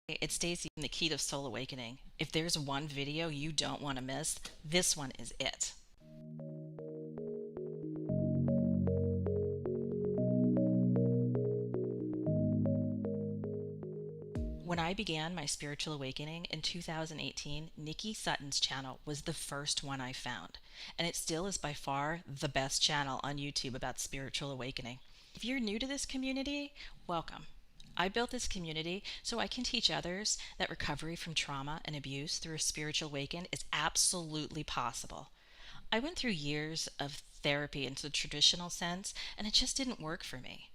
It's Stacy from the Key to Soul Awakening. If there's one video you don't want to miss, this one is it. When I began my spiritual awakening in 2018, Nicky Sutton's channel was the first one I found, and it still is by far the best channel on YouTube about spiritual awakening. If you're new to this community, welcome. I built this community so I can teach others that recovery from trauma and abuse through a spiritual awakening is absolutely possible. I went through years of therapy in the traditional sense, and it just didn't work for me.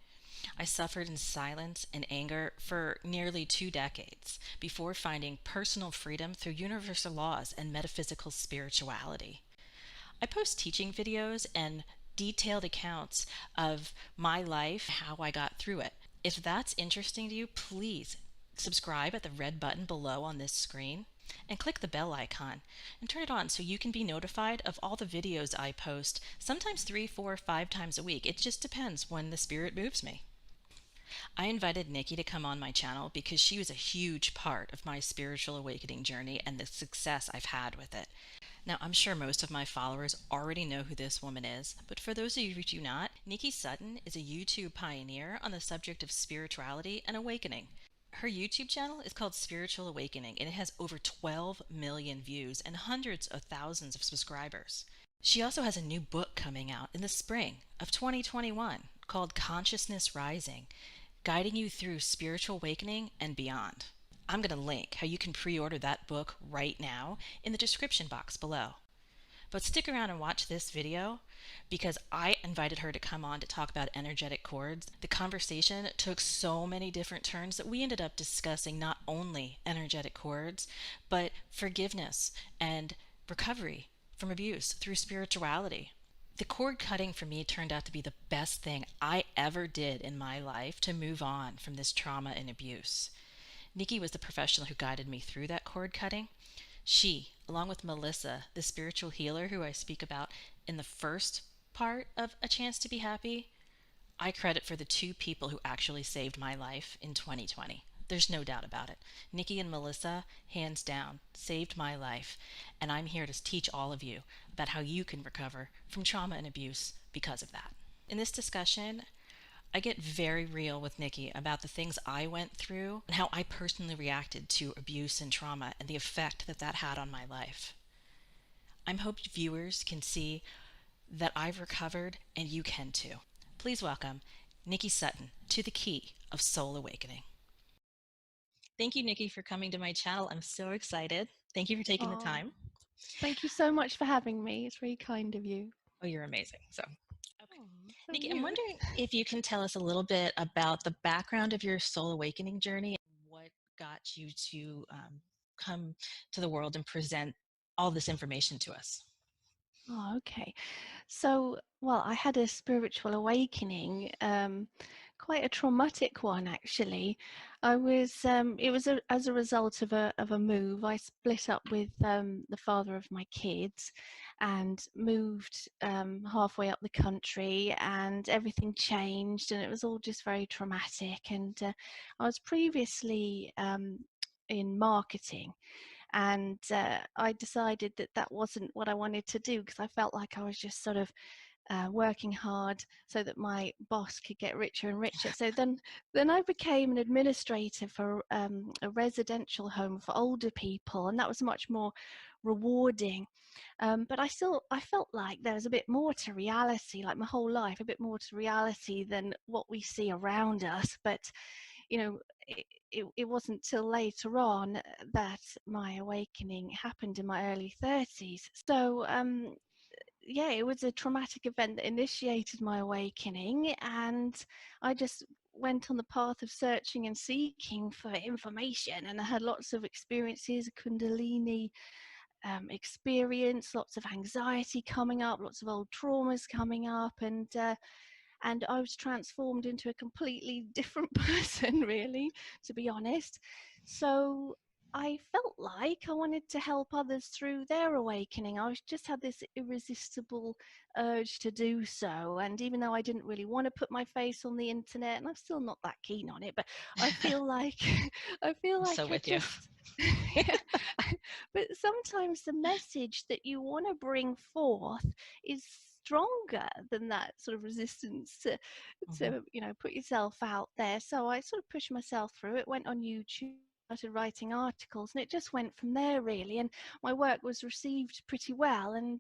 I suffered in silence and anger for nearly 2 decades before finding personal freedom through universal laws and metaphysical spirituality. I post teaching videos and detailed accounts of my life, how I got through it. If that's interesting to you, please subscribe at the red button below on this screen and click the bell icon and turn it on so you can be notified of all the videos I post, sometimes 3, 4, 5 times a week. It just depends when the spirit moves me. I invited Nikki to come on my channel because she was a huge part of my spiritual awakening journey and the success I've had with it. Now, I'm sure most of my followers already know who this woman is, but for those of you who do not, Nicky Sutton is a YouTube pioneer on the subject of spirituality and awakening. Her YouTube channel is called Spiritual Awakening, and it has over 12 million views and hundreds of thousands of subscribers. She also has a new book coming out in the spring of 2021 called Consciousness Rising, guiding you through spiritual awakening and beyond. I'm going to link how you can pre-order that book right now in the description box below. But stick around and watch this video because I invited her to come on to talk about energetic cords. The conversation took so many different turns that we ended up discussing not only energetic cords, but forgiveness and recovery from abuse through spirituality. The cord cutting for me turned out to be the best thing I ever did in my life to move on from this trauma and abuse. Nikki was the professional who guided me through that cord cutting. She, along with Melissa, the spiritual healer who I speak about in the first part of A Chance to Be Happy, I credit for the two people who actually saved my life in 2020. There's no doubt about it. Nikki and Melissa, hands down, saved my life, and I'm here to teach all of you about how you can recover from trauma and abuse because of that. In this discussion, I get very real with Nikki about the things I went through and how I personally reacted to abuse and trauma and the effect that that had on my life. I'm hoping viewers can see that I've recovered and you can too. Please welcome Nicky Sutton to the Key of Soul Awakening. Thank you, Nikki, for coming to my channel. I'm so excited. Thank you for taking the Oh, time. thank you so much for having me. It's very kind of you. Oh, you're amazing. Okay. Oh, so Nikki, I'm you. wondering if you can tell us a little bit about the background of your soul awakening journey and what got you to come to the world and present all this information to us. Oh, okay. So, well, I had a spiritual awakening, quite a traumatic one actually. It was as a result of a move. I split up with the father of my kids, and moved halfway up the country, and everything changed, and it was all just very traumatic. And I was previously in marketing, and I decided that that wasn't what I wanted to do, because I felt like I was just sort of working hard so that my boss could get richer and richer. So then I became an administrator for a residential home for older people, and that was much more rewarding. But I felt like there was a bit more to reality, like my whole life, a bit more to reality than what we see around us. But you know, it wasn't till later on that my awakening happened in my early 30s. So yeah, it was a traumatic event that initiated my awakening, and I just went on the path of searching and seeking for information, and I had lots of experiences, kundalini experience, lots of anxiety coming up, lots of old traumas coming up, and I was transformed into a completely different person, really, to be honest. So I felt like I wanted to help others through their awakening. Just had this irresistible urge to do so. And even though I didn't really want to put my face on the internet, and I'm still not that keen on it, but I feel like I feel I'm like so I with you. just yeah. But sometimes the message that you want to bring forth is stronger than that sort of resistance Mhm. to put yourself out there. So I sort of pushed myself through it, went on YouTube, started writing articles, and it just went from there really. And my work was received pretty well, and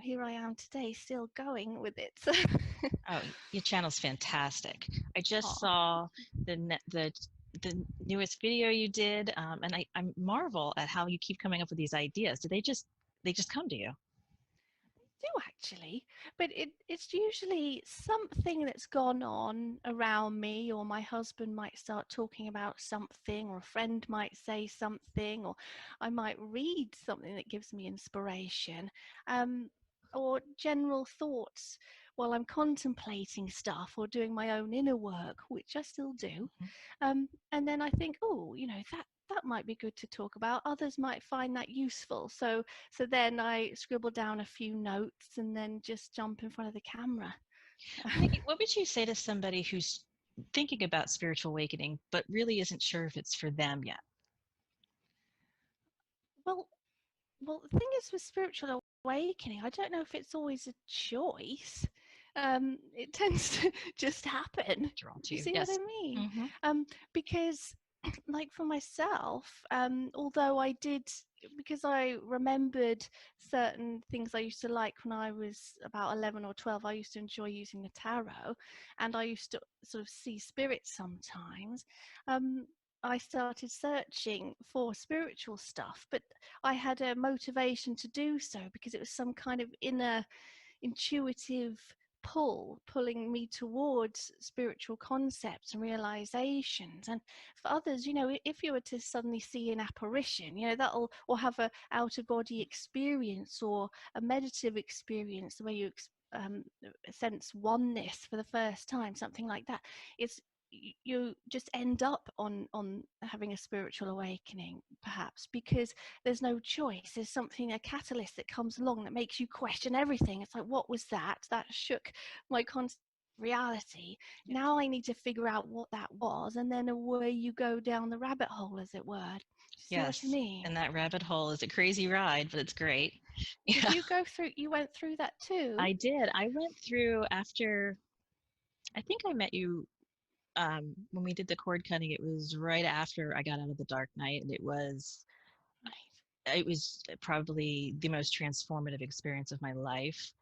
here I am today, still going with it. So Oh, your channel's fantastic. I just oh, saw the newest video you did, and I marvel at how you keep coming up with these ideas. Do they just come to you? do actually, but it's usually something that's gone on around me, or my husband might start talking about something, or a friend might say something, or I might read something that gives me inspiration, um, or general thoughts while I'm contemplating stuff or doing my own inner work, which I still do. Mhm. And then I think, oh, that might be good to talk about. Others might find that useful. So then I scribble down a few notes and then just jump in front of the camera. Nikki, what would you say to somebody who's thinking about spiritual awakening but really isn't sure if it's for them yet? well, well, the thing is with spiritual awakening, I don't know if it's always a choice. It tends to just happen. Draw to You you, see what I yes. mean? Hmm. Because, like for myself, although I did, because I remembered certain things I used to like when I was about 11 or 12, I used to enjoy using the tarot, and I used to sort of see spirits sometimes. Um, I started searching for spiritual stuff, but I had a motivation to do so because it was some kind of inner intuitive pulling me towards spiritual concepts and realizations. And for others, if you were to suddenly see an apparition, that'll, or have a out of body experience or a meditative experience, the way you sense oneness for the first time, something like that, it's you just end up on having a spiritual awakening, perhaps because there's no choice. There's something, a catalyst that comes along that makes you question everything. It's like, what was that? That shook my concept of reality. Yes. Now I need to figure out what that was, and then away you go down the rabbit hole, as it were. Do you see what I Yes. mean? And that rabbit hole is a crazy ride, but it's great. Did Yeah, you go through? You went through that too? I did. I went through after, I think I met you when we did the cord cutting. It was right after I got out of the dark night, and Right, it was probably the most transformative experience of my life.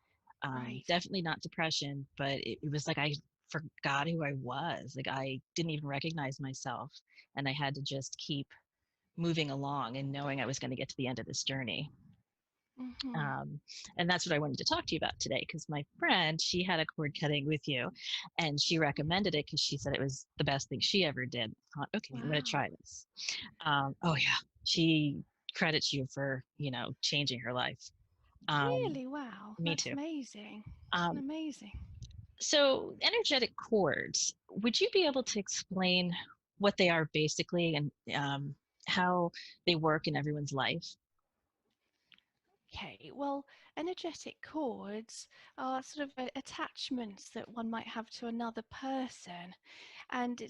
right. Definitely not depression, but it was like I forgot who I was. Like I didn't even recognize myself, and I had to just keep moving along and knowing I was going to get to the end of this journey. Mm-hmm. Um, and that's what I wanted to talk to you about today because my friend, she had a cord cutting with you and she recommended it because she said it was the best thing she ever did. I thought, okay, I'm going to Wow. try this. Oh, yeah. She credits you for, changing her life. Um, Really? Wow. me That's too. amazing. Um, Amazing. so, energetic cords, would you be able to explain what they are basically and how they work in everyone's life? Okay, well, energetic cords are sort of attachments that one might have to another person, and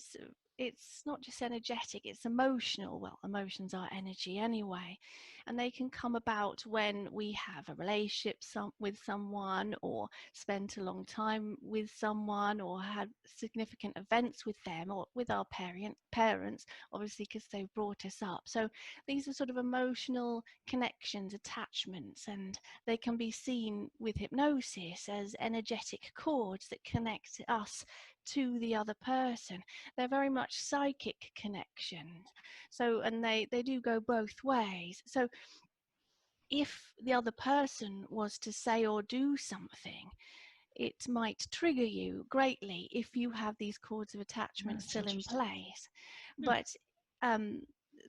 it's not just energetic, it's emotional. Well, emotions are energy anyway, and they can come about when we have a relationship with someone, or spent a long time with someone, or had significant events with them, or with our parents, obviously, because they've brought us up. So these are sort of emotional connections, attachments, and they can be seen with hypnosis as energetic cords that connect us to the other person. They're very much psychic connections. So, and they do go both ways. So if the other person was to say or do something, it might trigger you greatly if you have these cords of Oh, attachment that's still in interesting. place. Hmm. But um,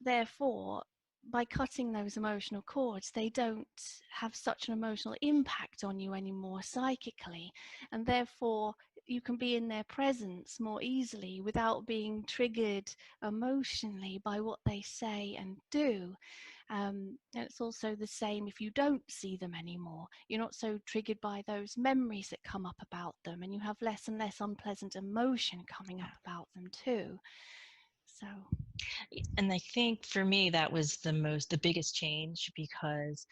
therefore, by cutting those emotional cords, they don't have such an emotional impact on you anymore psychically. And therefore, you can be in their presence more easily without being triggered emotionally by what they say and do. And it's also the same if you don't see them anymore. You're not so triggered by those memories that come up about them, and you have less and less unpleasant emotion coming up about them too. So, And I think for me, that was the biggest change because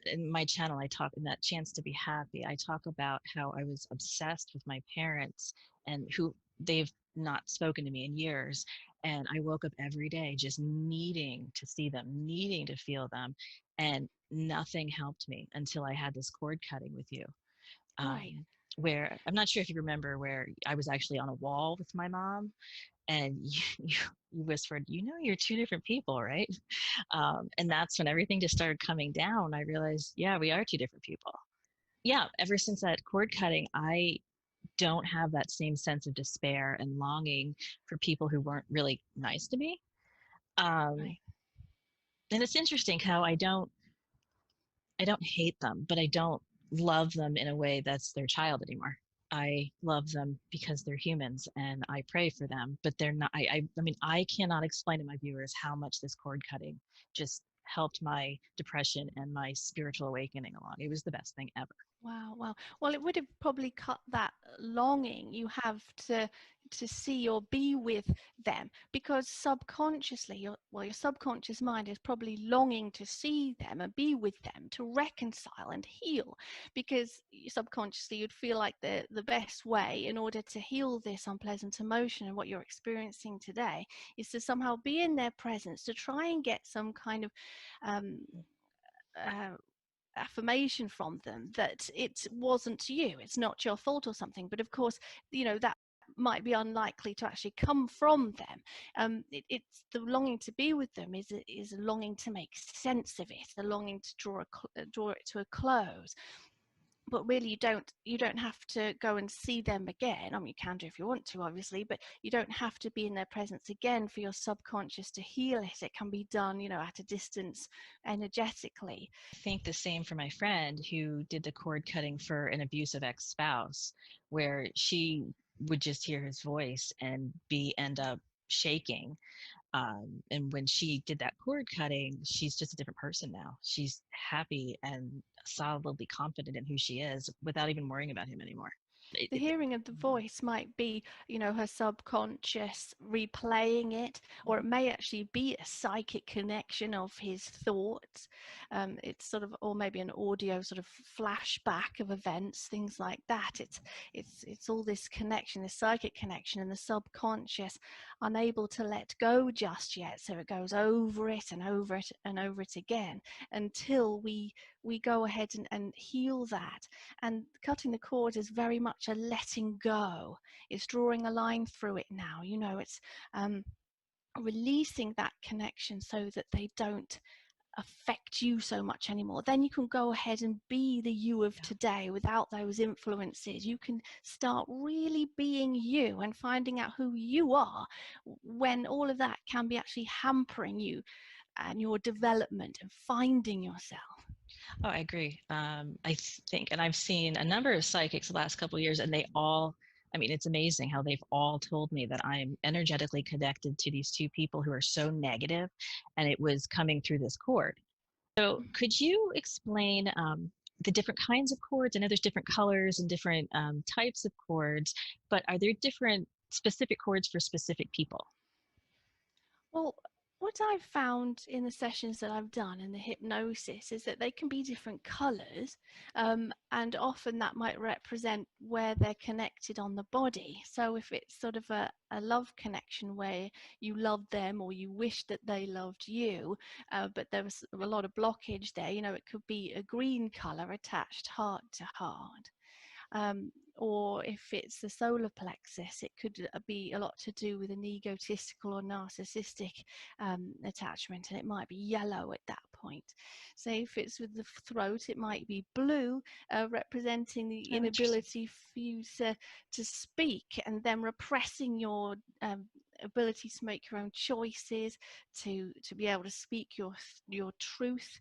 in my channel, I talk in that chance to be happy. I talk about how I was obsessed with my parents and who they've not spoken to me in years. And I woke up every day just needing to see them, needing to feel them. And nothing helped me until I had this cord cutting with you. right. Where I'm not sure if you remember where I was actually on a wall with my mom and you whispered, you're two different people, right? And that's when everything just started coming down. I realized, yeah, we are two different people. Yeah, ever since that cord cutting, I don't have that same sense of despair and longing for people who weren't really nice to me. Um, Right. and it's interesting how I don't hate them, but I don't love them in a way that's their child anymore. I love them because they're humans and I pray for them, but they're not. I mean, I cannot explain to my viewers how much this cord cutting just helped my depression and my spiritual awakening along. It was the best thing ever. Wow, wow. Well, it would have probably cut that longing you have to see or be with them, because subconsciously your subconscious mind is probably longing to see them and be with them to reconcile and heal, because subconsciously you'd feel like the best way in order to heal this unpleasant emotion and what you're experiencing today is to somehow be in their presence to try and get some kind of um, uh, affirmation from them that it wasn't you, it's not your fault or something. But of course, that might be unlikely to actually come from them. It's the longing to be with them is a longing to make sense of it, a longing to draw it to a close. But really, you don't have to go and see them again. I mean, you can do if you want to, obviously, but you don't have to be in their presence again for your subconscious to heal it. It can be done, at a distance, energetically. I think the same for my friend who did the cord cutting for an abusive ex-spouse, where she would just hear his voice and end up shaking. And when she did that cord cutting, she's just a different person now. She's happy and solidly confident in who she is without even worrying about him anymore. It, The it, hearing of the voice might be, her subconscious replaying it, or it may actually be a psychic connection of his thoughts. It's sort of, or maybe an audio sort of flashback of events, things like that. It's all this connection, this psychic connection, and the subconscious unable to let go just yet. So it goes over it and over it and over it again until we go ahead and heal that. And cutting the cord is very much a letting go. It's drawing a line through it now. It's releasing that connection so that they don't affect you so much anymore. Then you can go ahead and be the you of today without those influences. You can start really being you and finding out who you are, when all of that can be actually hampering you and your development and finding yourself. Oh, I agree. I think, and I've seen a number of psychics the last couple of years, and I mean, it's amazing how they've all told me that I'm energetically connected to these two people who are so negative, and it was coming through this cord. So, could you explain the different kinds of cords? I know there's different colors and different types of cords, but are there different specific cords for specific people? Well, what I've found in the sessions that I've done in the hypnosis is that they can be different colors, and often that might represent where they're connected on the body. So if it's sort of a love connection where you love them or you wish that they loved you, but there was a lot of blockage there, it could be a green color attached heart to heart. Or if it's the solar plexus, it could be a lot to do with an egotistical or narcissistic attachment, and it might be yellow at that point. So if it's with the throat, it might be blue, representing the Oh, interesting. inability for you to speak, and then repressing your ability to make your own choices, to be able to speak your truth.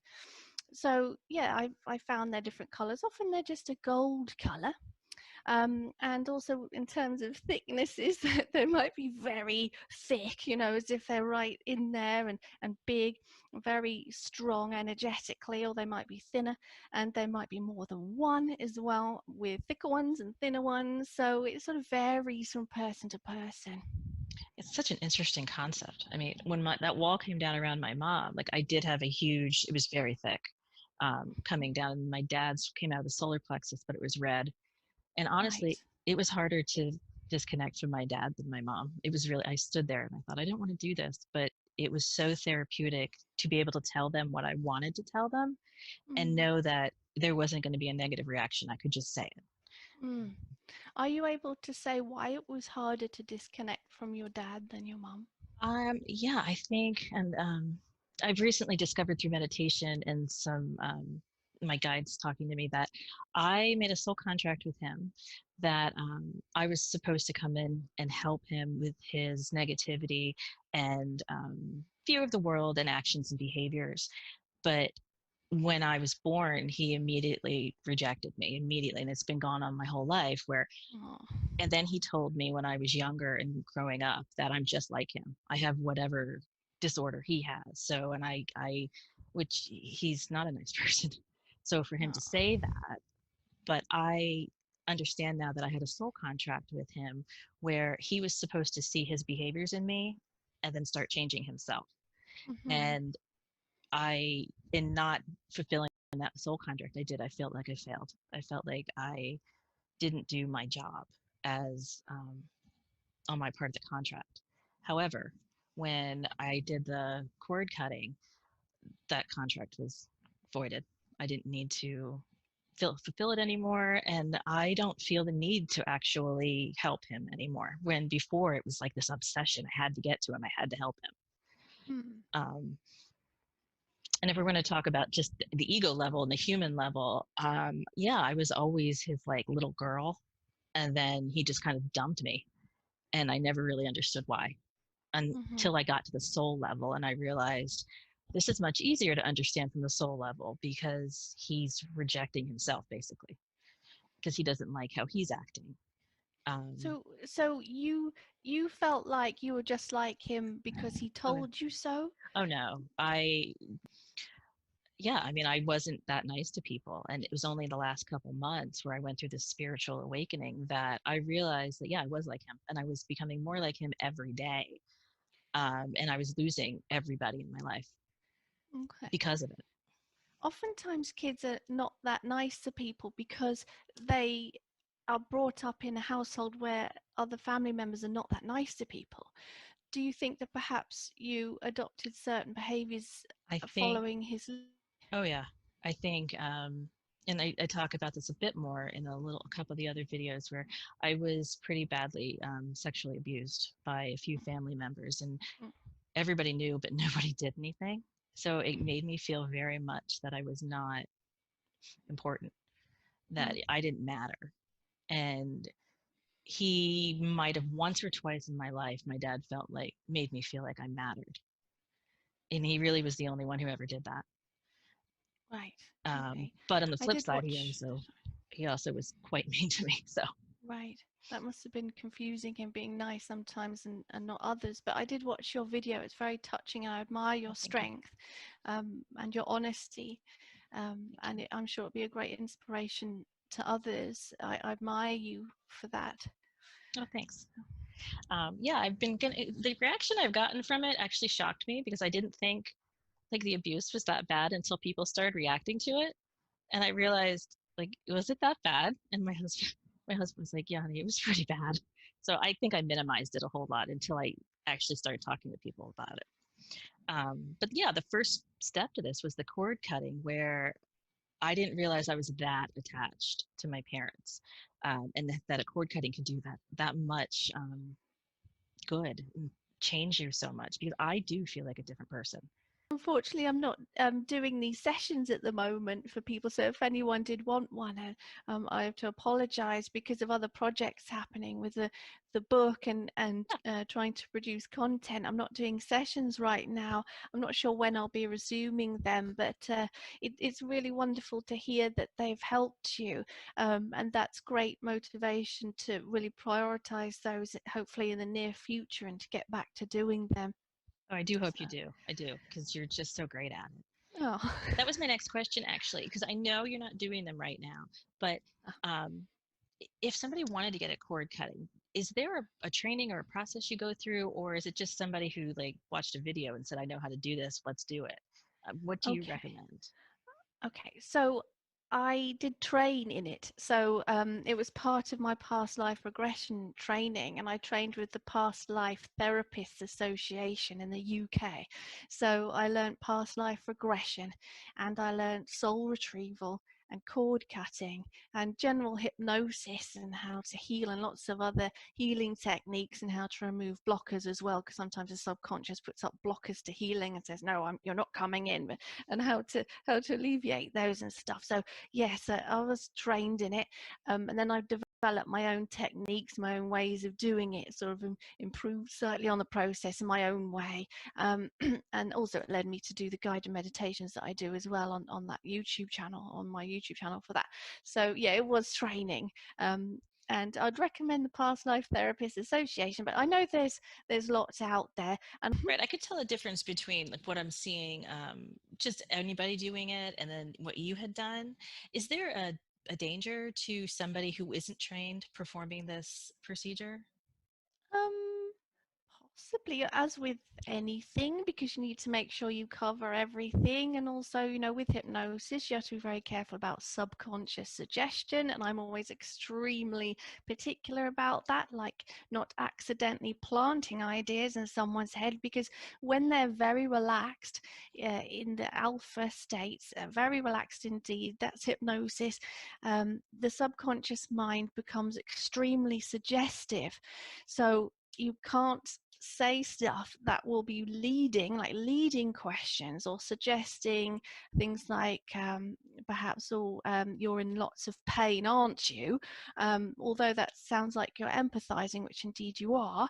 So yeah, I found they're different colors. Often they're just a gold color. And also in terms of thicknesses, they might be very thick, as if they're right in there, and big, very strong energetically, or they might be thinner, and there might be more than one as well, with thicker ones and thinner ones. So it sort of varies from person to person. It's such an interesting concept. I mean, when that wall came down around my mom, like I did have a huge, it was very thick, coming down. My dad's came out of the solar plexus, but it was red. And honestly, Right. it was harder to disconnect from my dad than my mom. It was really, I stood there and I thought, I don't want to do this, but it was so therapeutic to be able to tell them what I wanted to tell them and Mm, know that there wasn't going to be a negative reaction. I could just say it. mm. Are you able to say why it was harder to disconnect from your dad than your mum? Yeah, I think, and I've recently discovered through meditation and some my guides talking to me that I made a soul contract with him that I was supposed to come in and help him with his negativity and fear of the world and actions and behaviors. But when I was born, he immediately rejected me immediately, and it's been gone on my whole life. Where Oh. and then he told me when I was younger and growing up that I'm just like him. I have whatever disorder he has. So, and which he's not a nice person. So for him to Oh. say that, but I understand now that I had a soul contract with him where he was supposed to see his behaviors in me and then start changing himself. Mhm. And in not fulfilling that soul contract I felt like I failed. I felt like I didn't do my job as on my part of the contract. However, when I did the cord cutting, that contract was voided. I didn't need to fulfill it anymore, and I don't feel the need to actually help him anymore. When before it was like this obsession, I had to get to him, I had to help him. Mm. Um, and if we're going to talk about just the ego level and the human level, yeah, I was always his like little girl, and then he just kind of dumped me, and I never really understood why Mhm. until I got to the soul level and I realized this is much easier to understand from the soul level because he's rejecting himself basically because he doesn't like how he's acting. Um, So you felt like you were just like him because he oh, told you so? oh no, yeah, I mean, I wasn't that nice to people. And it was only the last couple months where I went through this spiritual awakening that I realized that, yeah, I was like him and I was becoming more like him every day. And I was losing everybody in my life Okay. because of it. Oftentimes kids are not that nice to people because they are brought up in a household where other family members are not that nice to people. Do you think that perhaps you adopted certain behaviors I think following his? Oh yeah, I think, and I talk about this a bit more in a couple of the other videos where I was pretty badly sexually abused by a few family members, and Mm, everybody knew, but nobody did anything. So it made me feel very much that I was not important, that mm, I didn't matter. And he might have once or twice in my life, my dad felt like made me feel like I mattered, and he really was the only one who ever did that. right. Okay. But on the I flip did side, watch. he also was quite mean to me. So Right. That must have been confusing, him being nice sometimes and not others. But I did watch your video. It's very touching. I admire oh, your thank you, strength, and your honesty. thank And you. I'm sure it'll be a great inspiration to others. I admire you for that. Oh, thanks. Yeah, I've been getting the reaction I've gotten from it actually shocked me because I didn't think like the abuse was that bad until people started reacting to it, and I realized like was it that bad? And my husband was like, yeah, honey, it was pretty bad. So I think I minimized it a whole lot until I actually started talking to people about it. But yeah, the first step to this was the cord cutting, where I didn't realize I was that attached to my parents, and that a cord cutting could do that much good and change you so much because I do feel like a different person. Unfortunately, I'm not doing these sessions at the moment for people. So if anyone did want one, I have to apologize because of other projects happening with the book and trying to produce content. I'm not doing sessions right now. I'm not sure when I'll be resuming them, but it's really wonderful to hear that they've helped you, and that's great motivation to really prioritize those, hopefully in the near future, and to get back to doing them. Oh, I do hope you So, do. I do, because you're just so great at it. oh. That was my next question, actually, because I know you're not doing them right now, but um, if somebody wanted to get a cord cutting, is there a training or a process you go through, or is it just somebody who like watched a video and said, I know how to do this, let's do it? What do you Okay. recommend? Okay, so I did train in it. So it was part of my past life regression training, and I trained with the Past Life Therapists Association in the UK. So I learned past life regression, and I learned soul retrieval and cord cutting and general hypnosis and how to heal, and lots of other healing techniques and how to remove blockers as well, because sometimes the subconscious puts up blockers to healing and says, no, you're not coming in. And how to alleviate those and stuff. So yes, I was trained in it, and then I developed my own techniques, my own ways of doing it, sort of improved slightly on the process in my own way, and also it led me to do the guided meditations that I do as well on that YouTube channel, on my YouTube channel for that. So yeah, it was training. And I'd recommend the Past Life Therapist Association, but I know there's lots out there. And Right, I could tell a difference between like what I'm seeing, just anybody doing it, and then what you had done. Is there a danger to somebody who isn't trained performing this procedure? um possibly, as with anything, because you need to make sure you cover everything. And also, with hypnosis, you have to be very careful about subconscious suggestion. And I'm always extremely particular about that, like not accidentally planting ideas in someone's head, because when they're very relaxed, in the alpha states, very relaxed indeed, that's hypnosis, the subconscious mind becomes extremely suggestive. So you can't say stuff that will be leading questions, or suggesting things like, perhaps, oh, you're in lots of pain, aren't you? Although that sounds like you're empathizing, which indeed you are,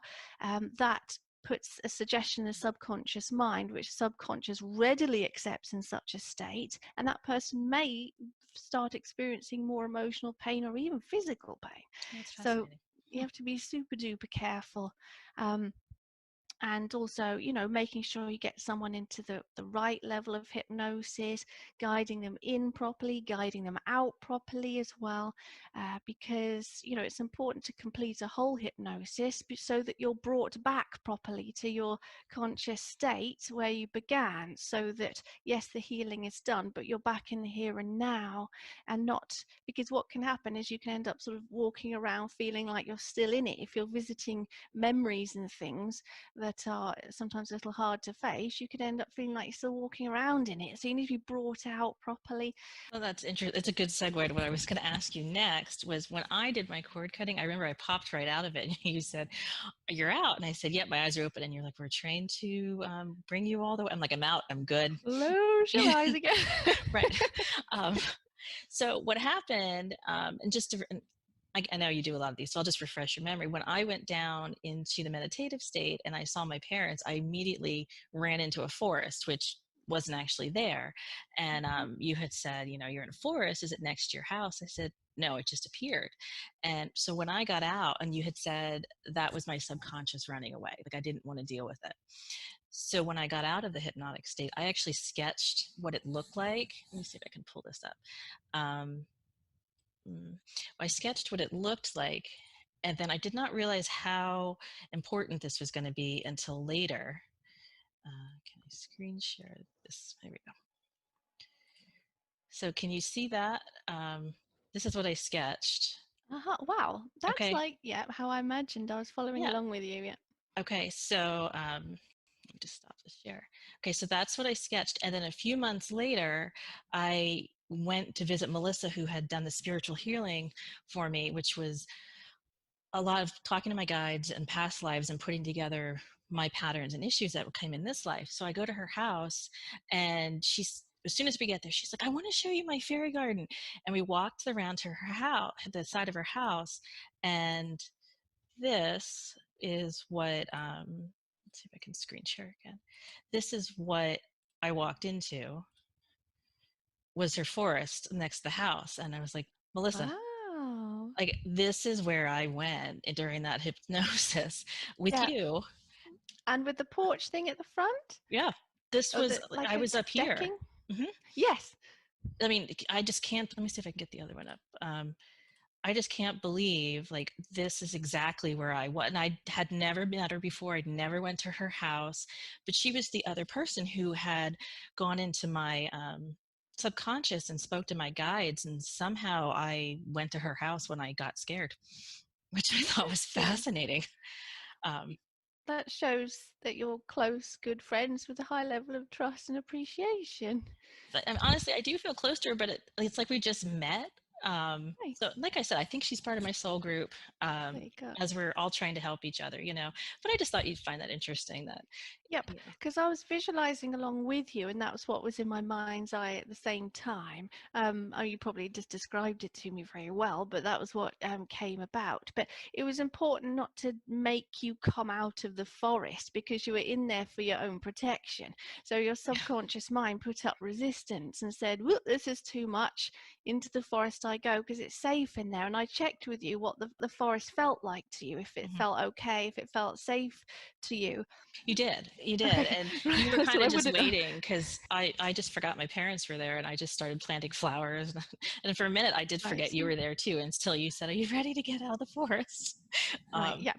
that puts a suggestion in the subconscious mind, which subconscious readily accepts in such a state, and that person may start experiencing more emotional pain or even physical pain. That's So fascinating. you have to be super duper careful. Um, and also, making sure you get someone into the right level of hypnosis, guiding them in properly, guiding them out properly as well, because it's important to complete a whole hypnosis so that you're brought back properly to your conscious state where you began, so that yes, the healing is done, but you're back in the here and now. And not, because what can happen is you can end up sort of walking around feeling like you're still in it. If you're visiting memories and things that are sometimes a little hard to face, you could end up feeling like you're still walking around in it. So you need to be brought out properly. Well, that's interesting. It's a good segue to what I was going to ask you next. Was when I did my cord cutting, I remember I popped right out of it, and you said, "You're out," and I said, "Yep, my eyes are open." And you're like, "We're trained to bring you all the way." I'm like, "I'm out. I'm good." Close your eyes again. Right. Um, so what happened, and just to, and I know you do a lot of these, so I'll just refresh your memory. When I went down into the meditative state and I saw my parents, I immediately ran into a forest, which wasn't actually there. And you had said, you're in a forest. Is it next to your house? I said, no, it just appeared. And so when I got out, and you had said that was my subconscious running away, like I didn't want to deal with it. So when I got out of the hypnotic state, I actually sketched what it looked like. Let me see if I can pull this up. Um, I sketched what it looked like, and then I did not realize how important this was going to be until later. Can I screen share this? There we go. So can you see that? This is what I sketched. Wow, that's Okay. like, yeah, how I imagined. I was following Yeah. along with you. Yeah. Okay. So let me just stop the share. Okay. So that's what I sketched. And then a few months later, I went to visit Melissa, who had done the spiritual healing for me, which was a lot of talking to my guides and past lives and putting together my patterns and issues that came in this life. So I go to her house, and as soon as we get there, she's like, I want to show you my fairy garden. And we walked around to her house, the side of her house. And this is what, let's see if I can screen share again. This is what I walked into, was her forest next to the house. And I was like, Melissa, Wow. like, this is where I went during that hypnosis with Yeah. you. And with the porch thing at the front? Yeah, this Oh, was the like, like I a was up here. decking? Hmm. Yes. I mean, I just can't. Let me see if I can get the other one up. I just can't believe, like, this is exactly where I was. And I had never met her before. I'd never went to her house, but she was the other person who had gone into my subconscious and spoke to my guides. And somehow I went to her house when I got scared, which I thought was Interesting. fascinating. Um, That shows that you're close, good friends with a high level of trust and appreciation. but honestly, I do feel close to her, but it's like we just met. So, Nice. like I said, I think she's part of my soul group, There you go. as we're all trying to help each other, you know. But I just thought you'd find that interesting. That, Yep, you know, because I was visualizing along with you, and that was what was in my mind's eye at the same time. Oh, you probably just described it to me very well, but that was what came about. But it was important not to make you come out of the forest because you were in there for your own protection. So your subconscious mind put up resistance and said, "Whoop, this is too much. Into the forest I go because it's safe in there." And I checked with you what the forest felt like to you, if it mhm. felt okay, if it felt safe to you. You did, Okay, and right, you were that's kind what I of just wouldn't have. waiting because I just forgot my parents were there, and I just started planting flowers, and for a minute I did forget Nice. you were there too, until you said, "Are you ready to get out of the forest?" Right, Um, yep.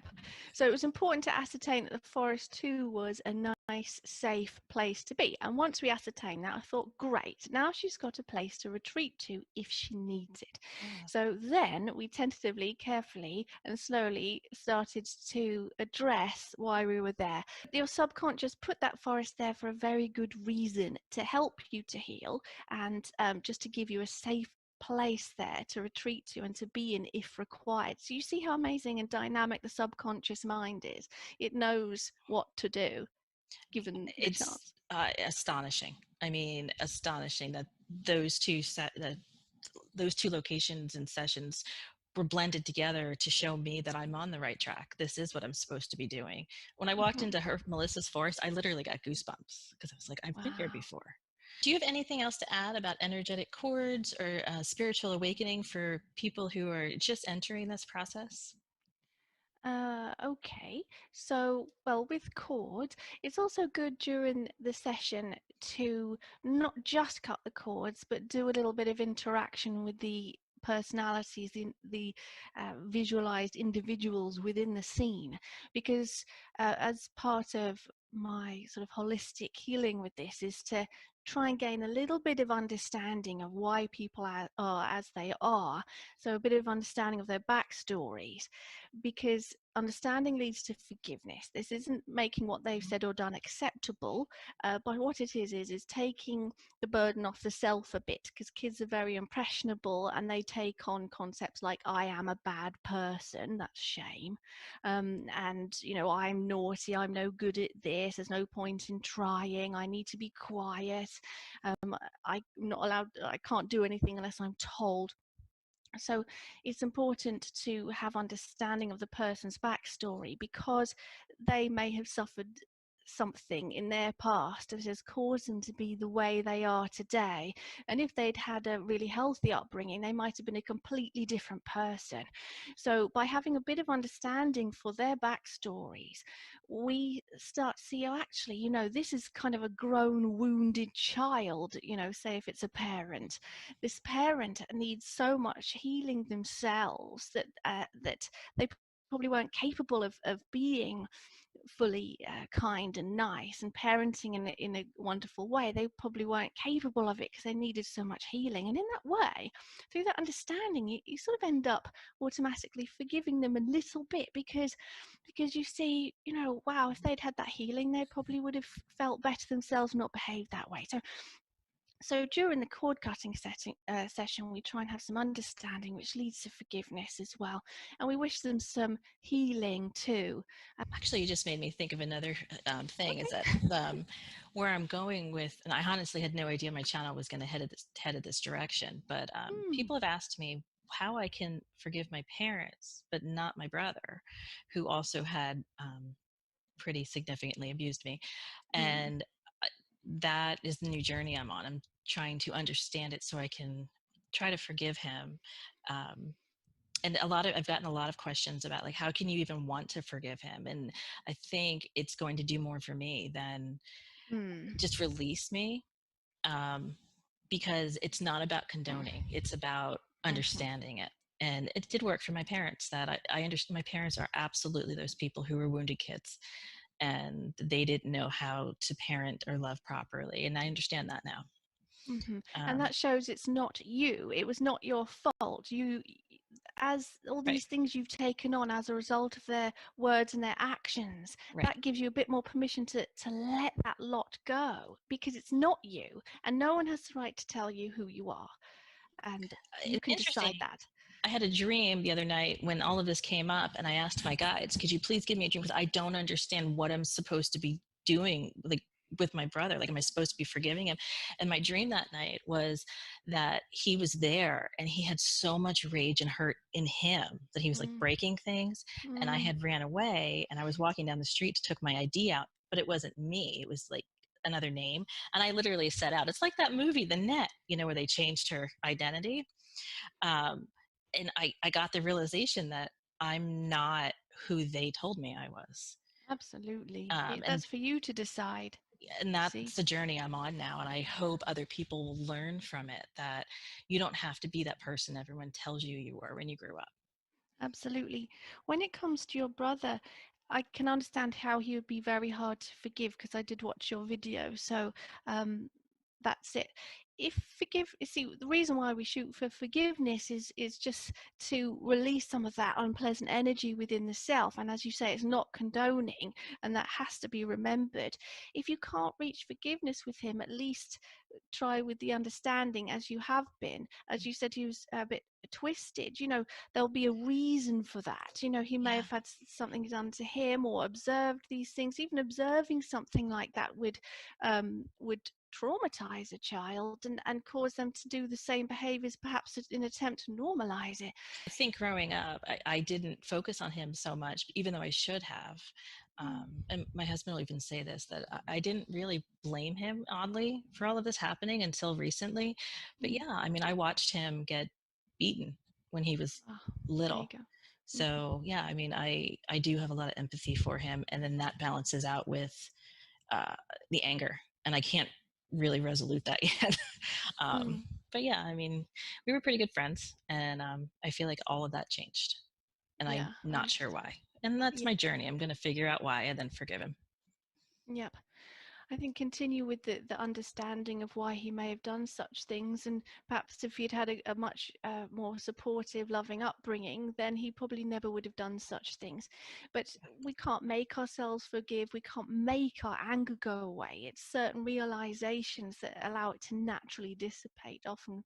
So it was important to ascertain that the forest too was a nice, safe place to be. And once we ascertained that, I thought, great, now she's got a place to retreat to if she needs it. yeah. So then we tentatively, carefully, and slowly started to address why we were there. Your subconscious put that forest there for a very good reason, to help you to heal and just to give you a safe place there to retreat to and to be in if required. So you see how amazing and dynamic the subconscious mind is. It knows what to do given the It's chance. astonishing. I mean, astonishing that those two set that those two locations and sessions were blended together to show me that I'm on the right track. This is what I'm supposed to be doing. When I walked Mhm. into Melissa's forest, I literally got goosebumps because I was like, I've been here Wow. before. Do you have anything else to add about energetic cords or spiritual awakening for people who are just entering this process? Okay. So, well, with chords, it's also good during the session to not just cut the chords, but do a little bit of interaction with the personalities in the visualized individuals within the scene, because as part of my sort of holistic healing with this is to try and gain a little bit of understanding of why people are as they are, so a bit of understanding of their backstories, because understanding leads to forgiveness. This isn't making what they've said or done acceptable, but what it is taking the burden off the self a bit, because kids are very impressionable and they take on concepts like I am a bad person, that's shame, and I'm naughty, I'm no good at this, there's no point in trying, I need to be quiet, um, I'm not allowed, I can't do anything unless I'm told. So it's important to have understanding of the person's backstory, because they may have suffered something in their past that has caused them to be the way they are today. And if they'd had a really healthy upbringing, they might have been a completely different person. So by having a bit of understanding for their backstories, we start to see, oh, actually, this is kind of a grown, wounded child, say if it's a parent. This parent needs so much healing themselves that they probably weren't capable of being fully kind and nice and parenting in a wonderful way. They probably weren't capable of it because they needed so much healing. And in that way, through that understanding, you sort of end up automatically forgiving them a little bit, because you see, wow, if they'd had that healing, they probably would have felt better themselves, not behaved that way. So So during the cord cutting session, we try and have some understanding, which leads to forgiveness as well. And we wish them some healing too. Actually, you just made me think of another thing. Is that Okay. where I'm going with? And I honestly had no idea my channel was going to headed this direction. But Mm, people have asked me how I can forgive my parents, but not my brother, who also had pretty significantly abused me. mm, And that is the new journey I'm on. I'm trying to understand it so I can try to forgive him. And I've gotten a lot of questions about, like, how can you even want to forgive him? And I think it's going to do more for me than mm, just release me, um, because it's not about condoning, it's about mhm, understanding it. And it did work for my parents. That I understand. My parents are absolutely those people who were wounded kids, and they didn't know how to parent or love properly, and I understand that now. mhm. And um, that shows it's not you. It was not your fault. As all right. these things you've taken on as a result of their words and their actions, Right. that gives you a bit more permission to let that lot go, because it's not you, and no one has the right to tell you who you are, and you It's can interesting. decide that. I had a dream the other night when all of this came up, and I asked my guides, could you please give me a dream? Because I don't understand what I'm supposed to be doing, like, with my brother. Like, am I supposed to be forgiving him? And my dream that night was that he was there and he had so much rage and hurt in him that he was like Mm, breaking things. And I mm, had ran away and I was walking down the street, took my ID out, but it wasn't me. It was like another name. And I literally said out, it's like that movie, The Net, where they changed her identity. um, and I got the realization that I'm not who they told me I was. absolutely. um, and That's for you to decide. and You see. that's the journey I'm on now, and I hope other people will learn from it, that you don't have to be that person everyone tells you you were when you grew up. Absolutely. When it comes to your brother, I can understand how he would be very hard to forgive, because I did watch your video. So um, that's it. If forgive, you see, the reason why we shoot for forgiveness is just to release some of that unpleasant energy within the self. And as you say, it's not condoning, and that has to be remembered. If you can't reach forgiveness with him, at least try with the understanding, as you have been. As you said, he was a bit twisted. There'll be a reason for that. He may Yeah. have had something done to him, or observed these things. Even observing something like that would traumatize a child, and cause them to do the same behaviors, perhaps in an attempt to normalize it. I think growing up, I didn't focus on him so much, even though I should have. Mm, And my husband will even say this, that I didn't really blame him, oddly, for all of this happening until recently. But mm. yeah, I mean, I watched him get beaten when he was Oh, there you little. go. Mhm, So yeah, I mean, I do have a lot of empathy for him, and then that balances out with uh, the anger, and I can't really resolute that yet. um, mm. but yeah, I mean, we were pretty good friends, and I feel like all of that changed, and I'm Yeah, not sure why. And that's yeah, my journey. I'm going to figure out why and then forgive him. yep. I think continue with the understanding of why he may have done such things, and perhaps if he'd had a much more supportive, loving upbringing, then he probably never would have done such things. But we can't make ourselves forgive. We can't make our anger go away. It's certain realizations that allow it to naturally dissipate, often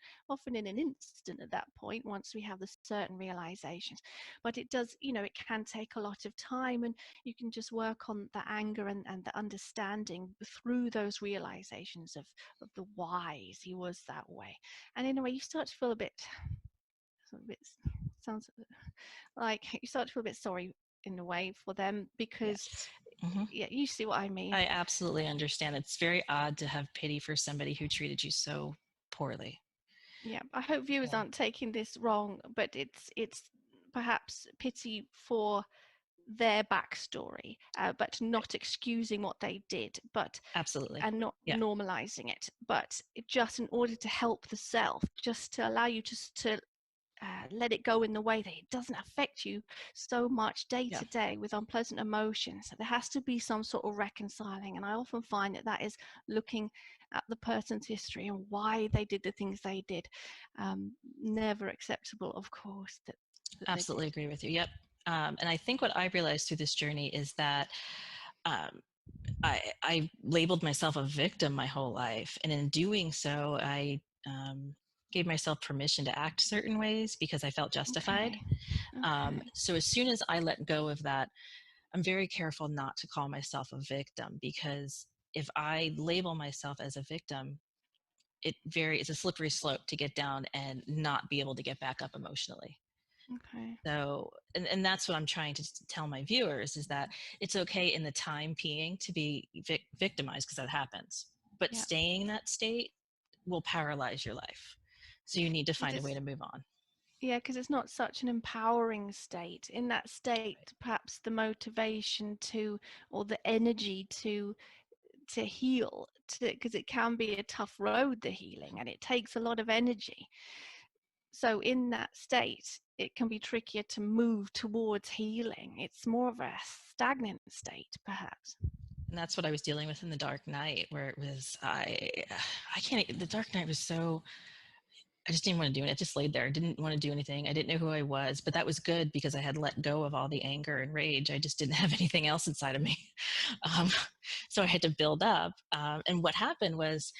in an instant at that point, once we have the certain realizations. But it does, it can take a lot of time, and you can just work on the anger and the understanding through those realizations of the whys he was that way. And in a way, you start to feel a bit sounds like you start to feel a bit sorry in a way for them, because Yes. Hmm. yeah, you see what I mean. I absolutely understand. It's very odd to have pity for somebody who treated you so poorly. Yeah, I hope viewers Yeah, aren't taking this wrong, but it's perhaps pity for their backstory, but not excusing what they did, but absolutely. and not Yeah, normalizing it, but just in order to help the self, just to allow you to let it go in the way that it doesn't affect you so much day yeah, to day with unpleasant emotions. There has to be some sort of reconciling, and I often find that that is looking at the person's history and why they did the things they did. Never acceptable, of course, that they absolutely did. agree with you. Yep. And I think what I realized through this journey is that I labeled myself a victim my whole life, and in doing so, I gave myself permission to act certain ways because I felt justified. Okay. Okay. So as soon as I let go of that, I'm very careful not to call myself a victim, because if I label myself as a victim, it's a slippery slope to get down and not be able to get back up emotionally. Okay. So, and that's what I'm trying to tell my viewers, is that it's okay in the time being to be victimized, because that happens. But Yeah. staying in that state will paralyze your life. So you need to Because find a way it's to move on. Yeah, because it's not such an empowering state. In that state, Right. perhaps the motivation to, or the energy to heal, because it can be a tough road, the healing, and it takes a lot of energy. So in that state, it can be trickier to move towards healing. It's more of a stagnant state, perhaps. And that's what I was dealing with in the Dark Knight, where it was I can't. The Dark Knight was so, I just didn't want to do it. I just laid there. I didn't want to do anything. I didn't know who I was, but that was good because I had let go of all the anger and rage. I just didn't have anything else inside of me. Um, so I had to build up. And what happened was,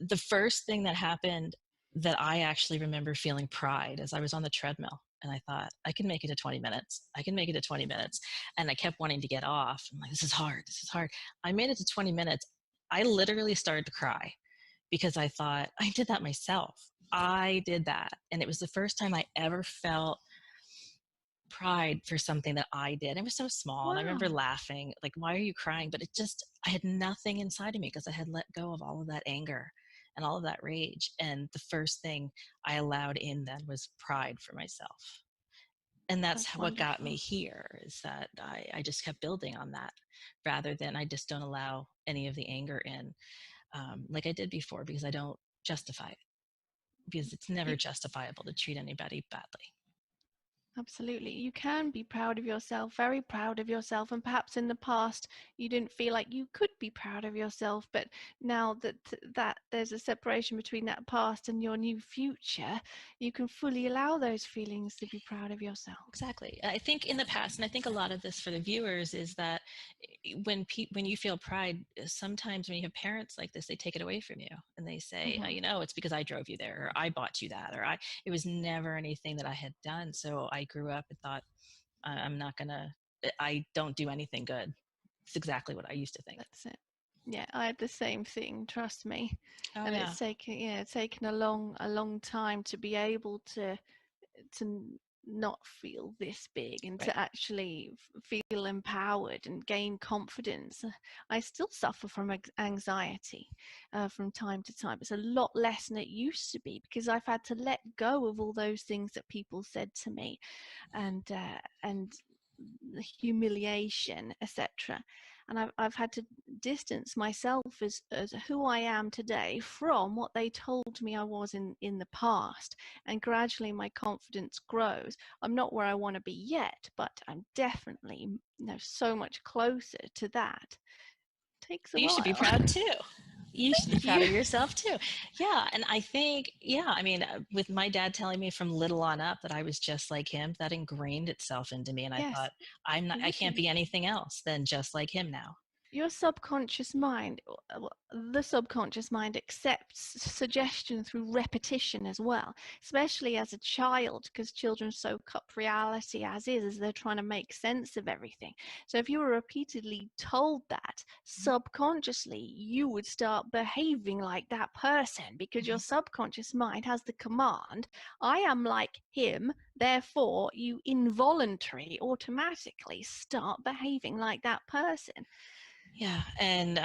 the first thing that happened, that I actually remember feeling pride, as I was on the treadmill and I thought, I can make it to 20 minutes. I can make it to 20 minutes. And I kept wanting to get off. I'm like, this is hard. This is hard. I made it to 20 minutes. I literally started to cry because I thought, I did that myself. I did that. And it was the first time I ever felt pride for something that I did. It was so small. And I remember Wow, laughing, like, why are you crying? But it just, I had nothing inside of me because I had let go of all of that anger and all of that rage. And the first thing I allowed in then was pride for myself. And that's that's what got me wonderful. here, is that I just kept building on that, rather than I just don't allow any of the anger in, like I did before, because I don't justify it, because it's never You, justifiable to treat anybody badly. Absolutely. You can be proud of yourself, very proud of yourself. And perhaps in the past you didn't feel like you could be proud of yourself, but now that there's a separation between that past and your new future, you can fully allow those feelings to be proud of yourself. Exactly. I think in the past, and I think a lot of this for the viewers, is that when you feel pride, sometimes when you have parents like this, they take it away from you and they say, Hmm. it's because I drove you there, or I bought you that, or I. It was never anything that I had done. So I grew up and thought, I'm not gonna. I don't do anything good. It's exactly what I used to think. That's it. Yeah, I had the same thing, trust me. Oh And yeah, it's taken a long time to be able to not feel this big and right. to actually feel empowered and gain confidence. I still suffer from anxiety from time to time. It's a lot less than it used to be because I've had to let go of all those things that people said to me, and the humiliation, etc. And I've had to distance myself as who I am today from what they told me I was in the past. And gradually my confidence grows. I'm not where I want to be yet, but I'm definitely, so much closer to that. Takes a You should be while. proud too. You should be Thank proud you. of yourself too. Yeah, and I think, yeah, I mean, with my dad telling me from little on up that I was just like him, that ingrained itself into me, and I Yes, thought, I can't absolutely. be anything else than just like him now. Your subconscious mind, the subconscious mind accepts suggestion through repetition as well, especially as a child, because children soak up reality as they're trying to make sense of everything. So if you were repeatedly told that, subconsciously you would start behaving like that person, because your Mhm. subconscious mind has the command, I am like him, therefore you involuntarily automatically start behaving like that person. Yeah, and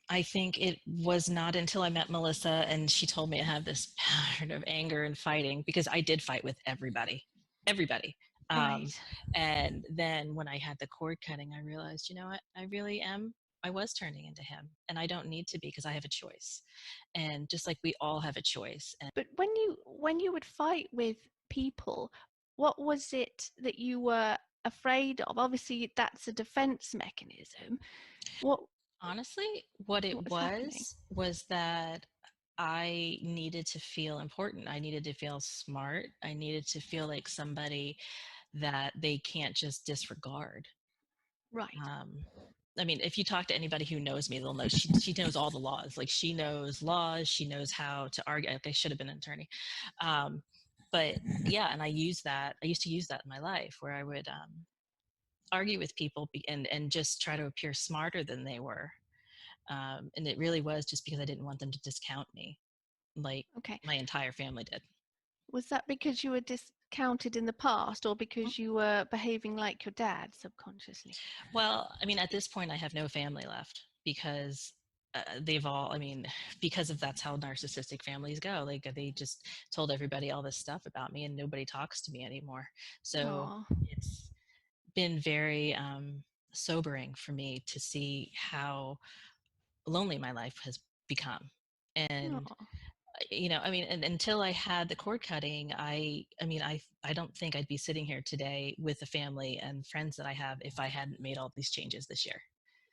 I think it was not until I met Melissa and she told me I have this pattern of anger and fighting, because I did fight with everybody, everybody. Um, Right. and then when I had the cord cutting, I realized, you know what, I really am. I was turning into him, and I don't need to be, because I have a choice. And just like we all have a choice. And But when you would fight with people, what was it that you were afraid of? Obviously, that's a defense mechanism. What honestly, what it what was happening? was that I needed to feel important. I needed to feel smart. I needed to feel like somebody that they can't just disregard. Right. Um, I mean, if you talk to anybody who knows me, they'll know she knows all the laws. Like she knows laws, she knows how to argue. Like I should have been an attorney, um, but yeah, and I use that. I used to use that in my life where I would argue with people and just try to appear smarter than they were. And it really was just because I didn't want them to discount me, like Okay. my entire family did. Was that because you were discounted in the past, or because you were behaving like your dad subconsciously? Well, I mean, at this point, I have no family left because they've all, I mean, because of that's how narcissistic families go. Like they just told everybody all this stuff about me and nobody talks to me anymore. So Oh, it's been very sobering for me to see how lonely my life has become. And oh, I mean, and until I had the cord cutting, I mean, I don't think I'd be sitting here today with the family and friends that I have if I hadn't made all these changes this year.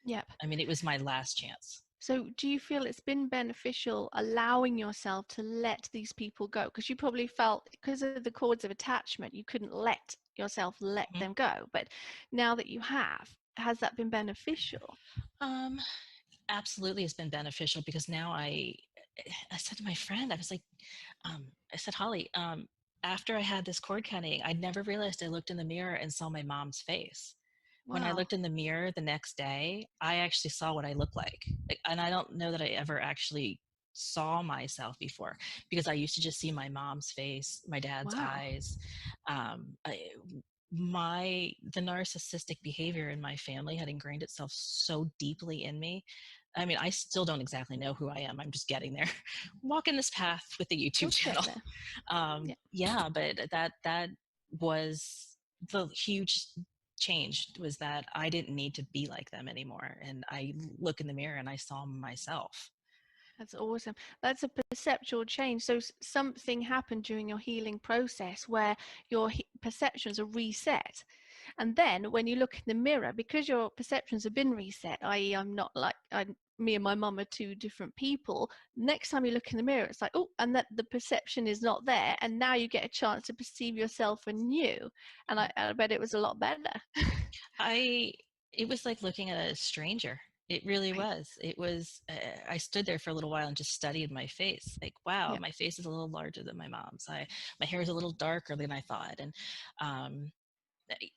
yep. I mean, it was my last chance. So, do you feel it's been beneficial allowing yourself to let these people go? Because you probably felt because of the cords of attachment, you couldn't let yourself let Mhm. them go. But now that you have, has that been beneficial? Um, Absolutely has been beneficial because now I said to my friend, I was like, I said, Holly, after I had this cord cutting, I never realized I looked in the mirror and saw my mom's face. When I Wow. looked in the mirror the next day, I actually saw what I look like. And I don't know that I ever actually saw myself before because I used to just see my mom's face, my dad's Wow. eyes. Um, I, the narcissistic behavior in my family had ingrained itself so deeply in me. I mean, I still don't exactly know who I am. I'm just getting there, walking this path with the YouTube You'll get channel. there. Yeah. Yeah, but that was the huge change was that I didn't need to be like them anymore. And I look in the mirror and I saw myself. That's awesome. That's a perceptual change. So something happened during your healing process where your perceptions are reset. And then when you look in the mirror, because your perceptions have been reset, i.e., I'm not like me and my mum are two different people. Next time you look in the mirror, it's like, oh, and that the perception is not there. And now you get a chance to perceive yourself anew. And I bet it was a lot better. I It was like looking at a stranger. It really Right. was. It was. I stood there for a little while and just studied my face. Like, wow, Yeah. my face is a little larger than my mom's. My hair is a little darker than I thought, um,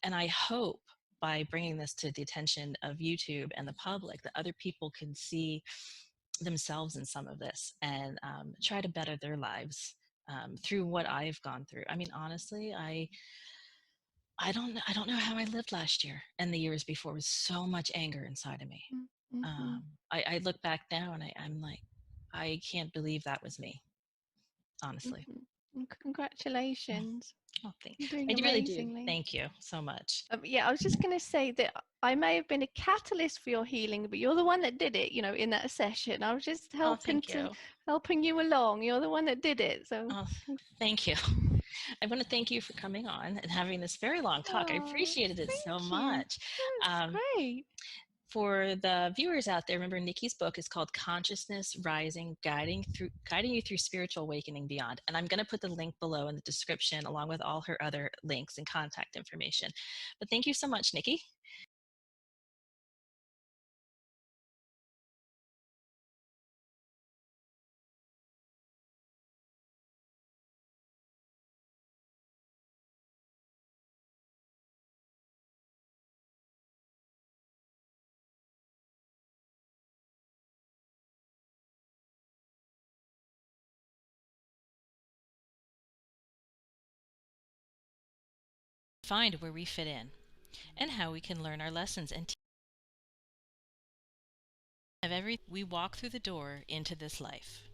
and I hope by bringing this to the attention of YouTube and the public that other people can see themselves in some of this and try to better their lives through what I've gone through. I mean, honestly, I don't know how I lived last year and the years before with so much anger inside of me. Mm-hmm. I look back now and I'm like, I can't believe that was me, honestly. Mm-hmm. Congratulations. Oh, You're doing I really do. amazingly. Thank you so much. Yeah, I was just going to say that I may have been a catalyst for your healing, but you're the one that did it, in that session. I was just Oh, thank you. helping you along. You're the one that did it. So, Oh, thank you. I want to thank you for coming on and having this very long talk. I oh, appreciated it so thank you. much. That's Um, great. for the viewers out there, remember Nikki's book is called Consciousness Rising, guiding you through spiritual awakening beyond. And I'm going to put the link below in the description along with all her other links and contact information. But thank you so much, Nikki. Find where we fit in and how we can learn our lessons and have every we walk through the door into this life.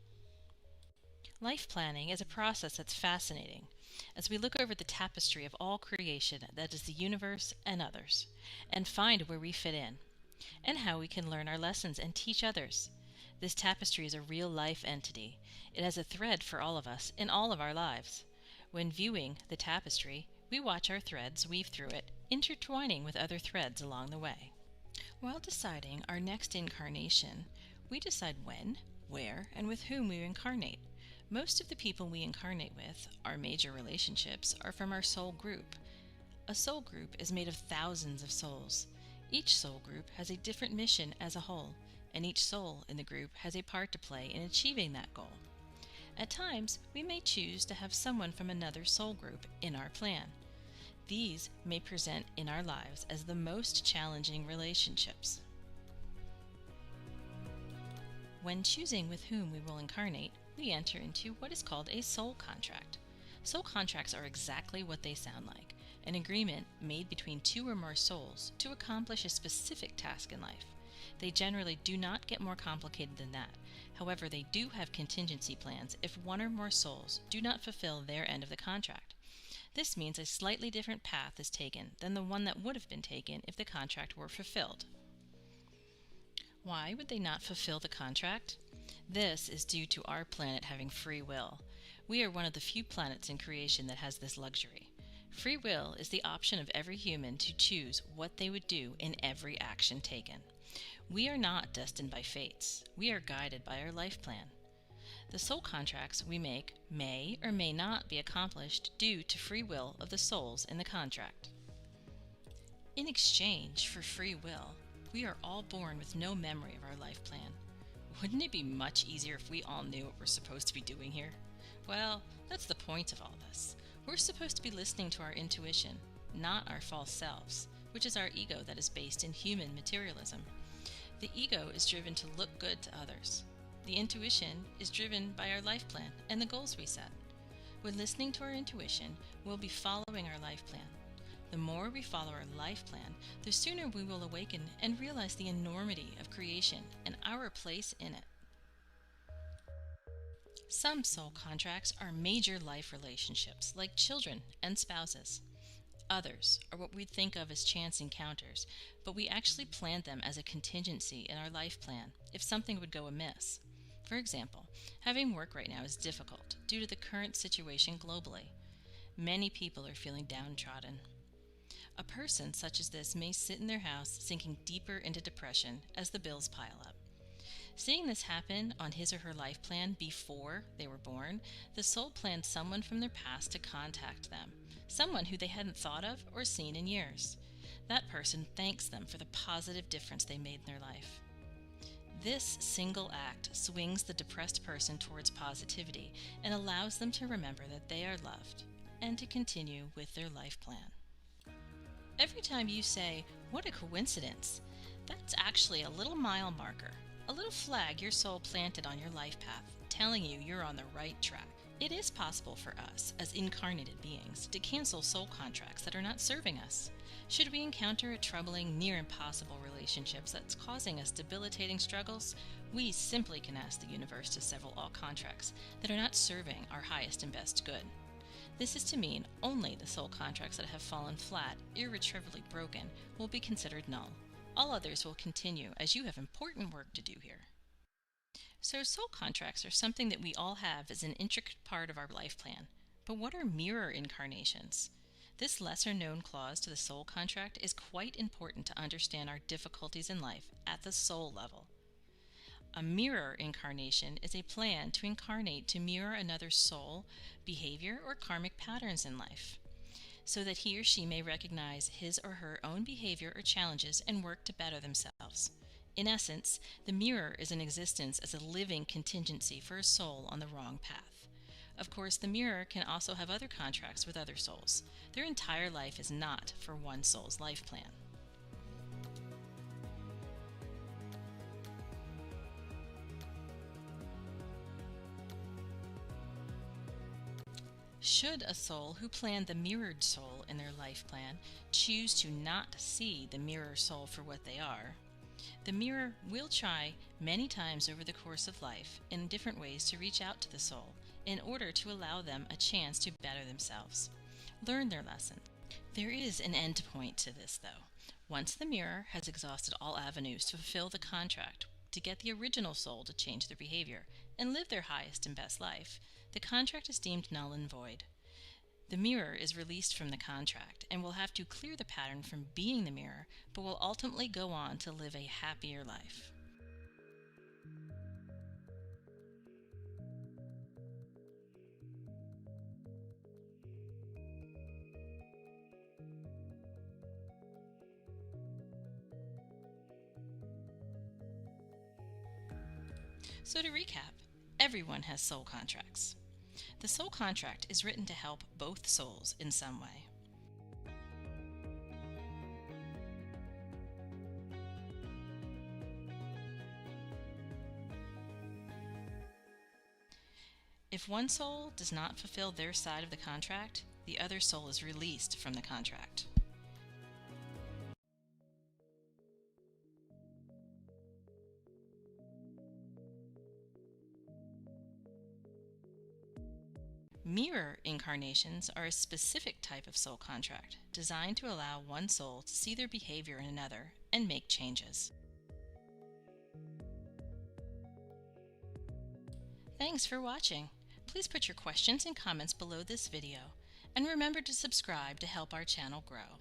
Life planning is a process that's fascinating as we look over the tapestry of all creation that is the universe and others, and find where we fit in, and how we can learn our lessons and teach others. This tapestry is a real life entity. It has a thread for all of us in all of our lives. When viewing the tapestry, we watch our threads weave through it, intertwining with other threads along the way. While deciding our next incarnation, we decide when, where, and with whom we incarnate. Most of the people we incarnate with, our major relationships, are from our soul group. A soul group is made of thousands of souls. Each soul group has a different mission as a whole, and each soul in the group has a part to play in achieving that goal. At times, we may choose to have someone from another soul group in our plan. These may present in our lives as the most challenging relationships. When choosing with whom we will incarnate, we enter into what is called a soul contract. Soul contracts are exactly what they sound like, an agreement made between two or more souls to accomplish a specific task in life. They generally do not get more complicated than that. However, they do have contingency plans if one or more souls do not fulfill their end of the contract. This means a slightly different path is taken than the one that would have been taken if the contract were fulfilled. Why would they not fulfill the contract? This is due to our planet having free will. We are one of the few planets in creation that has this luxury. Free will is the option of every human to choose what they would do in every action taken. We are not destined by fates. We are guided by our life plan. The soul contracts we make may or may not be accomplished due to free will of the souls in the contract. In exchange for free will, we are all born with no memory of our life plan. Wouldn't it be much easier if we all knew what we're supposed to be doing here? Well, that's the point of all this. We're supposed to be listening to our intuition, not our false selves, which is our ego that is based in human materialism. The ego is driven to look good to others. The intuition is driven by our life plan and the goals we set. When listening to our intuition, we'll be following our life plan. The more we follow our life plan, the sooner we will awaken and realize the enormity of creation and our place in it. Some soul contracts are major life relationships, like children and spouses. Others are what we'd think of as chance encounters, but we actually planned them as a contingency in our life plan if something would go amiss. For example, having work right now is difficult due to the current situation globally. Many people are feeling downtrodden. A person such as this may sit in their house sinking deeper into depression as the bills pile up. Seeing this happen on his or her life plan before they were born, the soul planned someone from their past to contact them, someone who they hadn't thought of or seen in years. That person thanks them for the positive difference they made in their life. This single act swings the depressed person towards positivity and allows them to remember that they are loved and to continue with their life plan. Every time you say, "What a coincidence," that's actually a little mile marker, a little flag your soul planted on your life path, telling you you're on the right track. It is possible for us, as incarnated beings, to cancel soul contracts that are not serving us. Should we encounter a troubling, near impossible relationship that's causing us debilitating struggles, we simply can ask the universe to sever all contracts that are not serving our highest and best good. This is to mean only the soul contracts that have fallen flat, irretrievably broken, will be considered null. All others will continue, as you have important work to do here. So soul contracts are something that we all have as an intricate part of our life plan. But what are mirror incarnations? This lesser-known clause to the soul contract is quite important to understand our difficulties in life at the soul level. A mirror incarnation is a plan to incarnate to mirror another soul, behavior, or karmic patterns in life, so that he or she may recognize his or her own behavior or challenges and work to better themselves. In essence, the mirror is in existence as a living contingency for a soul on the wrong path. Of course, the mirror can also have other contracts with other souls. Their entire life is not for one soul's life plan. Should a soul who planned the mirrored soul in their life plan choose to not see the mirror soul for what they are, the mirror will try many times over the course of life in different ways to reach out to the soul in order to allow them a chance to better themselves, learn their lesson. There is an end point to this, though. Once the mirror has exhausted all avenues to fulfill the contract to get the original soul to change their behavior and live their highest and best life, the contract is deemed null and void. The mirror is released from the contract and will have to clear the pattern from being the mirror, but will ultimately go on to live a happier life. So to recap, everyone has soul contracts. The soul contract is written to help both souls in some way. If one soul does not fulfill their side of the contract, the other soul is released from the contract. Mirror incarnations are a specific type of soul contract designed to allow one soul to see their behavior in another and make changes. Thanks for watching. Please put your questions and comments below this video, and remember to subscribe to help our channel grow.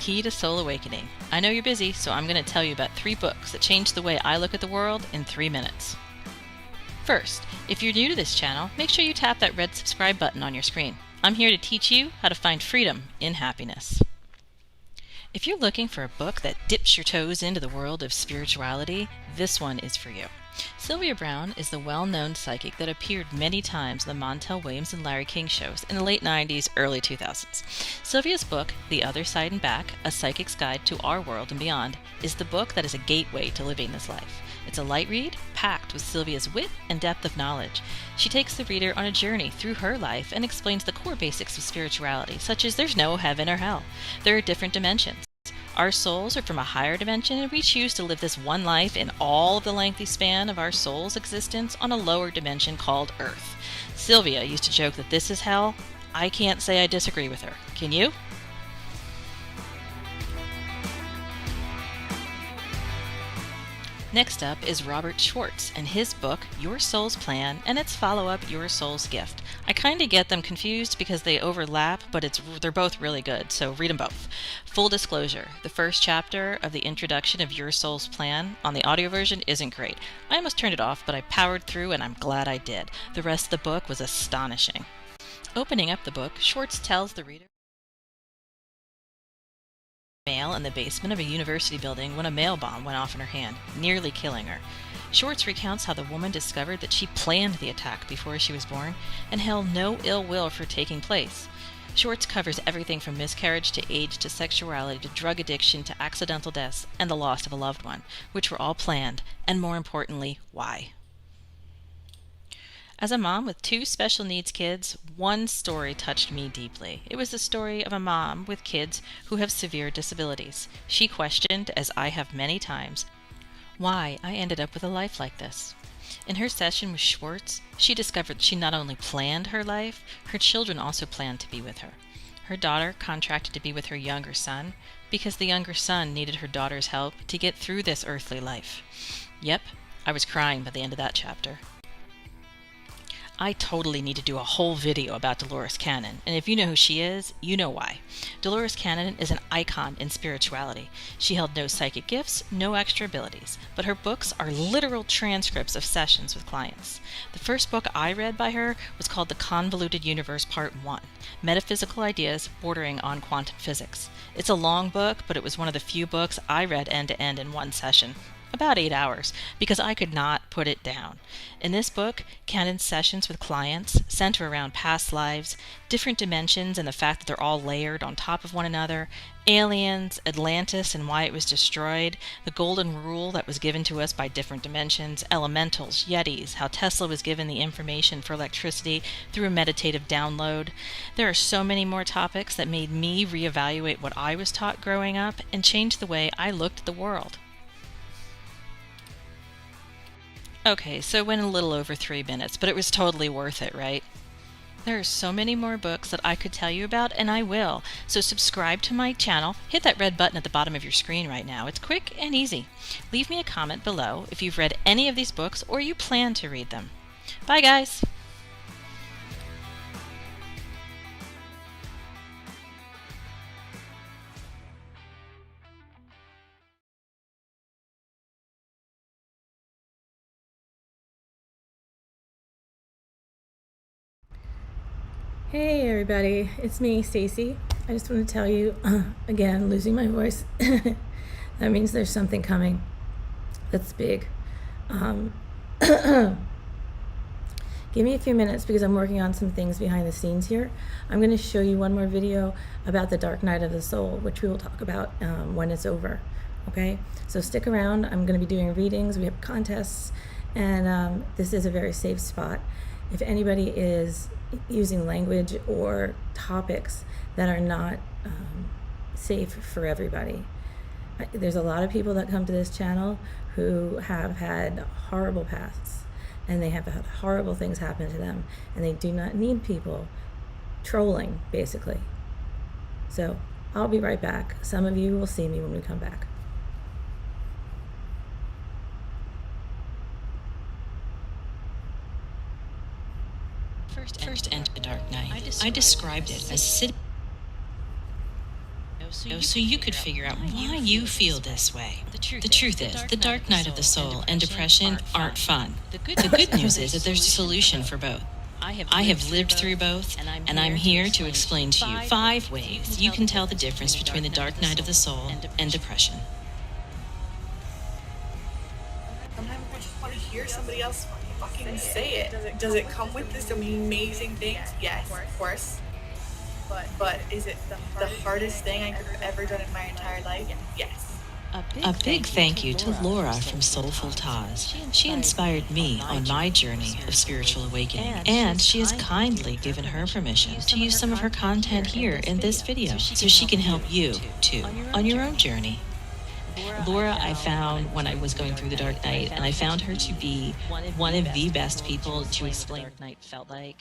Key to Soul Awakening. I know you're busy, so I'm going to tell you about 3 books that changed the way I look at the world in 3 minutes. First, if you're new to this channel, make sure you tap that red subscribe button on your screen. I'm here to teach you how to find freedom in happiness. If you're looking for a book that dips your toes into the world of spirituality, this one is for you. Sylvia Browne is the well-known psychic that appeared many times in the Montel Williams and Larry King shows in the late 90s, early 2000s. Sylvia's book, The Other Side and Back, A Psychic's Guide to Our World and Beyond, is the book that is a gateway to living this life. It's a light read, packed with Sylvia's wit and depth of knowledge. She takes the reader on a journey through her life and explains the core basics of spirituality, such as there's no heaven or hell. There are different dimensions. Our souls are from a higher dimension, and we choose to live this one life in all of the lengthy span of our soul's existence on a lower dimension called Earth. Sylvia used to joke that this is hell. I can't say I disagree with her. Can you? Next up is Robert Schwartz and his book, Your Soul's Plan, and its follow-up, Your Soul's Gift. I kind of get them confused because they overlap, but they're both really good, so read them both. Full disclosure, the first chapter of the introduction of Your Soul's Plan on the audio version isn't great. I almost turned it off, but I powered through and I'm glad I did. The rest of the book was astonishing. Opening up the book, Schwartz tells the reader male in the basement of a university building when a mail bomb went off in her hand, nearly killing her. Schwartz recounts how the woman discovered that she planned the attack before she was born and held no ill will for taking place. Schwartz covers everything from miscarriage to age to sexuality to drug addiction to accidental deaths and the loss of a loved one, which were all planned, and more importantly, why. As a mom with 2 special needs kids, one story touched me deeply. It was the story of a mom with kids who have severe disabilities. She questioned, as I have many times, why I ended up with a life like this. In her session with Schwartz, she discovered she not only planned her life, her children also planned to be with her. Her daughter contracted to be with her younger son because the younger son needed her daughter's help to get through this earthly life. Yep, I was crying by the end of that chapter. I totally need to do a whole video about Dolores Cannon, and if you know who she is, you know why. Dolores Cannon is an icon in spirituality. She held no psychic gifts, no extra abilities, but her books are literal transcripts of sessions with clients. The first book I read by her was called The Convoluted Universe Part 1, Metaphysical Ideas Bordering on Quantum Physics. It's a long book, but it was one of the few books I read end to end in one session. About about 8 hours because I could not put it down. In this book, Candid's sessions with clients center around past lives, different dimensions and the fact that they're all layered on top of one another, aliens, Atlantis and why it was destroyed, the golden rule that was given to us by different dimensions, elementals, yetis, how Tesla was given the information for electricity through a meditative download. There are so many more topics that made me reevaluate what I was taught growing up and change the way I looked at the world. Okay, so it went a little over 3 minutes, but it was totally worth it, right? There are so many more books that I could tell you about, and I will. So subscribe to my channel. Hit that red button at the bottom of your screen right now. It's quick and easy. Leave me a comment below if you've read any of these books or you plan to read them. Bye, guys! Hey everybody, it's me, Stacy. I just want to tell you, again, losing my voice. That means there's something coming that's big. Give me a few minutes because I'm working on some things behind the scenes here. I'm going to show you one more video about the dark night of the soul, which we will talk about when it's over. Okay, so stick around. I'm going to be doing readings. We have contests, and this is a very safe spot. If anybody is using language or topics that are not safe for everybody, there's a lot of people that come to this channel who have had horrible pasts and they have had horrible things happen to them, and they do not need people trolling, basically. So I'll be right back. Some of you will see me when we come back. First enter the dark night. I described it as sitting so you could figure out why you feel this way. The truth is, the dark night of the soul and depression aren't fun. The good news is that there's a solution for both. I have lived through both, and I'm here to explain to you 5 ways you can tell the difference between the dark night of the soul and depression. Sometimes I just want to hear somebody else fucking say it. Does it come with this amazing things? Yes, of course. But is it the hardest thing I could have ever done in my entire life? Yes. A big thank you to Laura from Soulful Taz. She inspired me on my journey of spiritual awakening, and she has kindly given her permission to use some of her content here in this video so she can help you, too, on your own journey. Laura, I found when I was going through the dark night, and I found her to be one of the best people to explain what night felt like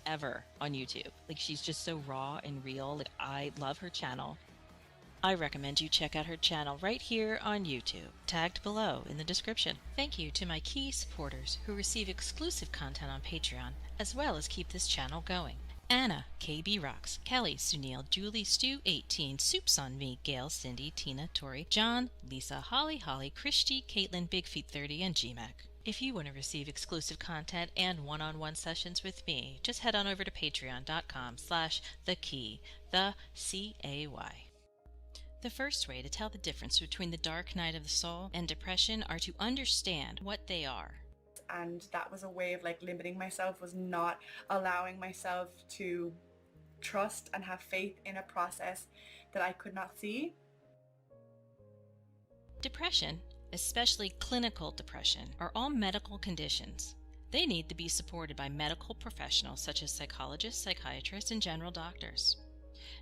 ever on YouTube. Like, she's just so raw and real. Like, I love her channel. I recommend you check out her channel right here on YouTube, tagged below in the description. Thank you to my key supporters who receive exclusive content on Patreon, as well as keep this channel going. Anna, KB Rocks, Kelly, Sunil, Julie, Stu, 18, Soups on Me, Gail, Cindy, Tina, Tori, John, Lisa, Holly, Christy, Caitlin, Big Feet 30, and GMAC. If you want to receive exclusive content and one-on-one sessions with me, just head on over to patreon.com/thekey, the C-A-Y. The first way to tell the difference between the dark night of the soul and depression are to understand what they are. And that was a way of like limiting myself, was not allowing myself to trust and have faith in a process that I could not see. Depression, especially clinical depression, are all medical conditions. They need to be supported by medical professionals such as psychologists, psychiatrists, and general doctors.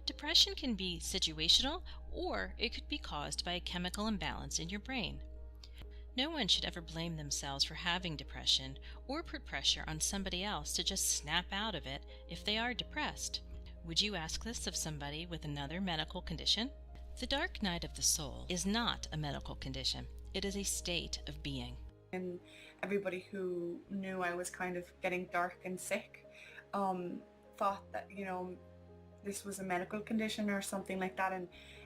Depression can be situational, or it could be caused by a chemical imbalance in your brain. No one should ever blame themselves for having depression or put pressure on somebody else to just snap out of it if they are depressed. Would you ask this of somebody with another medical condition? The dark night of the soul is not a medical condition. It is a state of being. And everybody who knew I was kind of getting dark and sick thought that, you know, this was a medical condition or something like that.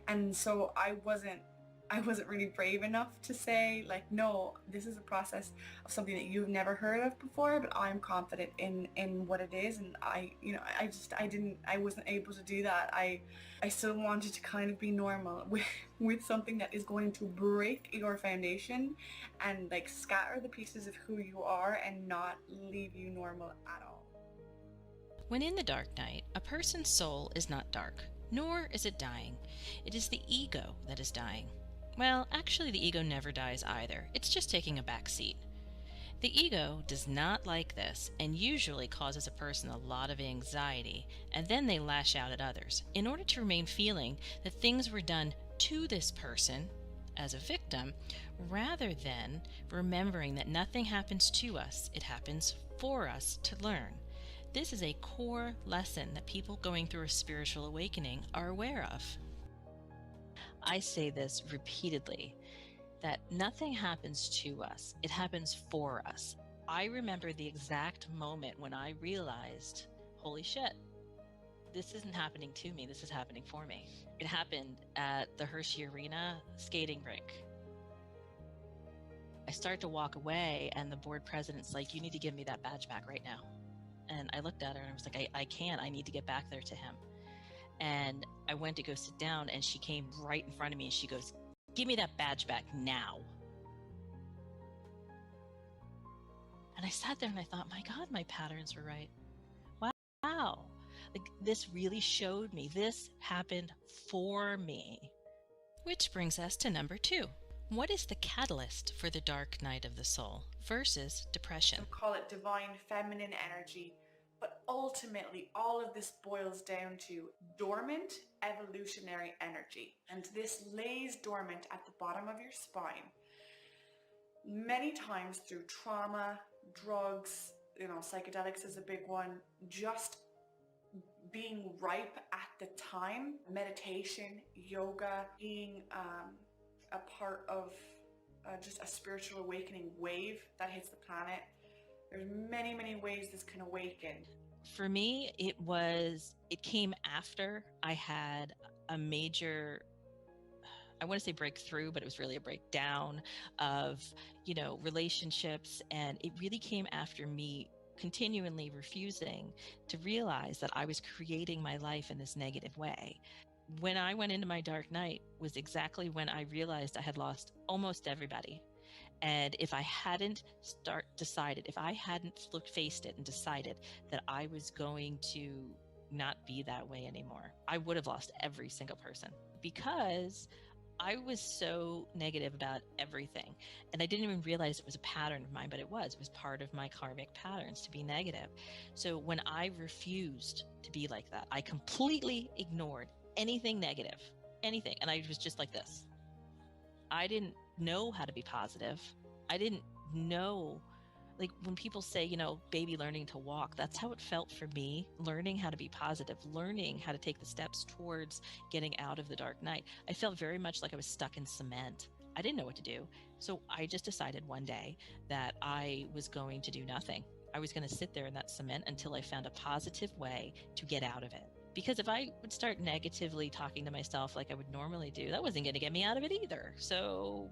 And so I I wasn't really brave enough to say, like, no, this is a process of something that you've never heard of before, but I'm confident in what it is. And I wasn't able to do that. I still wanted to kind of be normal with something that is going to break your foundation and like scatter the pieces of who you are and not leave you normal at all. When in the dark night, a person's soul is not dark, nor is it dying. It is the ego that is dying. Well, actually the ego never dies either. It's just taking a back seat. The ego does not like this and usually causes a person a lot of anxiety, and then they lash out at others in order to remain feeling that things were done to this person as a victim, rather than remembering that nothing happens to us, it happens for us to learn. This is a core lesson that people going through a spiritual awakening are aware of. I say this repeatedly, that nothing happens to us, it happens for us. I remember the exact moment when I realized, holy shit, this isn't happening to me, this is happening for me. It happened at the Hershey Arena skating rink. I start to walk away and the board president's like, you need to give me that badge back right now. And I looked at her and I was like, I can't, I need to get back there to him. And I went to go sit down and she came right in front of me and she goes, give me that badge back now. And I sat there and I thought, my God, my patterns were right. Wow. Like, this really showed me, this happened for me. Which brings us to number 2. What is the catalyst for the dark night of the soul versus depression? Some call it divine feminine energy, but ultimately all of this boils down to dormant evolutionary energy. And this lays dormant at the bottom of your spine, many times through trauma, drugs, psychedelics is a big one, just being ripe at the time, meditation, yoga, being a part of just a spiritual awakening wave that hits the planet. There's many, many ways this can awaken. For me, it came after I had a major, I want to say breakthrough, but it was really a breakdown of, relationships. And it really came after me continually refusing to realize that I was creating my life in this negative way. When I went into my dark night was exactly when I realized I had lost almost everybody. And if I hadn't faced it and decided that I was going to not be that way anymore, I would have lost every single person, because I was so negative about everything. And I didn't even realize it was a pattern of mine, but it was part of my karmic patterns to be negative. So when I refused to be like that, I completely ignored anything negative, anything. And I was just like this. I didn't know how to be positive. I didn't know, like when people say, baby learning to walk, that's how it felt for me, learning how to be positive, learning how to take the steps towards getting out of the dark night. I felt very much like I was stuck in cement. I didn't know what to do. So I just decided one day that I was going to do nothing. I was going to sit there in that cement until I found a positive way to get out of it. Because if I would start negatively talking to myself like I would normally do, that wasn't going to get me out of it either. So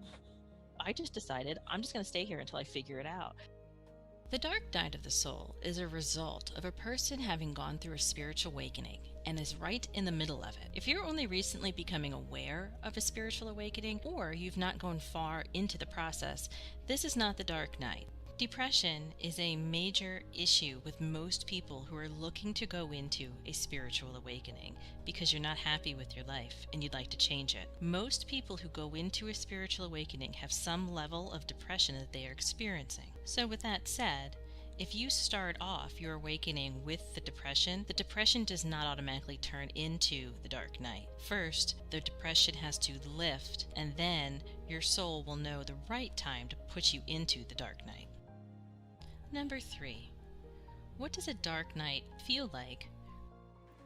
I just decided I'm just going to stay here until I figure it out. The dark night of the soul is a result of a person having gone through a spiritual awakening and is right in the middle of it. If you're only recently becoming aware of a spiritual awakening, or you've not gone far into the process, this is not the dark night. Depression is a major issue with most people who are looking to go into a spiritual awakening because you're not happy with your life and you'd like to change it. Most people who go into a spiritual awakening have some level of depression that they are experiencing. So with that said, if you start off your awakening with the depression does not automatically turn into the dark night. First, the depression has to lift, and then your soul will know the right time to put you into the dark night. Number 3. What does a dark night feel like?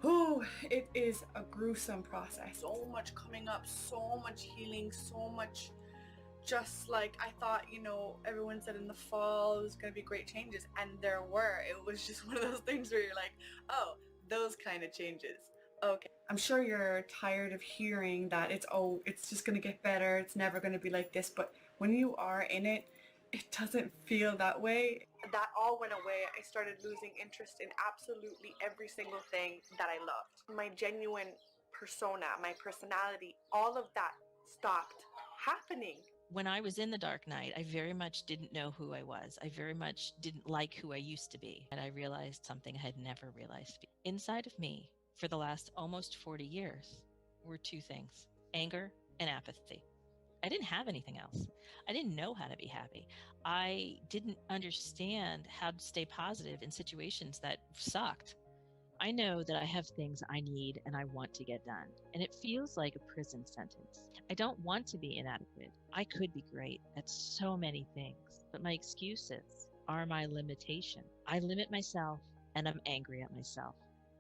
Oh, it is a gruesome process. So much coming up, so much healing, so much just like I thought, everyone said in the fall it was going to be great changes, and there were. It was just one of those things where you're like, oh, those kind of changes. Okay. I'm sure you're tired of hearing that it's just going to get better, it's never going to be like this, but when you are in it, it doesn't feel that way. That all went away. I started losing interest in absolutely every single thing that I loved. My genuine persona, my personality, all of that stopped happening. When I was in the dark night, I very much didn't know who I was. I very much didn't like who I used to be. And I realized something I had never realized. Inside of me, for the last almost 40 years, were two things: anger and apathy. I didn't have anything else. I didn't know how to be happy. I didn't understand how to stay positive in situations that sucked. I know that I have things I need and I want to get done, and it feels like a prison sentence. I don't want to be inadequate. I could be great at so many things, but my excuses are my limitation. I limit myself and I'm angry at myself.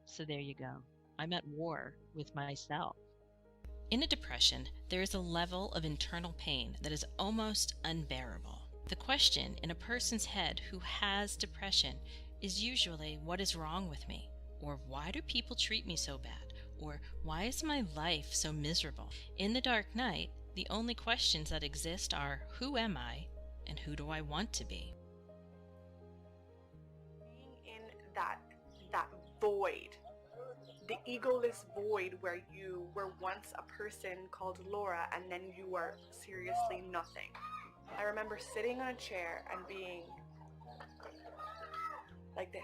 So there you go. I'm at war with myself. In a depression, there is a level of internal pain that is almost unbearable. The question in a person's head who has depression is usually, what is wrong with me? Or why do people treat me so bad? Or why is my life so miserable? In the dark night, the only questions that exist are, who am I and who do I want to be? Being in that void, the egoless void where you were once a person called Laura and then you are seriously nothing. I remember sitting on a chair and being like this.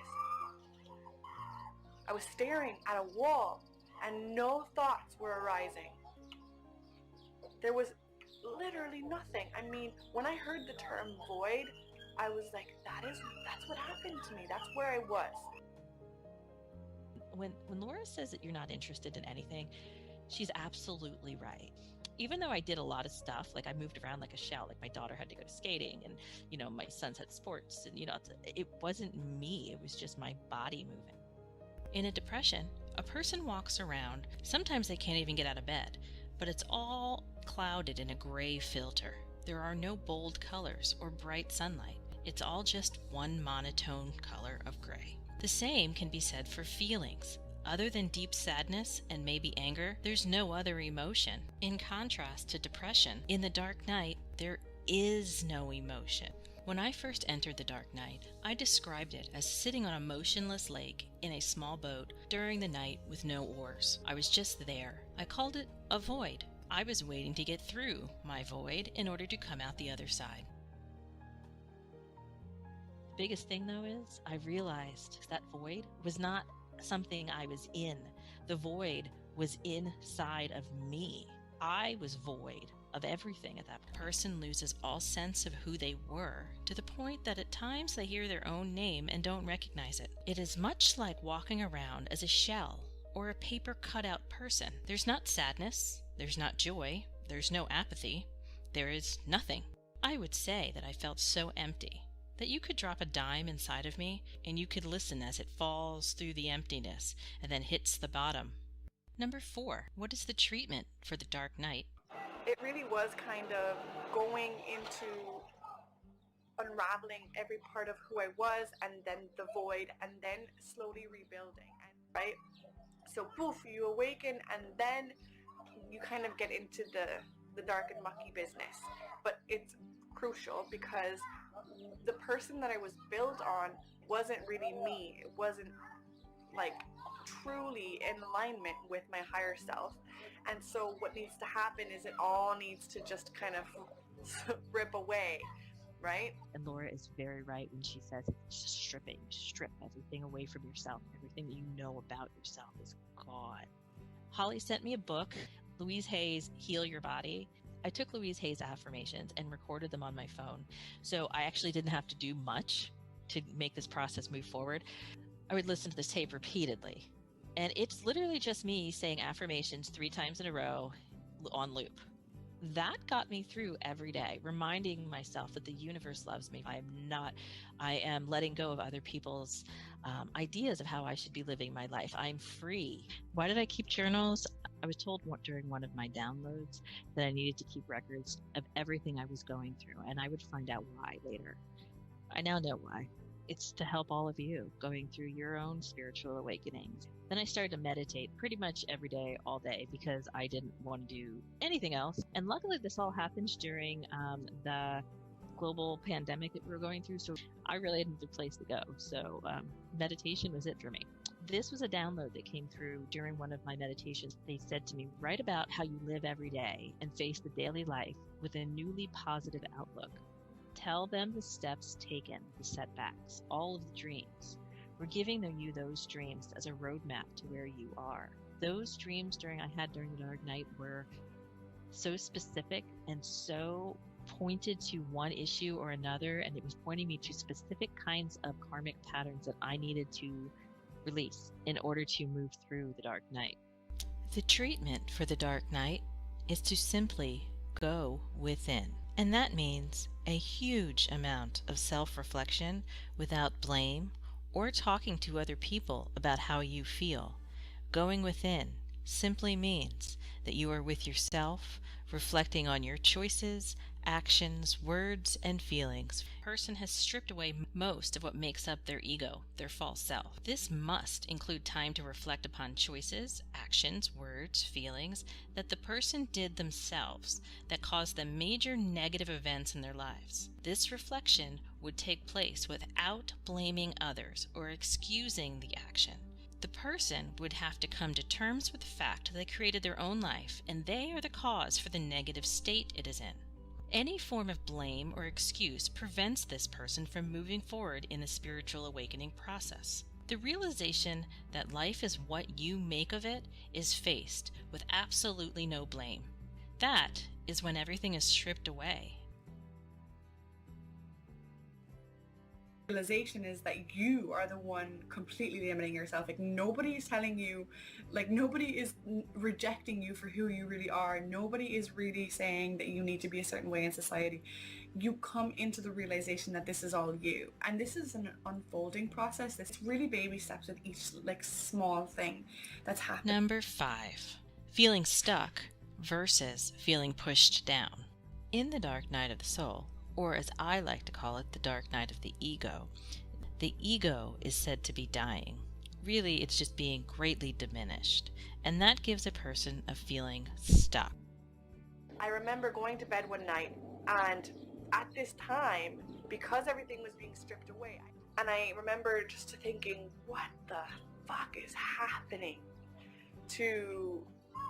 I was staring at a wall and no thoughts were arising. There was literally nothing. I mean, when I heard the term void, I was like, that's what happened to me. That's where I was. When Laura says that you're not interested in anything, she's absolutely right. Even though I did a lot of stuff, like I moved around like a shell, like my daughter had to go to skating and, my sons had sports and, it wasn't me. It was just my body moving. In a depression, a person walks around, sometimes they can't even get out of bed, but it's all clouded in a gray filter. There are no bold colors or bright sunlight. It's all just one monotone color of gray. The same can be said for feelings. Other than deep sadness and maybe anger, there's no other emotion. In contrast to depression, in the dark night, there is no emotion. When I first entered the dark night, I described it as sitting on a motionless lake in a small boat during the night with no oars. I was just there. I called it a void. I was waiting to get through my void in order to come out the other side. The biggest thing though is I realized that void was not something I was in. The void was inside of me. I was void of everything at that point. A person loses all sense of who they were to the point that at times they hear their own name and don't recognize it. It is much like walking around as a shell or a paper cutout person. There's not sadness, there's not joy, there's no apathy, there is nothing. I would say that I felt so empty that you could drop a dime inside of me and you could listen as it falls through the emptiness and then hits the bottom. Number 4, what is the treatment for the dark night? It really was kind of going into unraveling every part of who I was and then the void and then slowly rebuilding, right? So poof, you awaken and then you kind of get into the dark and mucky business. But it's crucial because the person that I was built on wasn't really me. It wasn't like truly in alignment with my higher self. And so what needs to happen is it all needs to just kind of rip away, right? And Laura is very right when she says it's just stripping. Strip everything away from yourself. Everything that you know about yourself is gone. Holly sent me a book, Louise Hay's Heal Your Body. I took Louise Hay's affirmations and recorded them on my phone. So I actually didn't have to do much to make this process move forward. I would listen to this tape repeatedly. And it's literally just me saying affirmations 3 times in a row on loop. That got me through every day, reminding myself that the universe loves me. I am letting go of other people's ideas of how I should be living my life. I'm free. Why did I keep journals? I was told during one of my downloads that I needed to keep records of everything I was going through, and I would find out why later. I now know why. It's to help all of you going through your own spiritual awakenings. Then I started to meditate pretty much every day, all day, because I didn't want to do anything else. And luckily, this all happened during the global pandemic that we were going through. So I really had no place to go. So meditation was it for me. This was a download that came through during one of my meditations. They said to me, write about how you live every day and face the daily life with a newly positive outlook. Tell them the steps taken, the setbacks, all of the dreams. We're giving you those dreams as a roadmap to where you are. Those dreams I had during the dark night were so specific and so pointed to one issue or another, and it was pointing me to specific kinds of karmic patterns that I needed to release in order to move through the dark night. The treatment for the dark night is to simply go within. And that means a huge amount of self-reflection without blame or talking to other people about how you feel. Going within simply means that you are with yourself, reflecting on your choices, actions, words, and feelings. The person has stripped away most of what makes up their ego, their false self. This must include time to reflect upon choices, actions, words, feelings that the person did themselves that caused them major negative events in their lives. This reflection would take place without blaming others or excusing the action. The person would have to come to terms with the fact that they created their own life and they are the cause for the negative state it is in. Any form of blame or excuse prevents this person from moving forward in the spiritual awakening process. The realization that life is what you make of it is faced with absolutely no blame. That is when everything is stripped away. Realization is that you are the one completely limiting yourself. Like, nobody is telling you, like, nobody is rejecting you for who you really are. Nobody is really saying that you need to be a certain way in society. You come into the realization that this is all you, and this is an unfolding process. There's really baby steps with each like small thing that's happening. Number 5, feeling stuck versus feeling pushed down. In the dark night of the soul, or as I like to call it, the dark night of the ego is said to be dying. Really, it's just being greatly diminished, and that gives a person a feeling stuck. I remember going to bed one night, and at this time, because everything was being stripped away, and I remember just thinking, what the fuck is happening to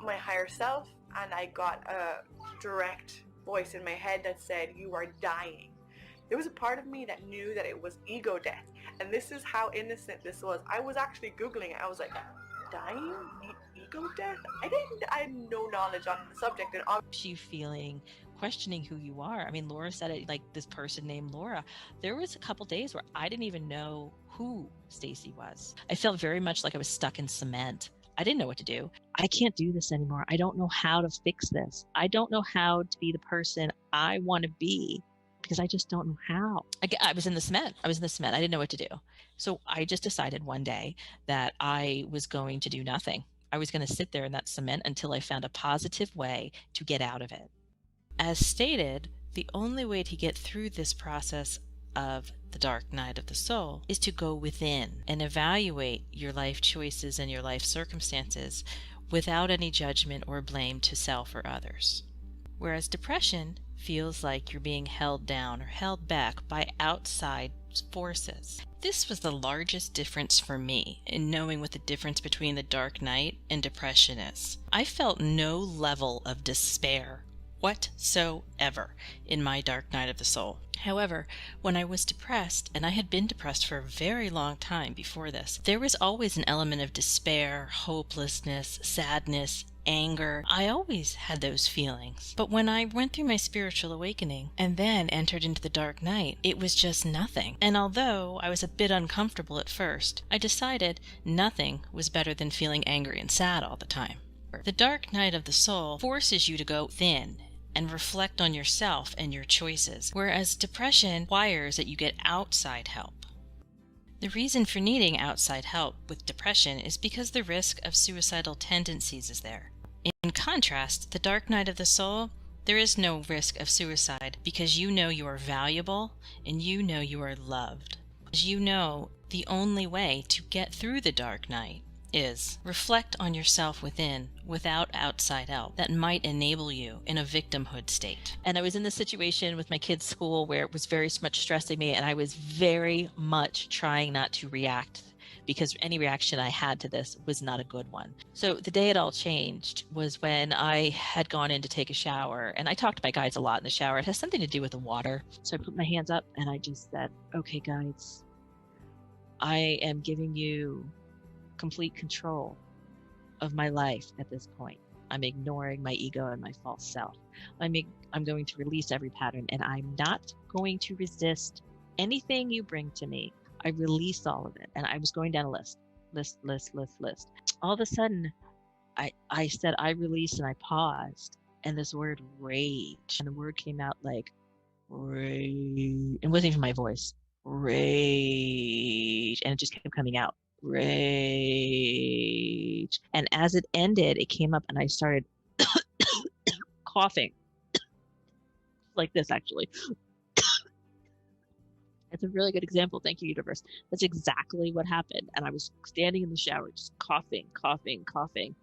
my higher self? And I got a direct voice in my head that said, you are dying. There was a part of me that knew that it was ego death, and this is how innocent this was. I was actually Googling it. I was like, dying? Ego death? I had no knowledge on the subject. And You feeling, questioning who you are. I mean, Laura said it, like this person named Laura. There was a couple days where I didn't even know who Stacy was. I felt very much like I was stuck in cement. I didn't know what to do. I can't do this anymore. I don't know how to fix this. I don't know how to be the person I want to be because I just don't know how. I was in the cement. I didn't know what to do. So I just decided one day that I was going to do nothing. I was going to sit there in that cement until I found a positive way to get out of it. As stated, the only way to get through this process of the dark night of the soul is to go within and evaluate your life choices and your life circumstances without any judgment or blame to self or others. Whereas depression feels like you're being held down or held back by outside forces. This was the largest difference for me in knowing what the difference between the dark night and depression is. I felt no level of despair whatsoever in my dark night of the soul. However, when I was depressed, and I had been depressed for a very long time before this, there was always an element of despair, hopelessness, sadness, anger. I always had those feelings. But when I went through my spiritual awakening and then entered into the dark night, it was just nothing. And although I was a bit uncomfortable at first, I decided nothing was better than feeling angry and sad all the time. The dark night of the soul forces you to go thin and reflect on yourself and your choices, whereas depression requires that you get outside help. The reason for needing outside help with depression is because the risk of suicidal tendencies is there. In contrast, the dark night of the soul, there is no risk of suicide because you know you are valuable and you know you are loved. You know the only way to get through the dark night is reflect on yourself within without outside help that might enable you in a victimhood state. And I was in this situation with my kids' school where it was very much stressing me, and I was very much trying not to react, because any reaction I had to this was not a good one. So the day it all changed was when I had gone in to take a shower, and I talk to my guides a lot in the shower. It has something to do with the water. So I put my hands up and I just said, okay, guides, I am giving you complete control of my life at this point. I'm ignoring my ego and my false self. I'm going to release every pattern, and I'm not going to resist anything you bring to me. I release all of it. And I was going down a list. All of a sudden, I said, I release, and I paused, and this word rage, and the word came out like rage. It wasn't even my voice. Rage. And it just kept coming out. Rage. And as it ended, it came up and I started coughing like this, actually. It's a really good example. Thank you, universe. That's exactly what happened. And I was standing in the shower, just coughing.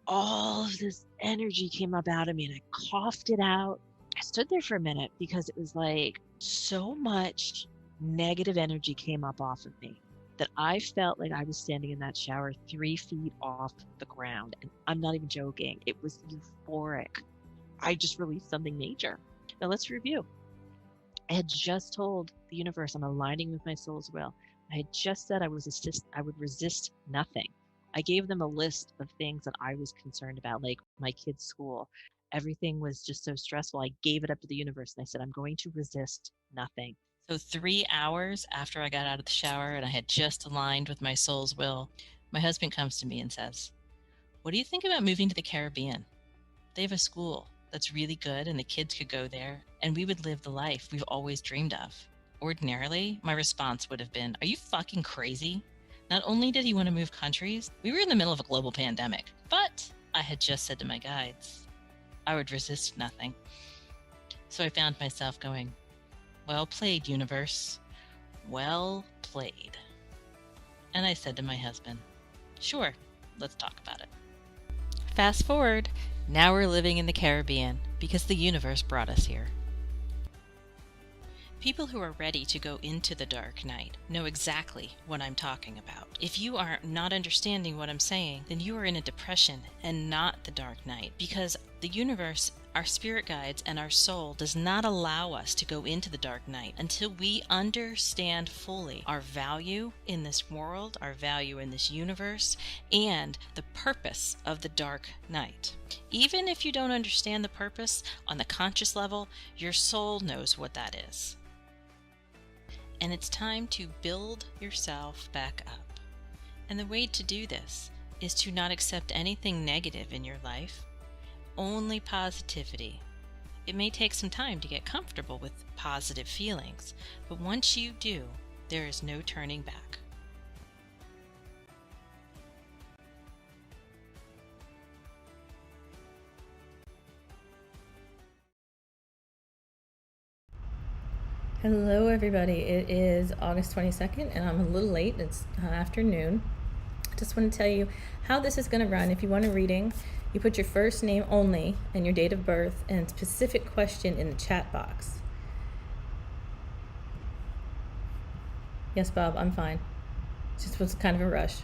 All of this energy came up out of me, and I coughed it out. I stood there for a minute because it was like so much negative energy came up off of me that I felt like I was standing in that shower 3 feet off the ground. And I'm not even joking. It was euphoric. I just released something major. Now let's review. I had just told the universe I'm aligning with my soul's will. I had just said I would resist nothing. I gave them a list of things that I was concerned about, like my kids' school. Everything was just so stressful. I gave it up to the universe and I said, I'm going to resist nothing. So 3 hours after I got out of the shower and I had just aligned with my soul's will, my husband comes to me and says, what do you think about moving to the Caribbean? They have a school that's really good and the kids could go there and we would live the life we've always dreamed of. Ordinarily, my response would have been, are you fucking crazy? Not only did he want to move countries, we were in the middle of a global pandemic, but I had just said to my guides, I would resist nothing. So I found myself going, well played, universe. Well played. And I said to my husband, sure, let's talk about it. Fast forward, now we're living in the Caribbean because the universe brought us here. People who are ready to go into the dark night know exactly what I'm talking about. If you are not understanding what I'm saying, then you are in a depression and not the dark night, because the universe, our spirit guides, and our soul does not allow us to go into the dark night until we understand fully our value in this world, our value in this universe, and the purpose of the dark night. Even if you don't understand the purpose on the conscious level, your soul knows what that is. And it's time to build yourself back up. And the way to do this is to not accept anything negative in your life, only positivity. It may take some time to get comfortable with positive feelings, but once you do, there is no turning back. Hello everybody, it is August 22nd and I'm a little late, it's afternoon. I just want to tell you how this is going to run. If you want a reading, you put your first name only and your date of birth and specific question in the chat box. Yes, Bob, I'm fine. Just was kind of a rush.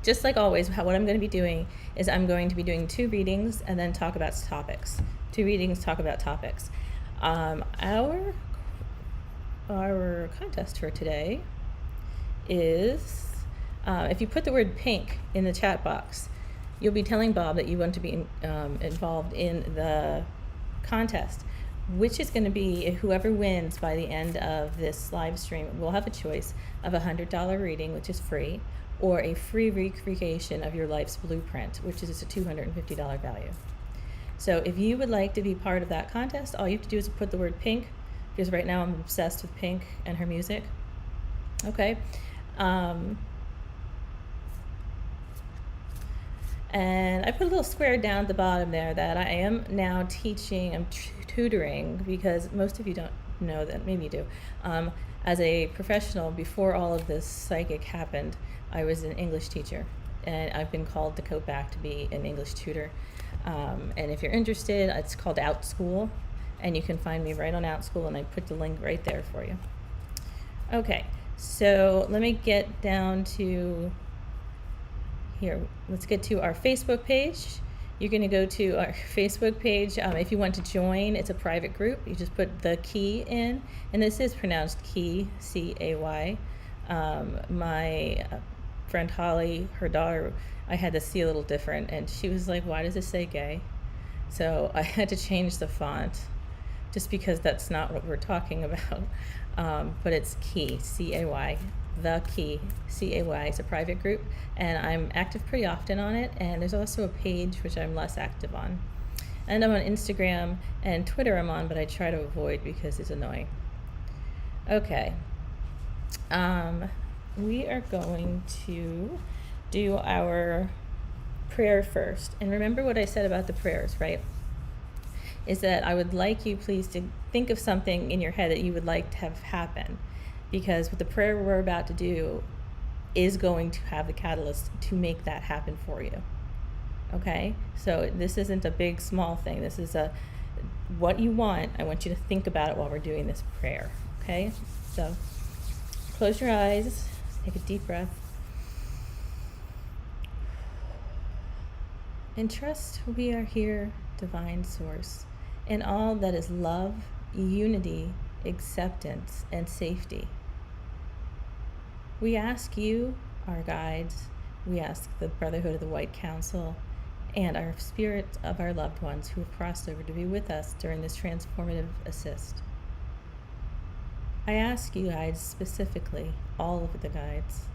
Just like always, what I'm going to be doing is I'm going to be doing 2 readings and then talk about topics. 2 readings, talk about topics. Our contest for today is, if you put the word pink in the chat box, you'll be telling Bob that you want to be involved in the contest, which is going to be whoever wins by the end of this live stream will have a choice of a $100 reading, which is free, or a free recreation of your life's blueprint, which is a $250 value. So if you would like to be part of that contest, all you have to do is put the word pink, because right now I'm obsessed with Pink and her music. Okay. And I put a little square down at the bottom there that I am now teaching, I'm tutoring, because most of you don't know that, maybe you do. As a professional, before all of this psychic happened, I was an English teacher, and I've been called to go back to be an English tutor. And if you're interested, it's called Outschool, and you can find me right on Outschool, and I put the link right there for you. Okay, so let me get down to here. Let's get to our Facebook page. You're going to go to our Facebook page. If you want to join, it's a private group. You just put the key in, and this is pronounced Key, C-A-Y. My friend Holly, her daughter, I had to see a little different, and she was like, why does it say gay? So I had to change the font just because that's not what we're talking about. But it's Key, C-A-Y, the Key, C-A-Y. It's a private group, and I'm active pretty often on it, and there's also a page which I'm less active on. And I'm on Instagram and Twitter I'm on, but I try to avoid because it's annoying. Okay. We are going to do our prayer first. And remember what I said about the prayers, right? Is that I would like you please to think of something in your head that you would like to have happen, because what the prayer we're about to do is going to have the catalyst to make that happen for you. Okay? So this isn't a big, small thing. This is what you want. I want you to think about it while we're doing this prayer. Okay? So close your eyes. Take a deep breath. And trust we are here, Divine Source, in all that is love, unity, acceptance, and safety. We ask you, our guides, we ask the Brotherhood of the White Council, and our spirits of our loved ones who have crossed over to be with us during this transformative assist. I ask you guides specifically, all of the guides,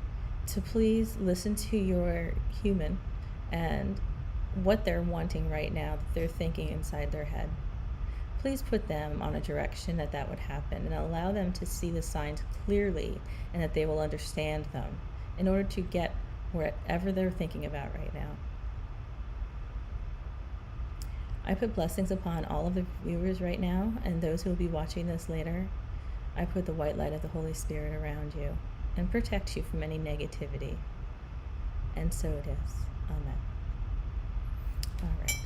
to please listen to your human and what they're wanting right now, that they're thinking inside their head. Please put them on a direction that would happen, and allow them to see the signs clearly, and that they will understand them in order to get whatever they're thinking about right now. I put blessings upon all of the viewers right now and those who will be watching this later. I put the white light of the Holy Spirit around you and protect you from any negativity. And so it is. Amen. All right.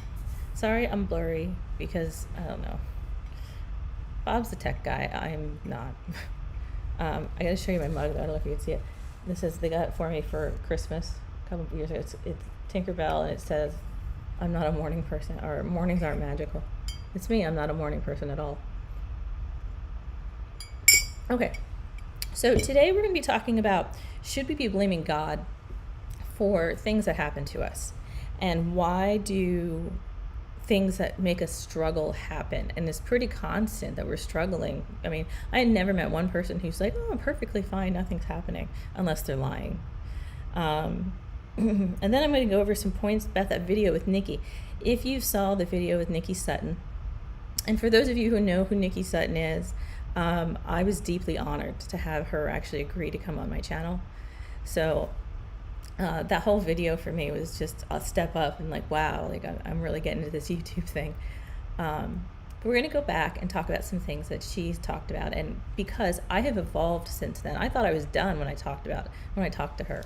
Sorry I'm blurry because, I don't know. Bob's the tech guy. I'm not. I got to show you my mug, though. I don't know if you can see it. This is, they got it for me for Christmas a couple of years ago. It's Tinkerbell, and it says, I'm not a morning person, or mornings aren't magical. It's me. I'm not a morning person at all. Okay. So today we're going to be talking about, should we be blaming God for things that happen to us? And why do things that make us struggle happen? And it's pretty constant that we're struggling. I mean, I had never met one person who's like, oh, I'm perfectly fine, nothing's happening, unless they're lying. And then I'm going to go over some points about that video with Nicky. If you saw the video with Nicky Sutton, and for those of you who know who Nicky Sutton is, I was deeply honored to have her actually agree to come on my channel. So that whole video for me was just a step up, and like, wow, like I'm really getting into this YouTube thing. But we're going to go back and talk about some things that she's talked about, and because I have evolved since then. I thought I was done when I talked to her,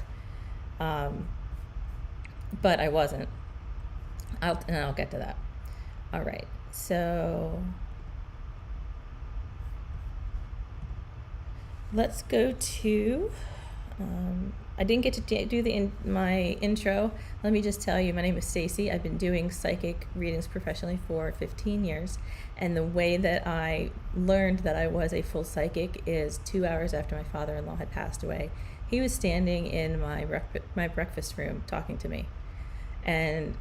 but I wasn't. I'll get to that. All right, so let's go to, I didn't get to do my intro. Let me just tell you, my name is Stacy. I've been doing psychic readings professionally for 15 years. And the way that I learned that I was a full psychic is 2 hours after my father-in-law had passed away. He was standing in my breakfast room talking to me. And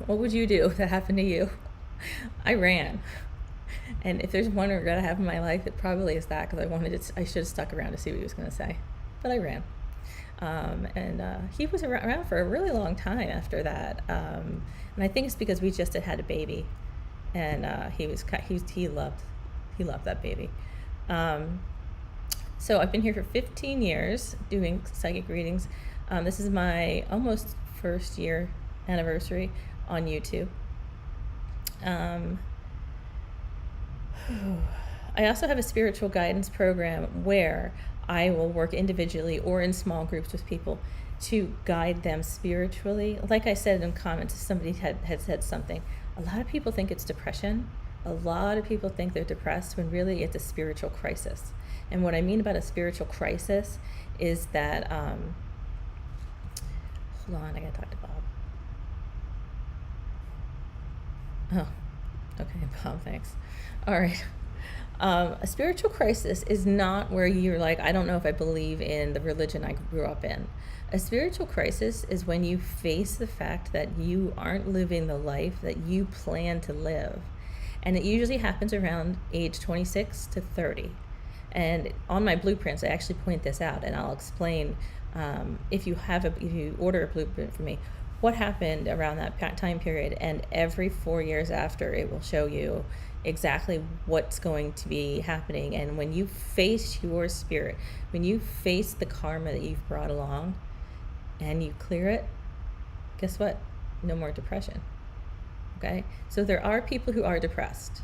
what would you do if that happened to you? I ran. And if there's one regret I have in my life, it probably is that, because I should have stuck around to see what he was going to say. But I ran. And he was around for a really long time after that. And I think it's because we just had a baby. And he loved that baby. So I've been here for 15 years doing psychic readings. This is my almost first year anniversary on YouTube. I also have a spiritual guidance program where I will work individually or in small groups with people to guide them spiritually. Like I said in comments, somebody had said something. A lot of people think it's depression. A lot of people think they're depressed when really it's a spiritual crisis. And what I mean about a spiritual crisis is that, hold on, I gotta talk to Bob. Oh, okay, Bob, thanks. All right. A spiritual crisis is not where you're like, I don't know if I believe in the religion I grew up in. A spiritual crisis is when you face the fact that you aren't living the life that you plan to live. And it usually happens around age 26 to 30. And on my blueprints, I actually point this out, and I'll explain if you order a blueprint for me, what happened around that time period, and every 4 years after, it will show you exactly what's going to be happening. And when you face your spirit, when you face the karma that you've brought along and you clear it, guess what? No more depression. Okay? So there are people who are depressed.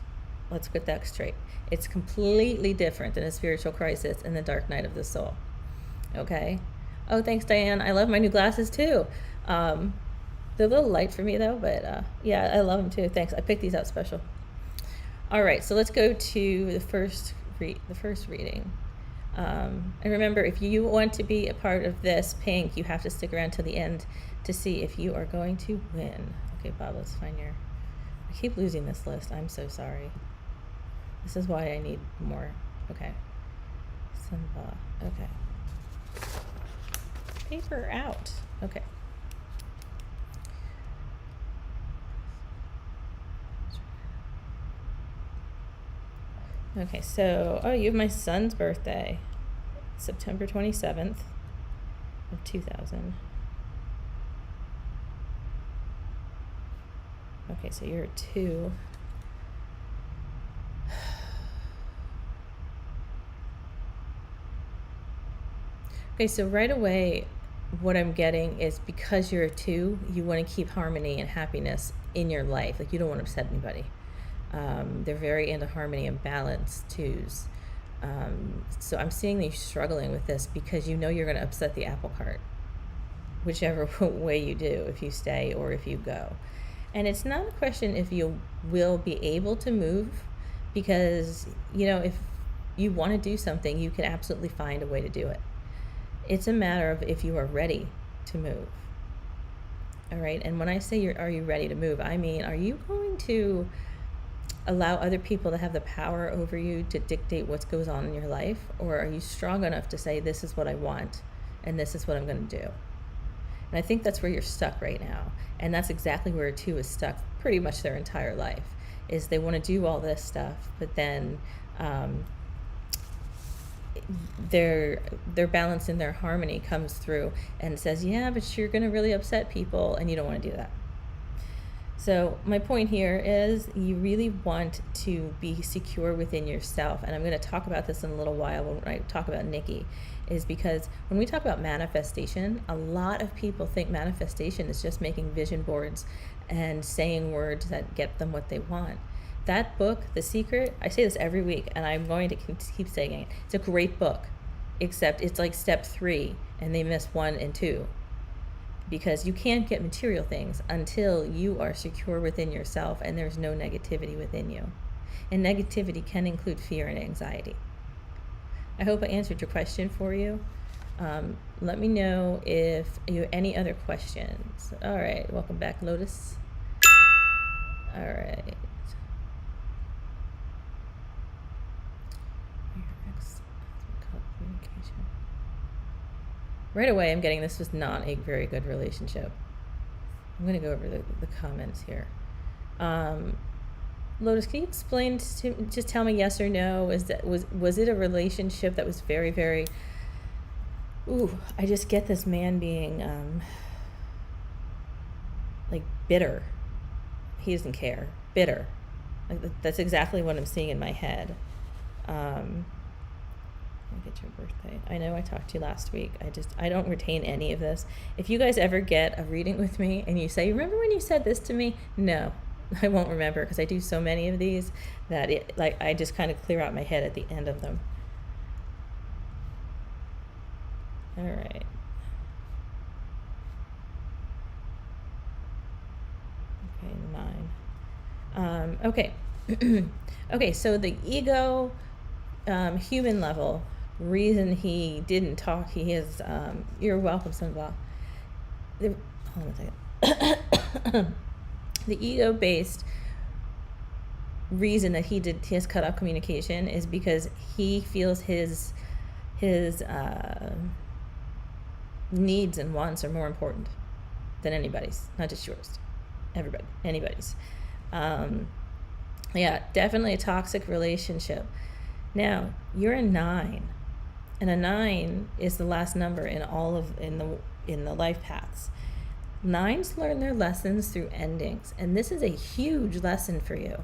Let's get that straight. It's completely different than a spiritual crisis and the dark night of the soul. Okay? Oh, thanks, Diane. I love my new glasses too. They're a little light for me though, but yeah, I love them too. Thanks. I picked these out special. All right, so let's go to the first reading. And remember, if you want to be a part of this pink, you have to stick around till the end to see if you are going to win. Okay, Bob, let's find your... I keep losing this list. I'm so sorry. This is why I need more. Okay. Simba. Okay. Paper out. Okay. Okay, so, oh, you have my son's birthday, September 27th of 2000. Okay, so you're a 2. Okay, so right away, what I'm getting is because you're a 2, you want to keep harmony and happiness in your life. Like, you don't want to upset anybody. They're very into harmony and balance, 2s. So I'm seeing you struggling with this because you know you're going to upset the apple cart, whichever way you do, if you stay or if you go. And it's not a question if you will be able to move, because, you know, if you want to do something, you can absolutely find a way to do it. It's a matter of if you are ready to move. All right. And when I say are you ready to move, I mean, are you going to allow other people to have the power over you to dictate what goes on in your life? Or are you strong enough to say, this is what I want and this is what I'm going to do? And I think that's where you're stuck right now. And that's exactly where a 2 is stuck pretty much their entire life, is they want to do all this stuff, but then their balance and their harmony comes through and says, yeah, but you're going to really upset people and you don't want to do that. So my point here is you really want to be secure within yourself. And I'm going to talk about this in a little while when I talk about Nicky, is because when we talk about manifestation, a lot of people think manifestation is just making vision boards and saying words that get them what they want. That book, The Secret, I say this every week and I'm going to keep saying it. It's a great book, except it's like step 3 and they miss 1 and 2. Because you can't get material things until you are secure within yourself and there's no negativity within you. And negativity can include fear and anxiety. I hope I answered your question for you. Let me know if you have any other questions. All right, welcome back, Lotus. All right. Right away, I'm getting this was not a very good relationship. I'm going to go over the comments here. Lotus, can you explain just tell me yes or no? Was it a relationship that was very, very... Ooh, I just get this man being like bitter. He doesn't care. Bitter. Like, that's exactly what I'm seeing in my head. Get your birthday. I know I talked to you last week. I don't retain any of this. If you guys ever get a reading with me and you say, remember when you said this to me? No, I won't remember because I do so many of these that I just kind of clear out my head at the end of them. All right. Okay, 9. Okay. Okay, so the ego, human level, reason he didn't talk, he is, you're welcome, Sunball. Hold on a second. The ego-based reason that he has cut off communication is because he feels his needs and wants are more important than anybody's, not just yours, anybody's. Yeah, definitely a toxic relationship. Now, you're a 9, and a 9 is the last number in the life paths. 9s learn their lessons through endings, and this is a huge lesson for you.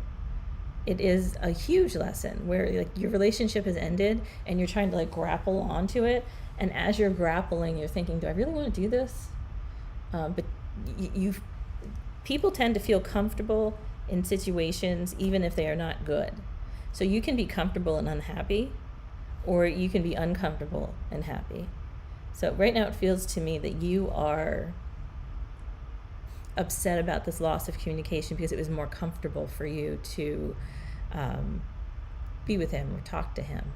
It is a huge lesson where like your relationship has ended and you're trying to like grapple onto it, and as you're grappling, you're thinking, do I really want to do this? But people tend to feel comfortable in situations even if they are not good. So you can be comfortable and unhappy, or you can be uncomfortable and happy. So right now it feels to me that you are upset about this loss of communication because it was more comfortable for you to be with him or talk to him.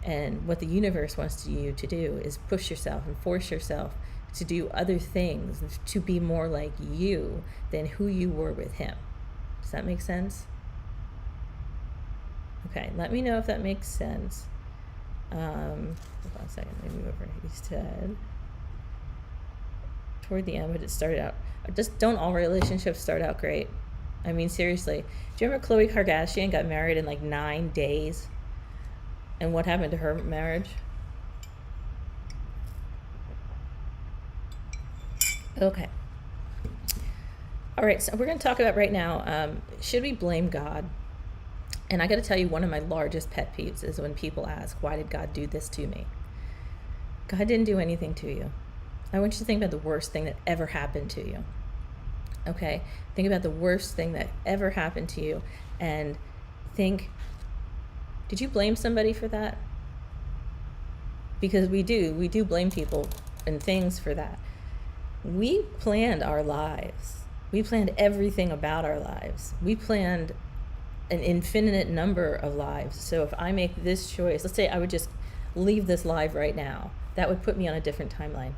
And what the universe wants you to do is push yourself and force yourself to do other things, to be more like you than who you were with him. Does that make sense? Okay, let me know if that makes sense. Hold on a second, let me move over. He said, toward the end, but it started out, just don't all relationships start out great? I mean, seriously, do you remember Khloe Kardashian got married in like 9 days? And what happened to her marriage? Okay. All right, so we're going to talk about right now, should we blame God? And I got to tell you, one of my largest pet peeves is when people ask, why did God do this to me? God didn't do anything to you. I want you to think about the worst thing that ever happened to you. Okay? Think about the worst thing that ever happened to you and think, did you blame somebody for that? Because we do blame people and things for that. We planned our lives. We planned everything about our lives. We planned an infinite number of lives. So if I make this choice, let's say I would just leave this live right now, that would put me on a different timeline.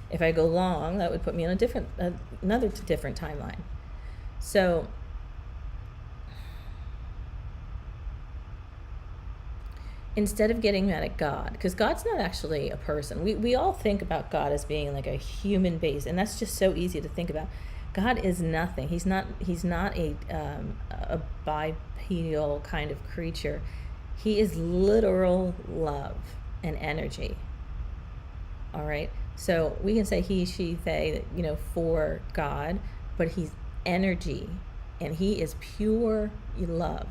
If I go long, that would put me on another different timeline. So instead of getting mad at God, because God's not actually a person. We all think about God as being like a human base, and that's just so easy to think about. God is nothing. He's not a bipedal kind of creature. He is literal love and energy. All right? So we can say he, she, they, for God, but he's energy, and he is pure love.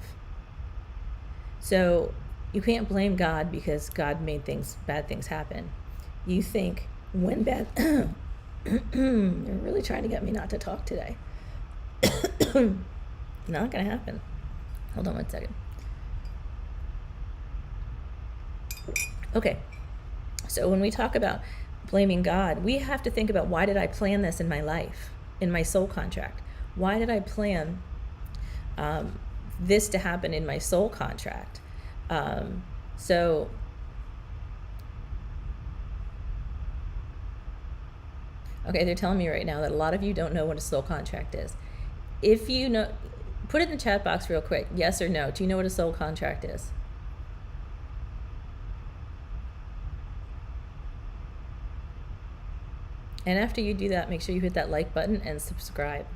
So you can't blame God because God made bad things happen. You think when bad, you're really trying to get me not to talk today. Not gonna happen. Hold on one second. Okay, so when we talk about blaming God, we have to think about, why did I plan this in my life, in my soul contract? Why did I plan this to happen in my soul contract? So okay, they're telling me right now that a lot of you don't know what a soul contract is. If you know, put it in the chat box real quick, yes or no. Do you know what a soul contract is? And after you do that, make sure you hit that like button and subscribe.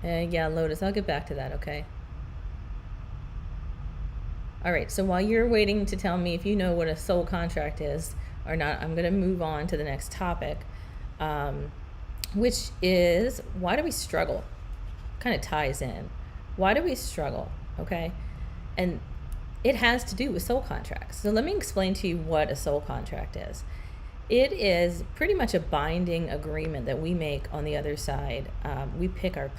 Yeah, Lotus, I'll get back to that, okay? All right, so while you're waiting to tell me if you know what a soul contract is or not, I'm going to move on to the next topic, which is, why do we struggle? Kind of ties in. Why do we struggle, okay? And it has to do with soul contracts. So let me explain to you what a soul contract is. It is pretty much a binding agreement that we make on the other side. We pick our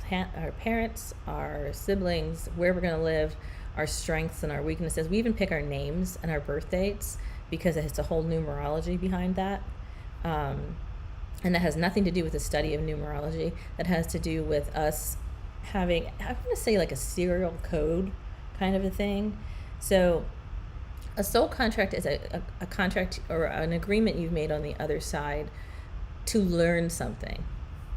parents, our siblings, where we're going to live, our strengths and our weaknesses. We even pick our names and our birth dates because it's a whole numerology behind that. And that has nothing to do with the study of numerology. That has to do with us having, I'm going to say like a serial code kind of a thing. So a soul contract is a contract or an agreement you've made on the other side to learn something.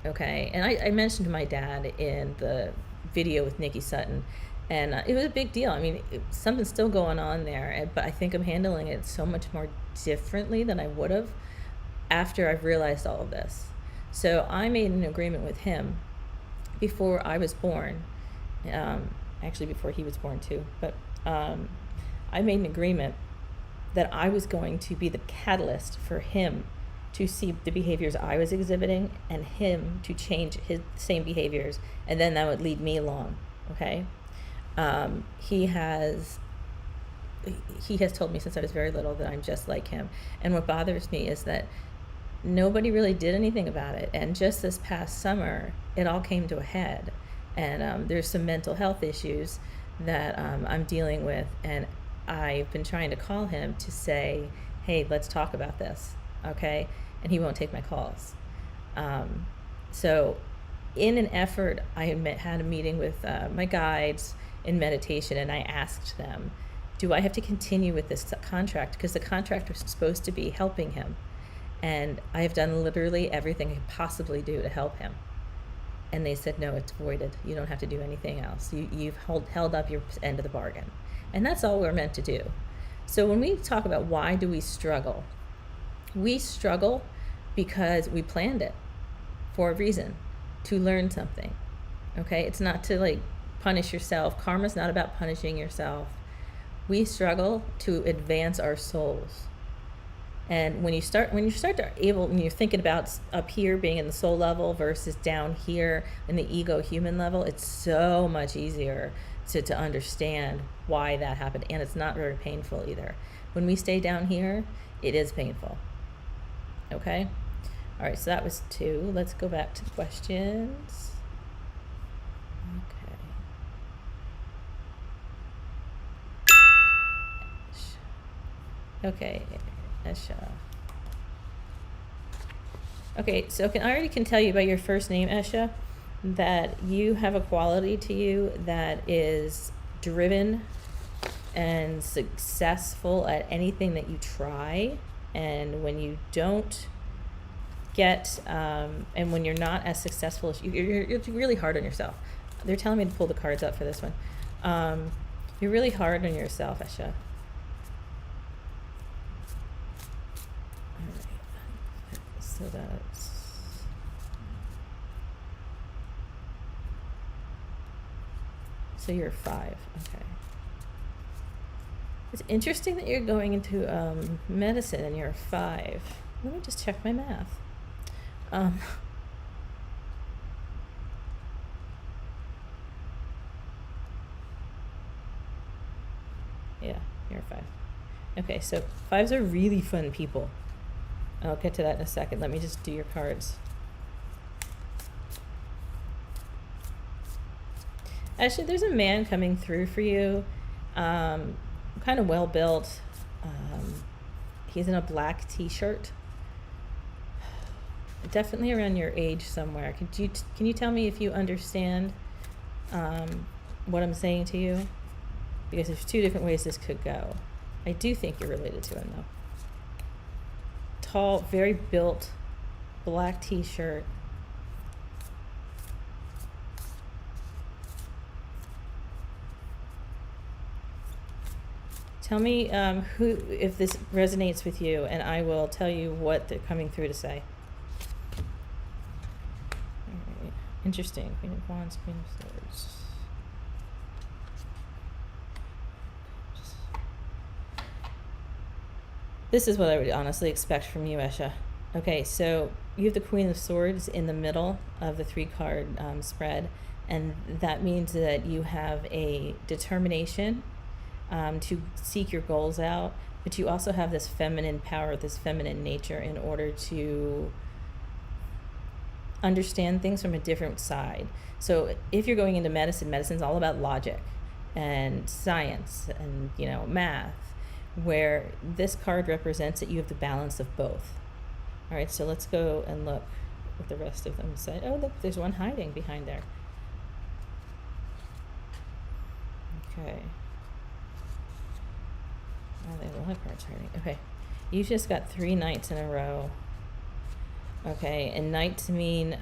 Okay. And I mentioned my dad in the video with Nicky Sutton, and it was a big deal. I mean, something's still going on there, but I think I'm handling it so much more differently than I would have after I've realized all of this. So I made an agreement with him before I was born, actually before he was born too, but I made an agreement that I was going to be the catalyst for him to see the behaviors I was exhibiting and him to change his same behaviors, and then that would lead me along. Okay. He has told me since I was very little that I'm just like him, and what bothers me is that nobody really did anything about it. And just this past summer, it all came to a head, and there's some mental health issues that I'm dealing with, and I've been trying to call him to say, hey, let's talk about this, okay? And he won't take my calls. So in an effort, I had a meeting with my guides in meditation, and I asked them, do I have to continue with this contract? Because the contract was supposed to be helping him. And I have done literally everything I could possibly do to help him. And they said, no, it's voided. You don't have to do anything else. You've held up your end of the bargain. And that's all we're meant to do. So when we talk about why do we struggle because we planned it for a reason, to learn something. Okay? It's not to like punish yourself. Karma's not about punishing yourself. We struggle to advance our souls. And when you you're thinking about up here being in the soul level versus down here in the ego human level, it's so much easier to understand why that happened. And it's not very painful either. When we stay down here, it is painful. Okay? All right, so that was 2. Let's go back to the questions. Okay. Esha. Okay, so I already can tell you by your first name, Esha, that you have a quality to you that is driven and successful at anything that you try. And when you don't get, and when you're not as successful as you're really hard on yourself. They're telling me to pull the cards up for this one. You're really hard on yourself, Esha. So that's you're a 5. Okay. It's interesting that you're going into medicine and you're a 5. Let me just check my math. Yeah, you're a 5. Okay, so 5s are really fun people. I'll get to that in a second. Let me just do your cards. Actually, there's a man coming through for you, kind of well built. He's in a black t-shirt. Definitely around your age somewhere. Can you tell me if you understand what I'm saying to you? Because there's 2 different ways this could go. I do think you're related to him though. Tall, very built, black t-shirt. Tell me if this resonates with you, and I will tell you what they're coming through to say. All right. Interesting. Queen of Wands, Queen of Swords. This is what I would honestly expect from you, Esha. Okay, so you have the Queen of Swords in the middle of the 3-card spread, and that means that you have a determination. to seek your goals out, but you also have this feminine power, this feminine nature in order to understand things from a different side. So if you're going into medicine, medicine's all about logic and science and, you know, math, where this card represents that you have the balance of both. All right, so let's go and look what the rest of them said. Oh, look, there's one hiding behind there. Okay. Oh, there's a lot of cards hiding. Okay. You've just got 3 nights in a row. Okay, and nights mean,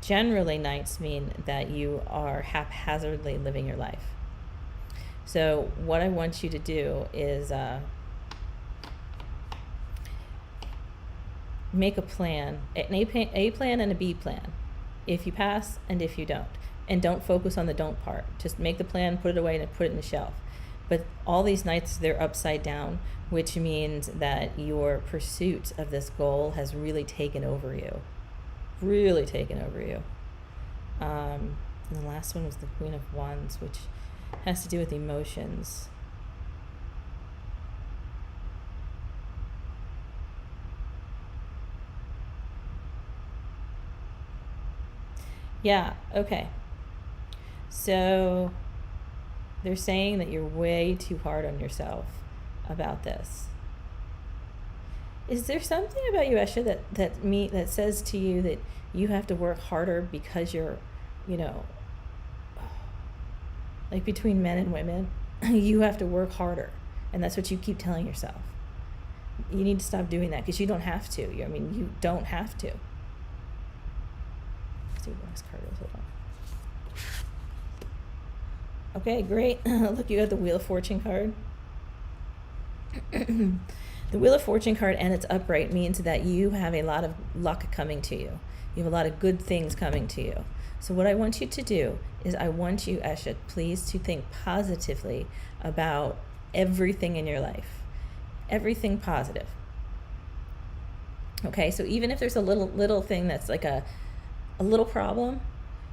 generally nights mean that you are haphazardly living your life. So what I want you to do is make a plan, an A plan and a B plan, if you pass and if you don't. And don't focus on the don't part. Just make the plan, put it away, and put it in the shelf. But all these nights, they're upside down, which means that your pursuit of this goal has really taken over you. Really taken over you. And the last one was the Queen of Wands, which has to do with emotions. Yeah, okay. So they're saying that you're way too hard on yourself about this. Is there something about you, Esha, that says to you that you have to work harder because you're, you know, like between men and women, you have to work harder, and that's what you keep telling yourself. You need to stop doing that because you don't have to. You don't have to. Let's see what the next card is. Hold on. Okay, great. Look, you got the Wheel of Fortune card. The Wheel of Fortune card, and it's upright, means that you have a lot of luck coming to you. You have a lot of good things coming to you. So what I want you to do is I want you, Esha, please, to think positively about everything in your life. Everything positive. Okay, so even if there's a little thing that's like a little problem,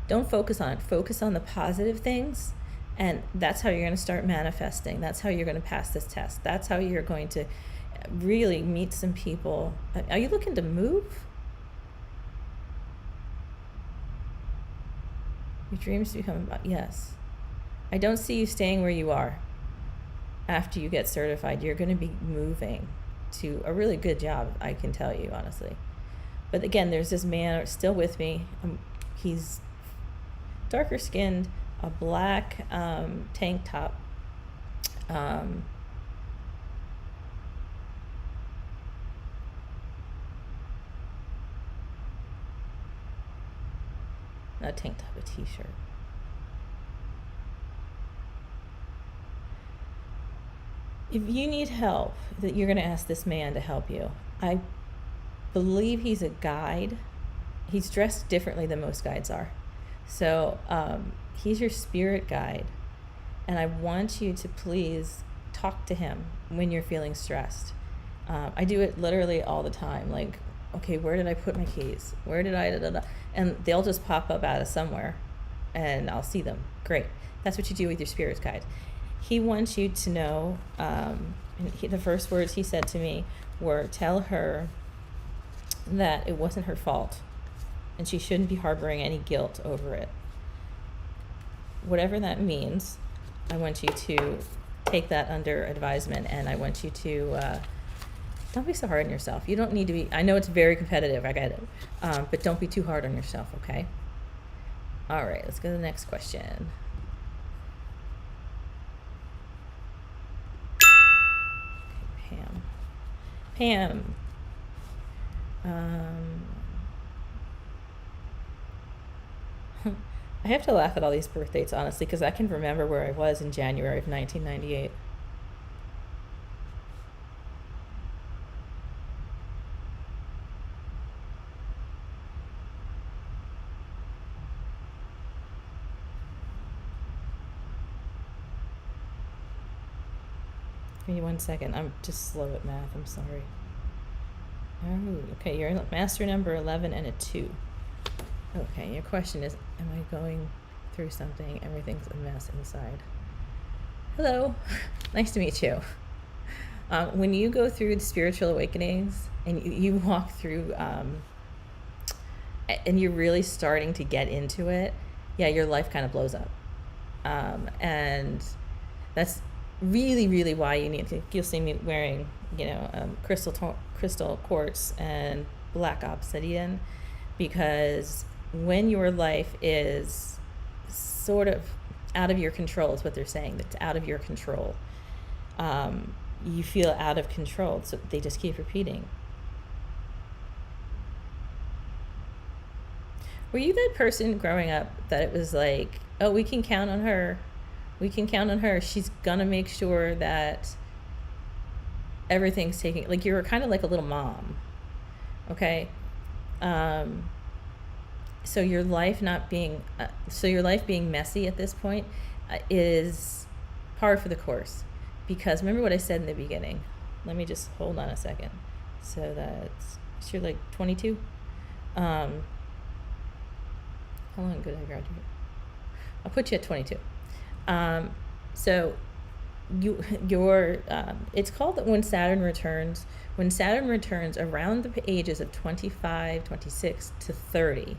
don't focus on it. Focus on the positive things, and that's how you're going to start manifesting. That's how you're going to pass this test. That's how you're going to really meet some people. Are you looking to move? Your dreams become about, yes. I don't see you staying where you are after you get certified. You're going to be moving to a really good job, I can tell you, honestly. But again, there's this man still with me. He's darker skinned, a black tank top. Not a tank top, a t-shirt. If you need help, that you're going to ask this man to help you. I believe he's a guide. He's dressed differently than most guides are. So he's your spirit guide. And I want you to please talk to him when you're feeling stressed. I do it literally all the time. Like, okay, where did I put my keys? Where did I, da, da, da? And they'll just pop up out of somewhere and I'll see them. Great. That's what you do with your spirit guide. He wants you to know, the first words he said to me were, tell her that it wasn't her fault and she shouldn't be harboring any guilt over it. Whatever that means, I want you to take that under advisement, and I want you to don't be so hard on yourself. You don't need to be, I know it's very competitive, I get it, but don't be too hard on yourself, okay? All right, let's go to the next question. Okay, Pam. I have to laugh at all these birth dates, honestly, because I can remember where I was in January of 1998. Give me 1 second. I'm just slow at math. I'm sorry. Oh, okay. You're master number 11 and a 2. Okay, your question is, am I going through something? Everything's a mess inside. Hello. Nice to meet you. When you go through the spiritual awakenings and you walk through, and you're really starting to get into it, yeah, your life kind of blows up. And that's really, really why you need to, you'll see me wearing, crystal quartz and black obsidian, because when your life is sort of out of your control, is what they're saying, that's out of your control. You feel out of control, so they just keep repeating. Were you that person growing up that it was like, oh, we can count on her. We can count on her. She's gonna make sure that everything's taken, like you were kind of like a little mom, okay? So your life being messy at this point is par for the course, because remember what I said in the beginning. Let me just hold on a second. So so you're like 22. How long did I graduate? I'll put you at 22. So it's called that when Saturn returns around the ages of 25, 26 to 30,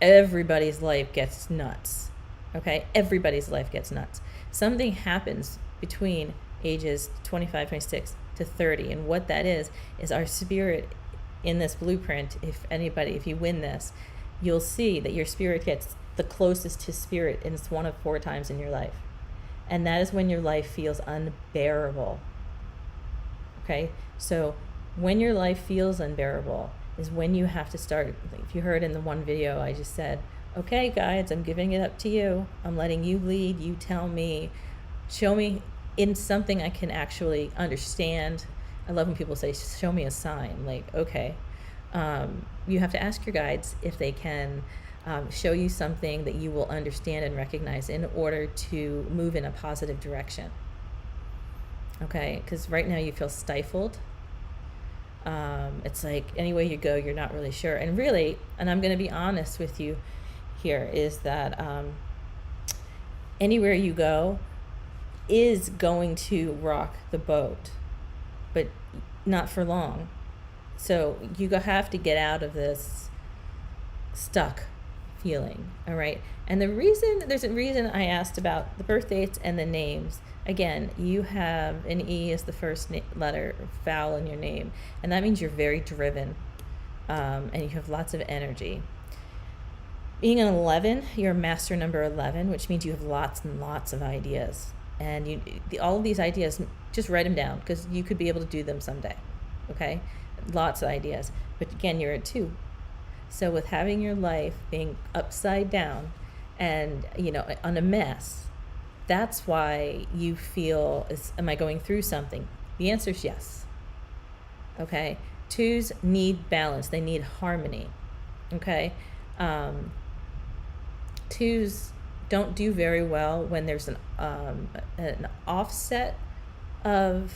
everybody's life gets nuts. Okay? Everybody's life gets nuts. Something happens between ages 25, 26 to 30. And what that is our spirit in this blueprint. If you win this, you'll see that your spirit gets the closest to spirit, and it's one of 4 times in your life. And that is when your life feels unbearable. Okay? So when your life feels unbearable is when you have to start. If you heard in the one video, I just said, okay, guides, I'm giving it up to you. I'm letting you lead. You tell me, show me in something I can actually understand. I love when people say, show me a sign. Like, okay. You have to ask your guides if they can show you something that you will understand and recognize in order to move in a positive direction. Okay? Because right now you feel stifled. It's like any way you go, you're not really sure. And really, and I'm going to be honest with you here, is that anywhere you go is going to rock the boat, but not for long. So you have to get out of this stuck feeling, all right? And there's a reason I asked about the birth dates and the names. Again, you have an E as the first letter vowel in your name, and that means you're very driven, and you have lots of energy. Being an 11, you're a master number 11, which means you have lots and lots of ideas. And all of these ideas, just write them down, because you could be able to do them someday, okay? Lots of ideas. But again, you're a 2. So with having your life being upside down and, on a mess, that's why you feel, am I going through something? The answer is yes. Okay? 2s need balance. They need harmony. Okay? 2s don't do very well when there's an offset of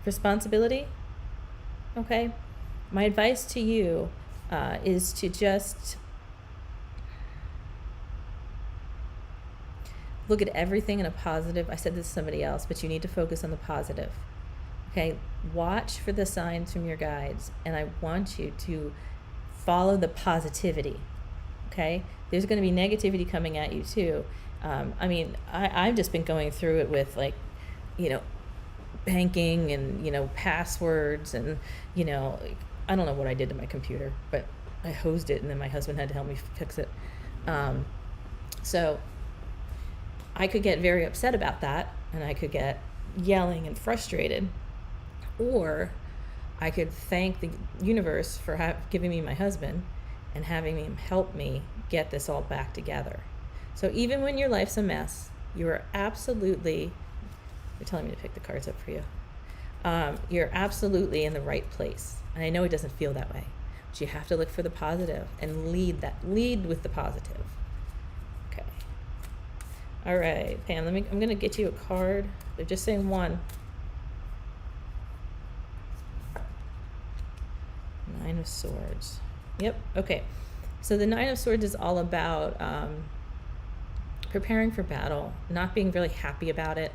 responsibility. Okay? My advice to you is to just look at everything in a positive. I said this to somebody else, but you need to focus on the positive. Okay? Watch for the signs from your guides, and I want you to follow the positivity. Okay? There's going to be negativity coming at you too. I've just been going through it with banking and passwords and I don't know what I did to my computer, but I hosed it, and then my husband had to help me fix it. So I could get very upset about that, and I could get yelling and frustrated, or I could thank the universe for giving me my husband and having him help me get this all back together. So even when your life's a mess, you are absolutely, you're telling me to pick the cards up for you. You're absolutely in the right place. And I know it doesn't feel that way, but you have to look for the positive and lead with the positive. Okay. All right, Pam, I'm going to get you a card. They're just saying 1. 9 of Swords. Yep. Okay. So the 9 of Swords is all about preparing for battle, not being really happy about it,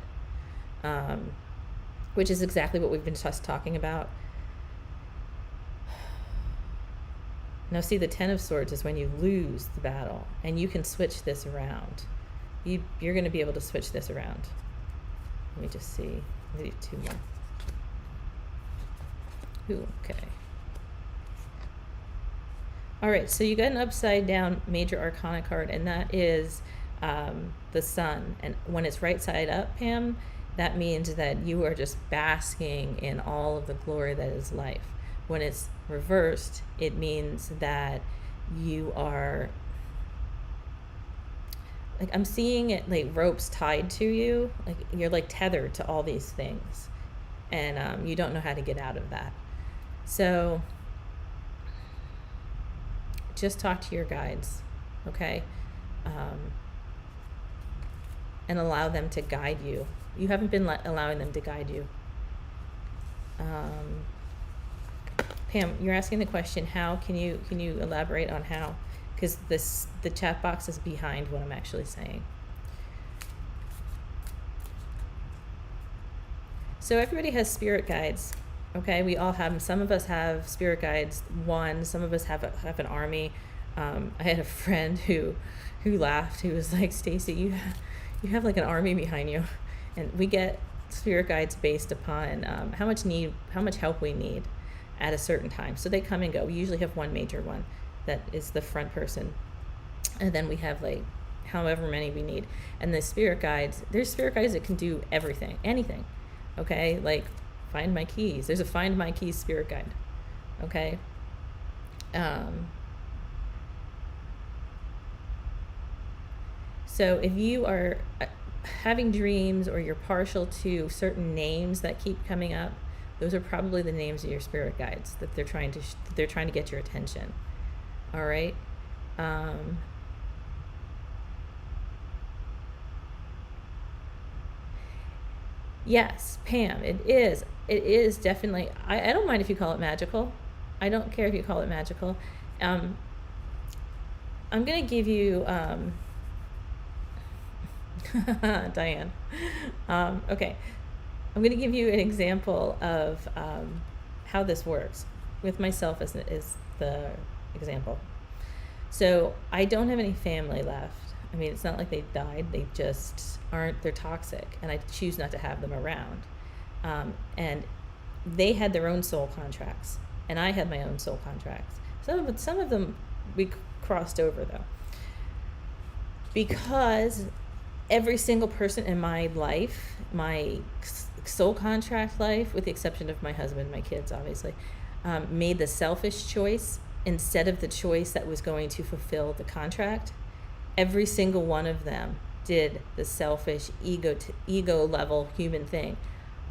which is exactly what we've been just talking about. Now see, the Ten of Swords is when you lose the battle, and you can switch this around. You're going to be able to switch this around. Let me just see. Maybe 2 more. Ooh, okay. All right, so you got an upside down major arcana card, and that is the sun. And when it's right side up, Pam, that means that you are just basking in all of the glory that is life. When it's reversed, it means that you are, like, I'm seeing it like ropes tied to you, like you're like tethered to all these things, and you don't know how to get out of that. So just talk to your guides, okay? And allow them to guide you. You haven't been allowing them to guide you. Pam, you're asking the question, how? Can you elaborate on how? Because the chat box is behind what I'm actually saying. So everybody has spirit guides, okay? We all have them. Some of us have spirit guides, one. Some of us have an army. I had a friend who laughed. Who was like, Stacy, you have like an army behind you. And we get spirit guides based upon how much help we need at a certain time. So they come and go. We usually have one major one that is the front person. And then we have like however many we need. And the spirit guides, there's spirit guides that can do everything, anything. Okay? Like find my keys. There's a find my keys spirit guide. Okay? So if you are having dreams or you're partial to certain names that keep coming up, those are probably the names of your spirit guides that they're trying to get your attention. All right. Yes, Pam, it is definitely, I don't mind if you call it magical. I don't care if you call it magical. I'm going to give you, Diane. Okay. I'm going to give you an example of how this works with myself as the example. So I don't have any family left. I mean, it's not like they died. They just aren't, they're toxic, and I choose not to have them around. And they had their own soul contracts, and I had my own soul contracts. Some of them we crossed over, though. Because every single person in my life, my soul contract life, with the exception of my husband, my kids, obviously, made the selfish choice instead of the choice that was going to fulfill the contract. Every single one of them did the selfish ego level human thing.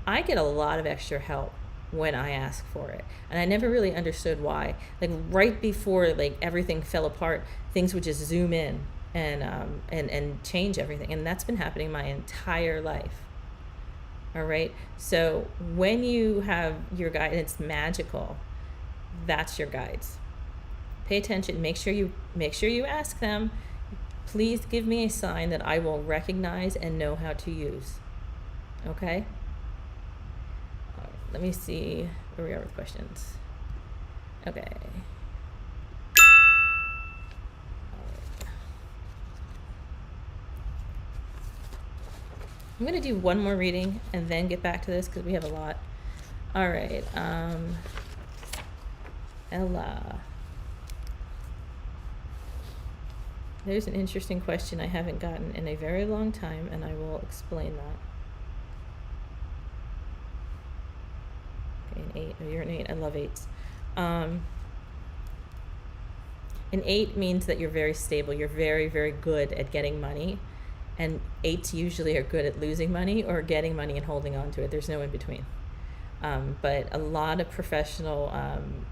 I get a lot of extra help when I ask for it, and I never really understood why. Like right before like everything fell apart, things would just zoom in and change everything, and that's been happening my entire life. All right, so when you have your guide and it's magical, that's your guides. Pay attention. Make sure you ask them, please give me a sign that I will recognize and know how to use. Okay? All right, let me see where we are with questions. Okay. I'm going to do one more reading and then get back to this because we have a lot. All right. Ella. There's an interesting question I haven't gotten in a very long time, and I will explain that. Okay, an 8. Oh, you're an 8. I love 8s. An 8 means that you're very stable. You're very, very good at getting money. And 8s usually are good at losing money or getting money and holding on to it. There's no in between. But a lot of professional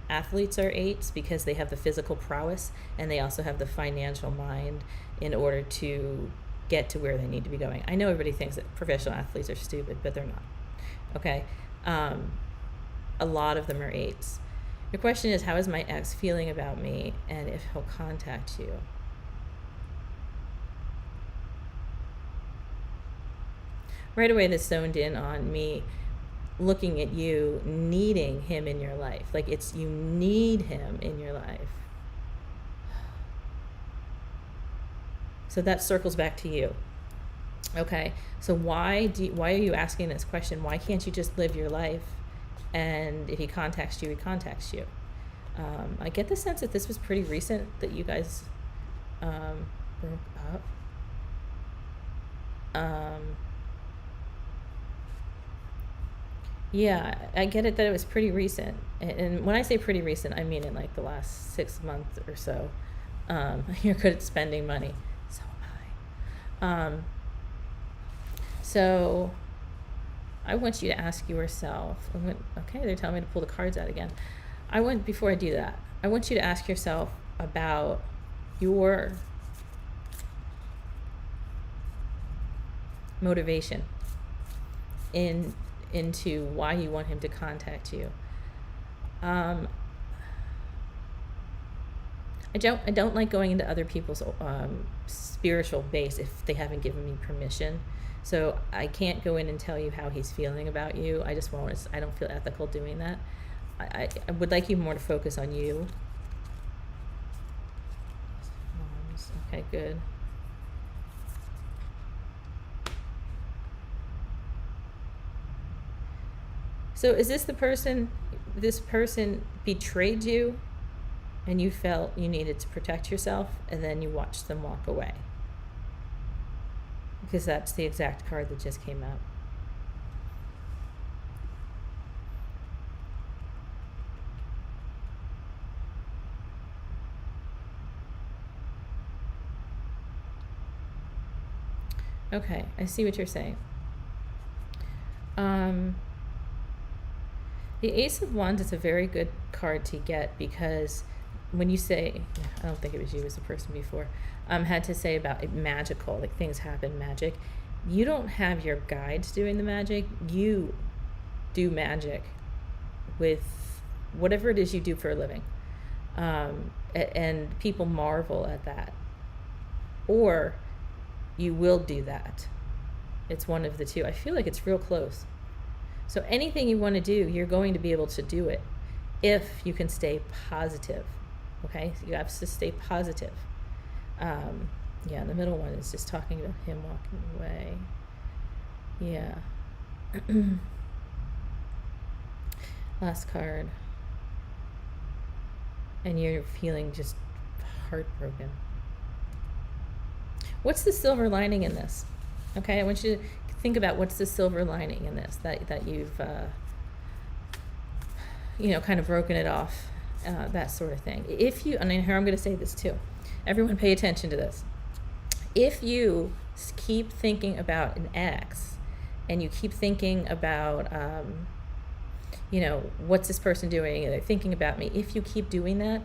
athletes are 8s because they have the physical prowess and they also have the financial mind in order to get to where they need to be going. I know everybody thinks that professional athletes are stupid, but they're not. Okay? A lot of them are 8s. Your question is, how is my ex feeling about me and if he'll contact you? right away this zoned in on me looking at you needing him in your life. Like it's, you need him in your life. So that circles back to you. Okay, so why are you asking this question? Why can't you just live your life, and if he contacts you, he contacts you? I get the sense that this was pretty recent that you guys broke up. Yeah, I get it that it was pretty recent, and when I say pretty recent, I mean in like the last 6 months or so. You're good at spending money, so am I. So I want you to ask yourself, okay, they're telling me to pull the cards out again. Before I do that, I want you to ask yourself about your motivation into why you want him to contact you. I don't like going into other people's spiritual base if they haven't given me permission. So I can't go in and tell you how he's feeling about you. I just won't. I don't feel ethical doing that. I would like you more to focus on you. Okay, good. So is this this person betrayed you and you felt you needed to protect yourself, and then you watched them walk away? Because that's the exact card that just came out. Okay, I see what you're saying. The Ace of Wands is a very good card to get, because when you say, I don't think it was you, it was the person before, had to say about it magical, like things happen magic. You don't have your guides doing the magic. You do magic with whatever it is you do for a living. And people marvel at that. Or you will do that. It's one of the two. I feel like it's real close. So anything you want to do, you're going to be able to do it if you can stay positive. Okay, so you have to stay positive. Yeah, the middle one is just talking about him walking away. Yeah. Last card. And you're feeling just heartbroken. What's the silver lining in this? Okay, I want you to think about what's the silver lining in this, that you've, kind of broken it off, that sort of thing. If you, and here I'm going to say this too, everyone pay attention to this. If you keep thinking about an ex, and you keep thinking about, what's this person doing, and they're thinking about me, if you keep doing that,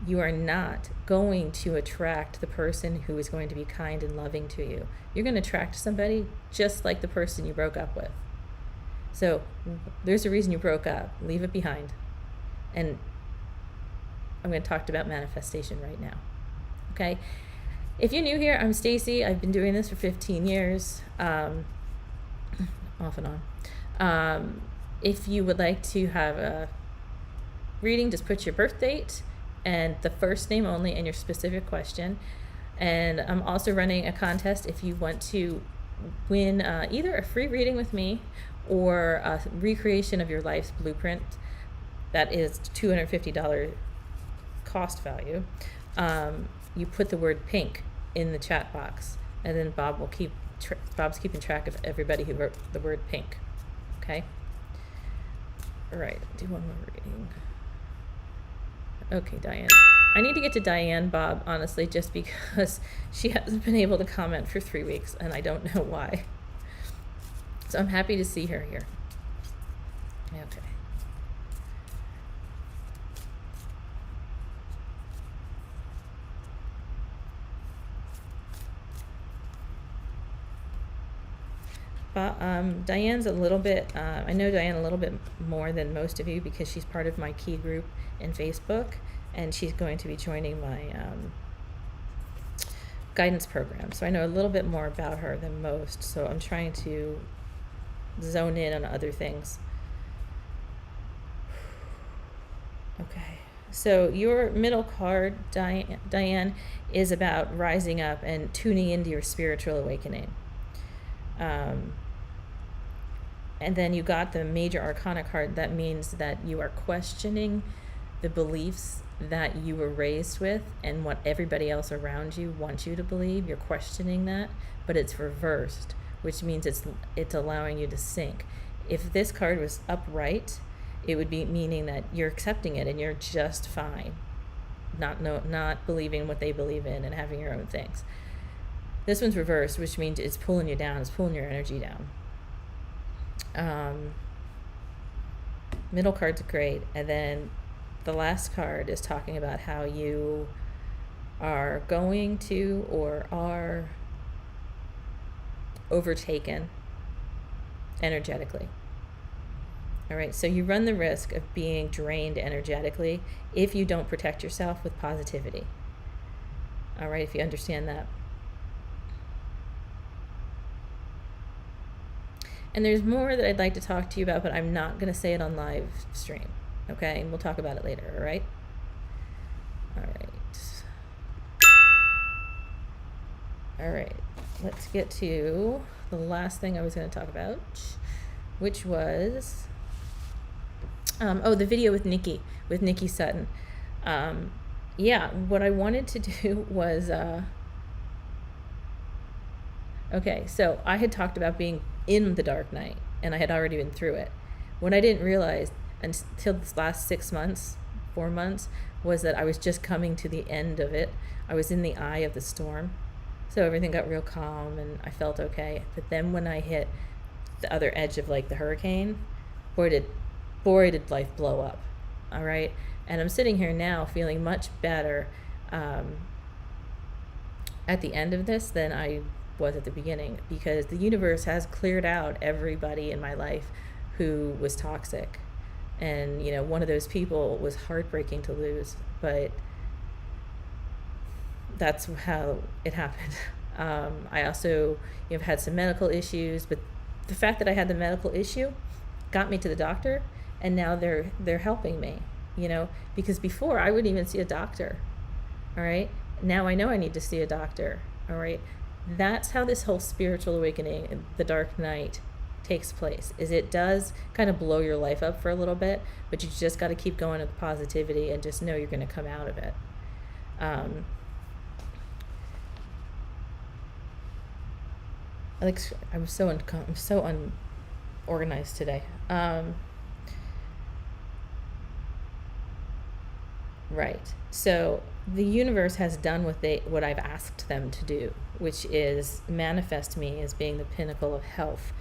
you are not going to attract the person who is going to be kind and loving to you. You're going to attract somebody just like the person you broke up with. So there's a reason you broke up. Leave it behind. And I'm going to talk about manifestation right now. Okay? If you're new here, I'm Stacy. I've been doing this for 15 years, off and on. If you would like to have a reading, just put your birth date and the first name only and your specific question. And I'm also running a contest if you want to win either a free reading with me or a recreation of your life's blueprint. That is $250 cost value. You put the word pink in the chat box, and then Bob will Bob's keeping track of everybody who wrote the word pink. Okay? All right, do one more reading. Okay, Diane. I need to get to Diane, Bob, honestly, just because she hasn't been able to comment for 3 weeks, and I don't know why. So I'm happy to see her here. Okay. Diane's a little bit, I know Diane a little bit more than most of you because she's part of my key group in Facebook, and she's going to be joining my guidance program. So I know a little bit more about her than most, so I'm trying to zone in on other things. Okay, so your middle card, Diane, is about rising up and tuning into your spiritual awakening. And then you got the major arcana card. That means that you are questioning the beliefs that you were raised with and what everybody else around you wants you to believe. You're questioning that, but it's reversed, which means it's allowing you to sink. If this card was upright, it would be meaning that you're accepting it and you're just fine, not believing what they believe in and having your own things. This one's reversed, which means it's pulling you down, it's pulling your energy down. Middle card's great, and then the last card is talking about how you are going to or are overtaken energetically. All right, so you run the risk of being drained energetically if you don't protect yourself with positivity. All right, if you understand that. And there's more that I'd like to talk to you about, but I'm not going to say it on live stream. Okay, and we'll talk about it later, all right? All right. All right, let's get to the last thing I was going to talk about, which was, the video with Nicky Sutton. Yeah, what I wanted to do was, okay, so I had talked about being in the dark night, and I had already been through it. What I didn't realize until this last 4 months, was that I was just coming to the end of it. I was in the eye of the storm. So everything got real calm and I felt okay. But then when I hit the other edge of like the hurricane, boy did life blow up. All right. And I'm sitting here now feeling much better at the end of this than I was at the beginning, because the universe has cleared out everybody in my life who was toxic. And, you know, one of those people was heartbreaking to lose, but that's how it happened. I also have had some medical issues, but the fact that I had the medical issue got me to the doctor, and now they're helping me, you know, because before I wouldn't even see a doctor. All right. Now I know I need to see a doctor. All right. That's how this whole spiritual awakening, the dark night, takes place. Is it does kind of blow your life up for a little bit, but you just got to keep going with positivity and just know you're going to come out of it. I'm so unorganized today. Right. So the universe has done what I've asked them to do, which is manifest me as being the pinnacle of health.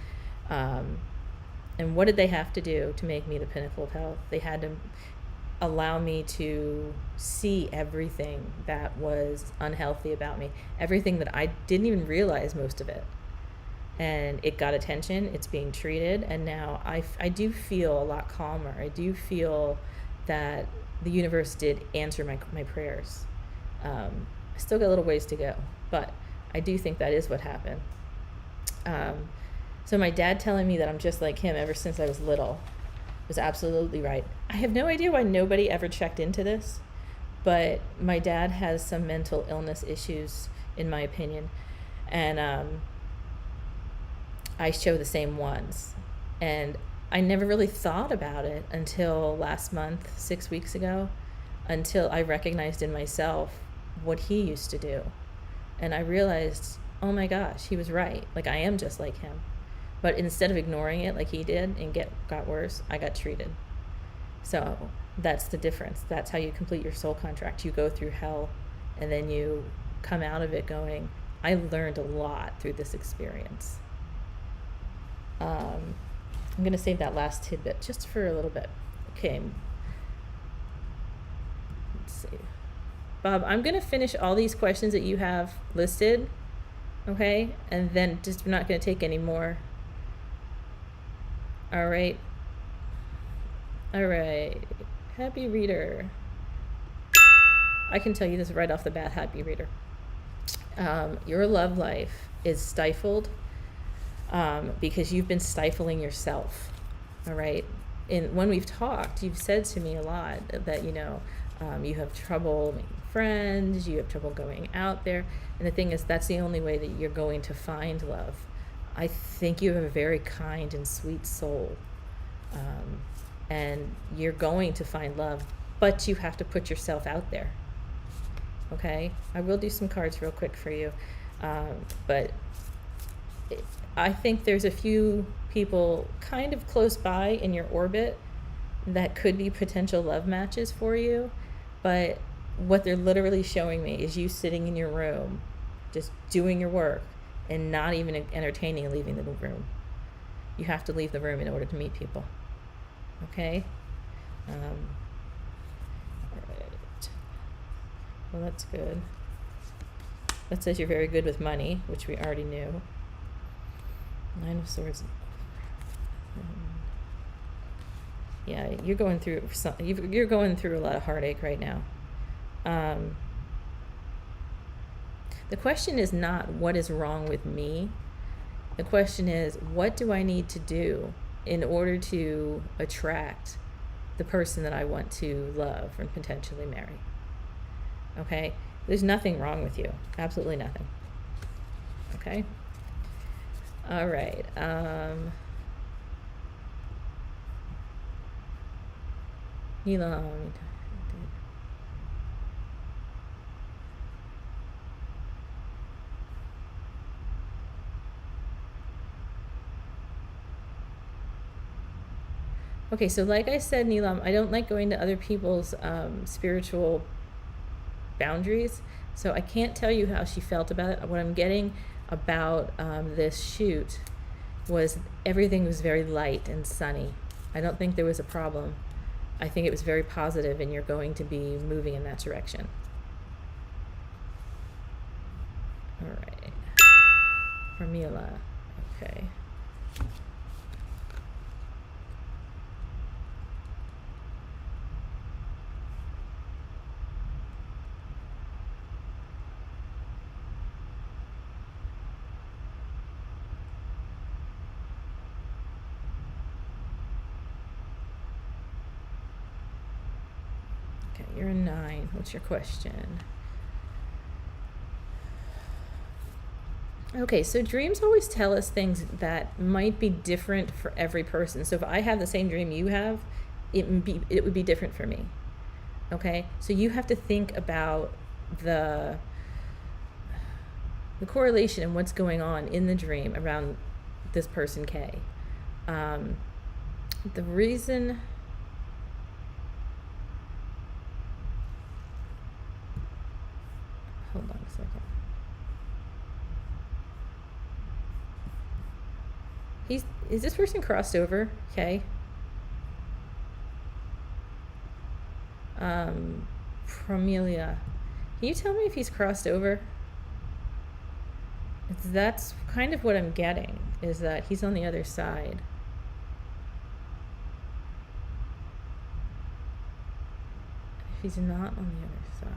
And what did they have to do to make me the pinnacle of health? They had to allow me to see everything that was unhealthy about me, everything that I didn't even realize, most of it. And it got attention, it's being treated, and now I do feel a lot calmer. I do feel that the universe did answer my prayers. I still got a little ways to go, but I do think that is what happened. So my dad telling me that I'm just like him ever since I was little was absolutely right. I have no idea why nobody ever checked into this, but my dad has some mental illness issues, in my opinion, and I show the same ones. And I never really thought about it until last month, 6 weeks ago, until I recognized in myself what he used to do. And I realized, oh my gosh, he was right. Like, I am just like him. But instead of ignoring it like he did and got worse, I got treated. So that's the difference. That's how you complete your soul contract. You go through hell and then you come out of it going, I learned a lot through this experience. I'm going to save that last tidbit just for a little bit. Okay. Let's see. Bob, I'm going to finish all these questions that you have listed. Okay. And then just, we're not going to take any more. All right. All right. Happy reader. I can tell you this right off the bat, happy reader. Your love life is stifled because you've been stifling yourself. All right. And when we've talked, you've said to me a lot that, you have trouble making friends, you have trouble going out there. And the thing is, that's the only way that you're going to find love. I think you have a very kind and sweet soul. And you're going to find love, but you have to put yourself out there. Okay? I will do some cards real quick for you. But I think there's a few people kind of close by in your orbit that could be potential love matches for you. But what they're literally showing me is you sitting in your room, just doing your work and not even entertaining and leaving the room. You have to leave the room in order to meet people. Okay? All right. Well, that's good. That says you're very good with money, which we already knew. Nine of Swords. Yeah, you're going through you're going through a lot of heartache right now. The question is not what is wrong with me. The question is, what do I need to do in order to attract the person that I want to love and potentially marry? Okay? There's nothing wrong with you. Absolutely nothing. Okay? All right. Elon. Okay, so like I said, Neelam, I don't like going to other people's spiritual boundaries, so I can't tell you how she felt about it. What I'm getting about this shoot was everything was very light and sunny. I don't think there was a problem. I think it was very positive, and you're going to be moving in that direction. All right. Ramila. Okay. You're a 9. What's your question? Okay, so dreams always tell us things that might be different for every person. So if I have the same dream you have, it would be different for me. Okay, so you have to think about the correlation and what's going on in the dream around this person K. The reason. Hold on a second. Is this person crossed over? Okay. Promelia. Can you tell me if he's crossed over? That's kind of what I'm getting, is that he's on the other side. If he's not on the other side.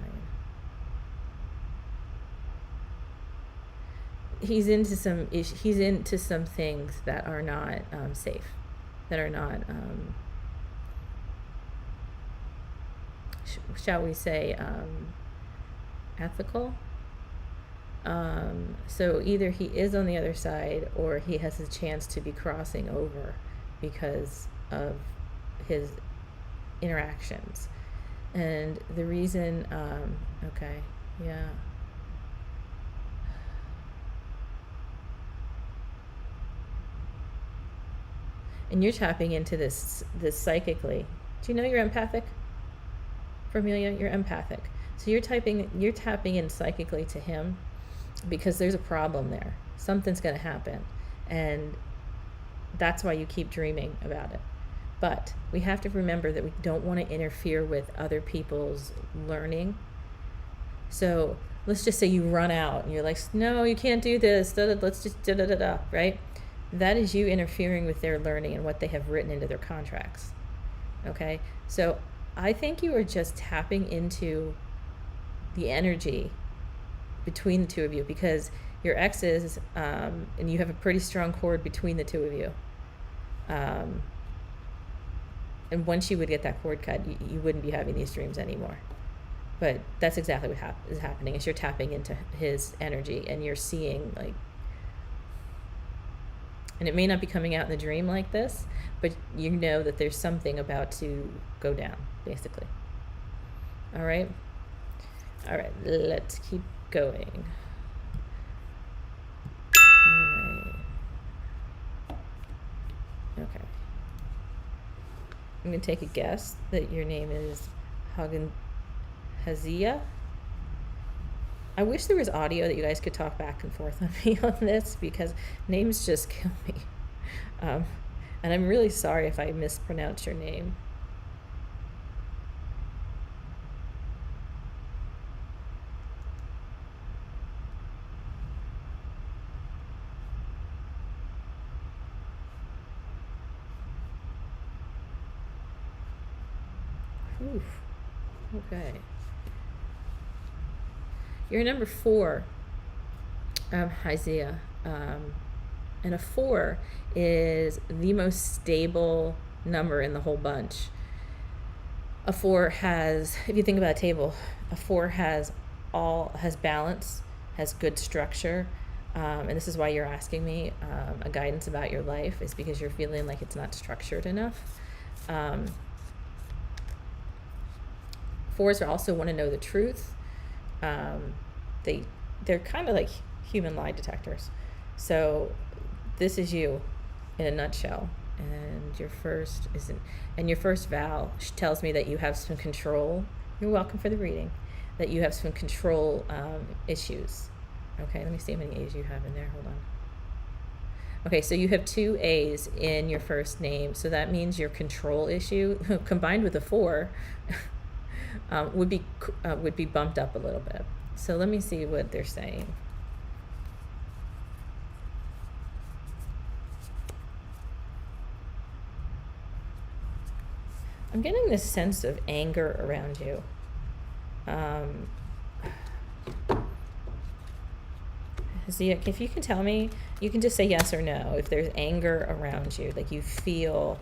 He's into some things that are not safe, that are not shall we say ethical. So either he is on the other side, or he has a chance to be crossing over because of his interactions. And the reason okay, yeah. And you're tapping into this psychically. Do you know you're empathic? Vermelia, you're empathic. So you're tapping in psychically to him because there's a problem there. Something's going to happen. And that's why you keep dreaming about it. But we have to remember that we don't want to interfere with other people's learning. So let's just say you run out and you're like, no, you can't do this. Let's just da-da-da-da, right? That is you interfering with their learning and what they have written into their contracts. Okay? So I think you are just tapping into the energy between the two of you, because your exes, and you have a pretty strong cord between the two of you. And once you would get that cord cut, you wouldn't be having these dreams anymore. But that's exactly what is happening, is you're tapping into his energy, and you're seeing, like, and it may not be coming out in the dream like this, but you know that there's something about to go down, basically. All right, let's keep going. All right. Okay. I'm going to take a guess that your name is Hazia. I wish there was audio that you guys could talk back and forth with me on this, because names just kill me. And I'm really sorry if I mispronounced your name. Oof. Okay. You're number 4, Isaiah. And a 4 is the most stable number in the whole bunch. A 4 has, if you think about a table, a 4 has balance, has good structure. And this is why you're asking me a guidance about your life, is because you're feeling like it's not structured enough. 4s also want to know the truth. They're kind of like human lie detectors. So this is you in a nutshell. And your first vow tells me that you have some control. You're welcome for the reading. That you have some control issues. Okay, let me see how many A's you have in there. Hold on. Okay, so you have 2 A's in your first name. So that means your control issue, combined with a 4, would be bumped up a little bit. So let me see what they're saying. I'm getting this sense of anger around you. Zia, if you can tell me, you can just say yes or no. If there's anger around you, like you feel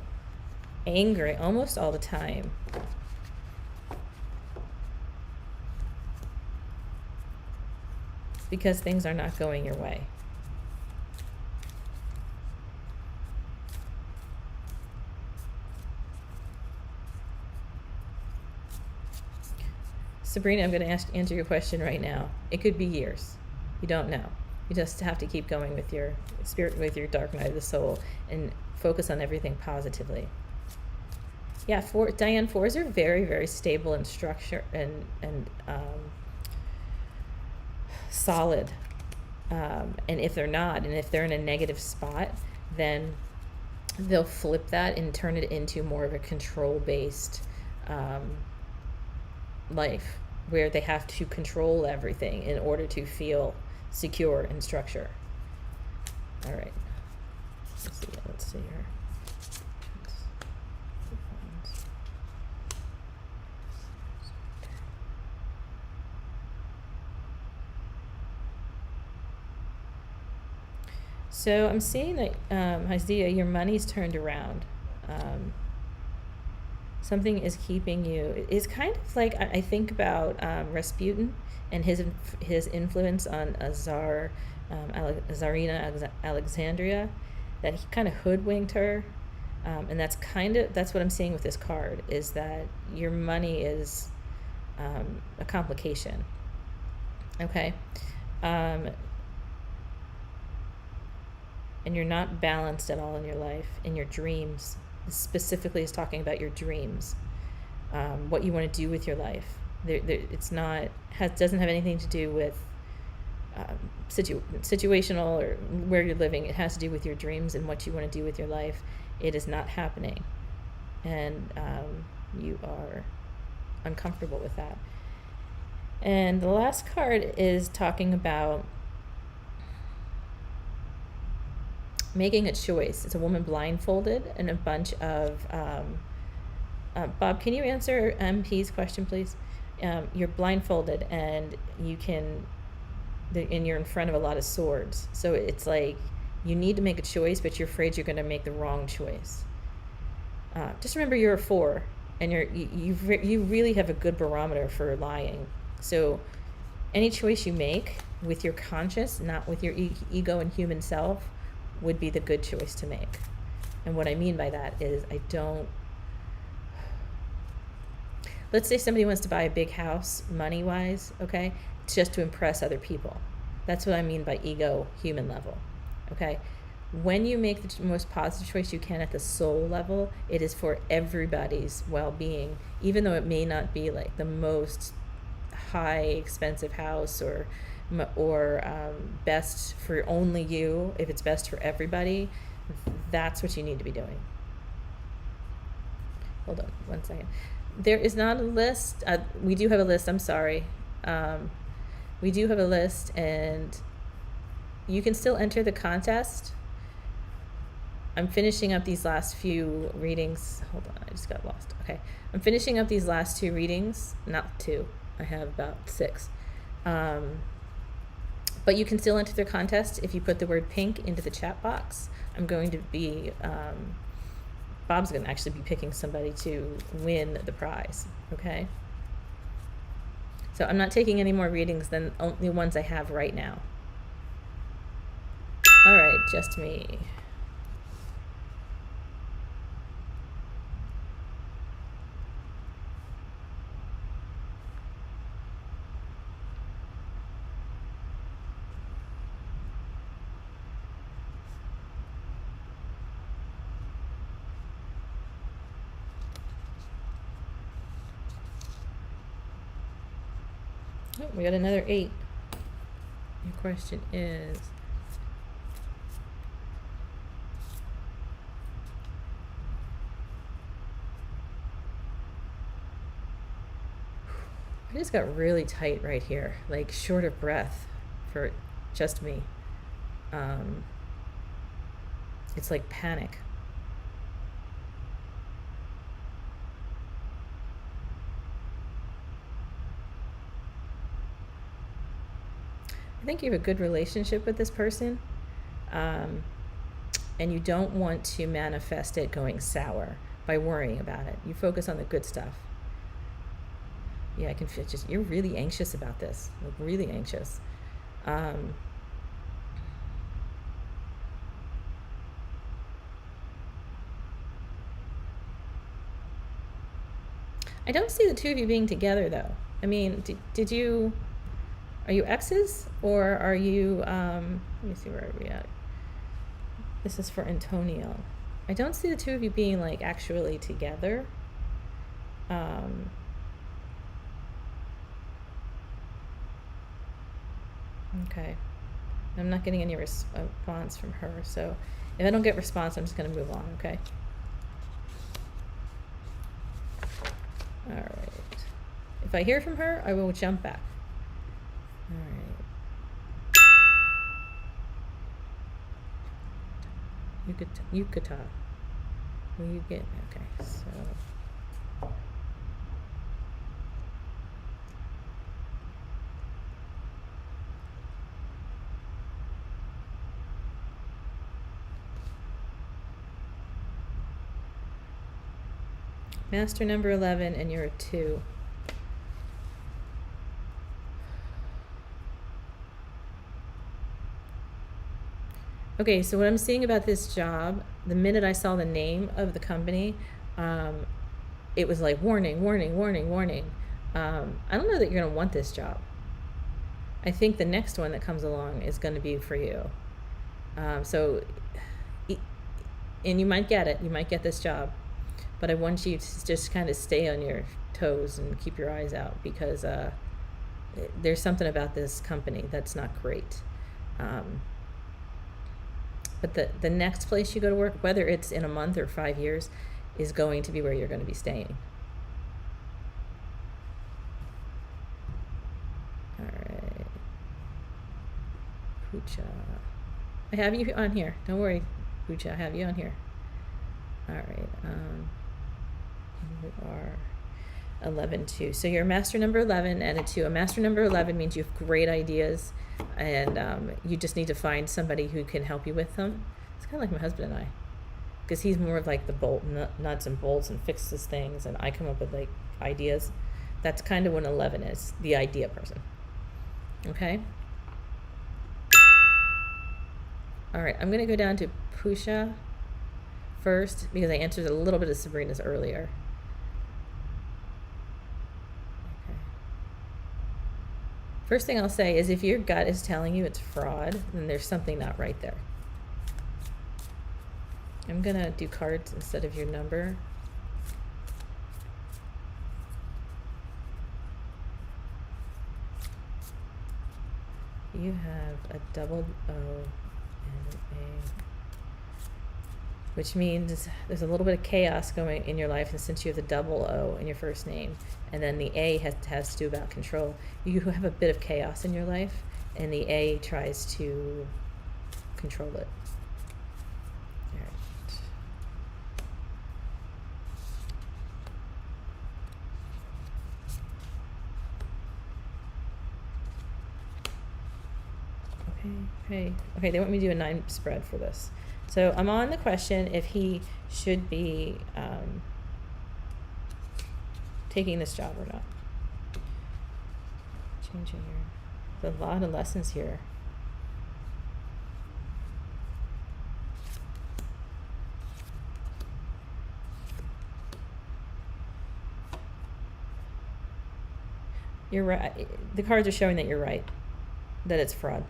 angry almost all the time. Because things are not going your way. Sabrina, I'm going to answer your question right now. It could be years. You don't know. You just have to keep going with your spirit, with your dark night of the soul, and focus on everything positively. Yeah, Diane, 4s are very, very stable and structure and solid. And if they're not, and if they're in a negative spot, then they'll flip that and turn it into more of a control-based life, where they have to control everything in order to feel secure and structure. All right. Let's see here. So I'm seeing that, Isaiah, your money's turned around. Something is keeping you. It's kind of like, I think about Rasputin and his influence on Tsarina Alexandria, that he kind of hoodwinked her. And that's what I'm seeing with this card, is that your money is a complication. Okay. And you're not balanced at all in your life, in your dreams. This specifically is talking about your dreams, what you want to do with your life. Doesn't have anything to do with situational or where you're living. It has to do with your dreams and what you want to do with your life. It is not happening, and you are uncomfortable with that. And the last card is talking about making a choice. It's a woman blindfolded and a bunch of Bob, can you answer MP's question, please? You're blindfolded, and you can and you're in front of a lot of swords. So it's like you need to make a choice, but you're afraid you're going to make the wrong choice. Just remember you're a 4, and you really have a good barometer for lying. So any choice you make with your conscious, not with your ego and human self, would be the good choice to make. And what I mean by that is let's say somebody wants to buy a big house money-wise, okay? It's just to impress other people. That's what I mean by ego, human level, okay? When you make the most positive choice you can at the soul level, it is for everybody's well-being, even though it may not be like the most high expensive house or best for only you. If it's best for everybody, that's what you need to be doing. Hold on 1 second. There is not a list. We do have a list. I'm sorry. We do have a list, and you can still enter the contest. I'm finishing up these last few readings. Hold on, I just got lost. Okay, I'm finishing up these last 2 readings. Not 2. I have about 6. But you can still enter the contest if you put the word pink into the chat box. I'm going to be, Bob's going to actually be picking somebody to win the prize, okay? So I'm not taking any more readings than the ones I have right now. All right, just me. Oh, we got another 8. Your question is, I just got really tight right here, like short of breath for just me. It's like panic. I think you have a good relationship with this person, and you don't want to manifest it going sour by worrying about it. You focus on the good stuff. Yeah, I can feel just, you're really anxious about this, like really anxious. I don't see the 2 of you being together though. I mean, did you, are you exes, or are you, let me see, where are we at? This is for Antonio. I don't see the 2 of you being like actually together. Okay. I'm not getting any response from her, so if I don't get response, I'm just going to move on, okay? All right. If I hear from her, I will jump back. All right. You could talk. Will you get, okay, so. Master number 11, and you're a 2. Okay, so what I'm seeing about this job, the minute I saw the name of the company, it was like warning, warning, warning, warning. I don't know that you're going to want this job. I think the next one that comes along is going to be for you. And you might get it. You might get this job. But I want you to just kind of stay on your toes and keep your eyes out, because there's something about this company that's not great. But the next place you go to work, whether it's in a month or 5 years, is going to be where you're going to be staying. All right. Poocha. I have you on here. Don't worry, Poocha. I have you on here. All right. You are. 11 2. So you're a master number 11 and a 2. A master number 11 means you have great ideas, and you just need to find somebody who can help you with them. It's kind of like my husband and I, because he's more of like the nuts and bolts and fixes things, and I come up with like ideas. That's kind of what 11 is, the idea person. Okay? All right, I'm going to go down to Pusha first because I answered a little bit of Sabrina's earlier. Okay. First thing I'll say is if your gut is telling you it's fraud, then there's something not right there. I'm going to do cards instead of your number. You have a double O and an A, which means there's a little bit of chaos going in your life, and since you have the double O in your first name, and then the A has to do about control, you have a bit of chaos in your life, and the A tries to control it. All right. Okay, they want me to do a 9 spread for this. So I'm on the question if he should be taking this job or not. Changing here. There's a lot of lessons here. You're right. The cards are showing that you're right, that it's fraud.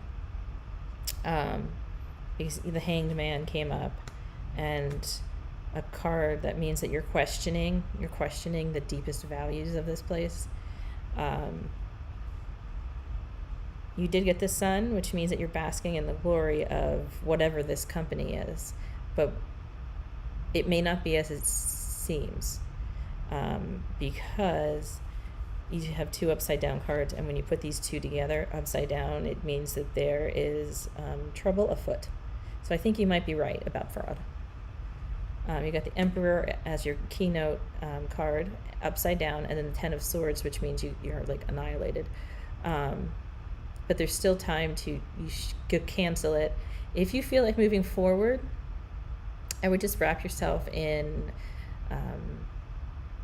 Because the Hanged Man came up, and a card that means that you're questioning the deepest values of this place. You did get the Sun, which means that you're basking in the glory of whatever this company is, but it may not be as it seems, because you have 2 upside down cards, and when you put these 2 together upside down, it means that there is trouble afoot. So I think you might be right about fraud. You got the Emperor as your keynote card upside down, and then the 10 of Swords, which means you're like annihilated. But there's still time to cancel it. If you feel like moving forward, I would just wrap yourself in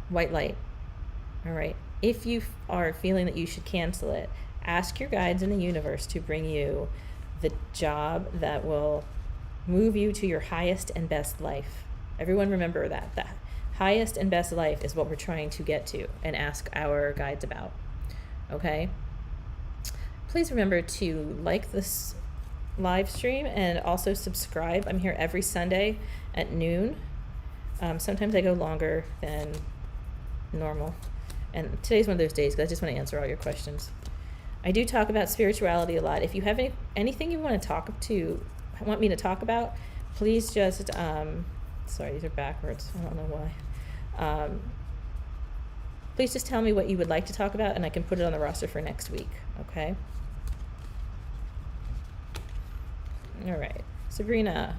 white light. All right. If you are feeling that you should cancel it, ask your guides in the universe to bring you the job that will move you to your highest and best life. Everyone remember that. The highest and best life is what we're trying to get to and ask our guides about. Okay? Please remember to like this live stream and also subscribe. I'm here every Sunday at noon. Sometimes I go longer than normal. And today's one of those days because I just want to answer all your questions. I do talk about spirituality a lot. If you have anything you want me to talk about, please just, sorry, these are backwards. I don't know why. Please just tell me what you would like to talk about, and I can put it on the roster for next week, okay? All right, Sabrina.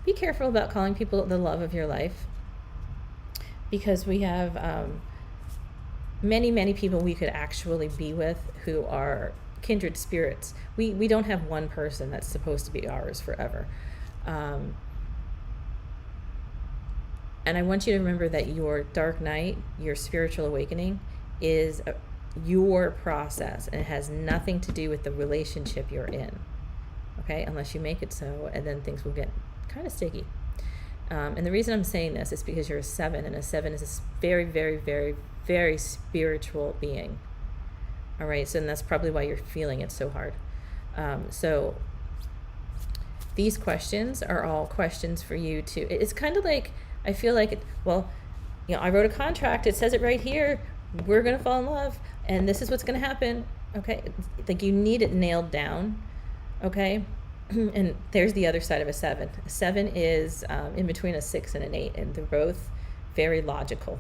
Be careful about calling people the love of your life, because we have many people we could actually be with who are kindred spirits. We don't have one person that's supposed to be ours forever. And I want you to remember that your dark night, your spiritual awakening, is your process, and it has nothing to do with the relationship you're in. Okay? Unless you make it so, and then things will get kind of sticky. And the reason I'm saying this is because you're a 7, and a 7 is a very, very, very, very spiritual being. All right, so and that's probably why you're feeling it so hard. So these questions are all questions for you to, it's kind of like, I feel like, I wrote a contract, it says it right here, we're going to fall in love, and this is what's going to happen, okay? Like, you need it nailed down, okay? and there's the other side of a 7. A 7 is in between a 6 and an 8, and they're both very logical.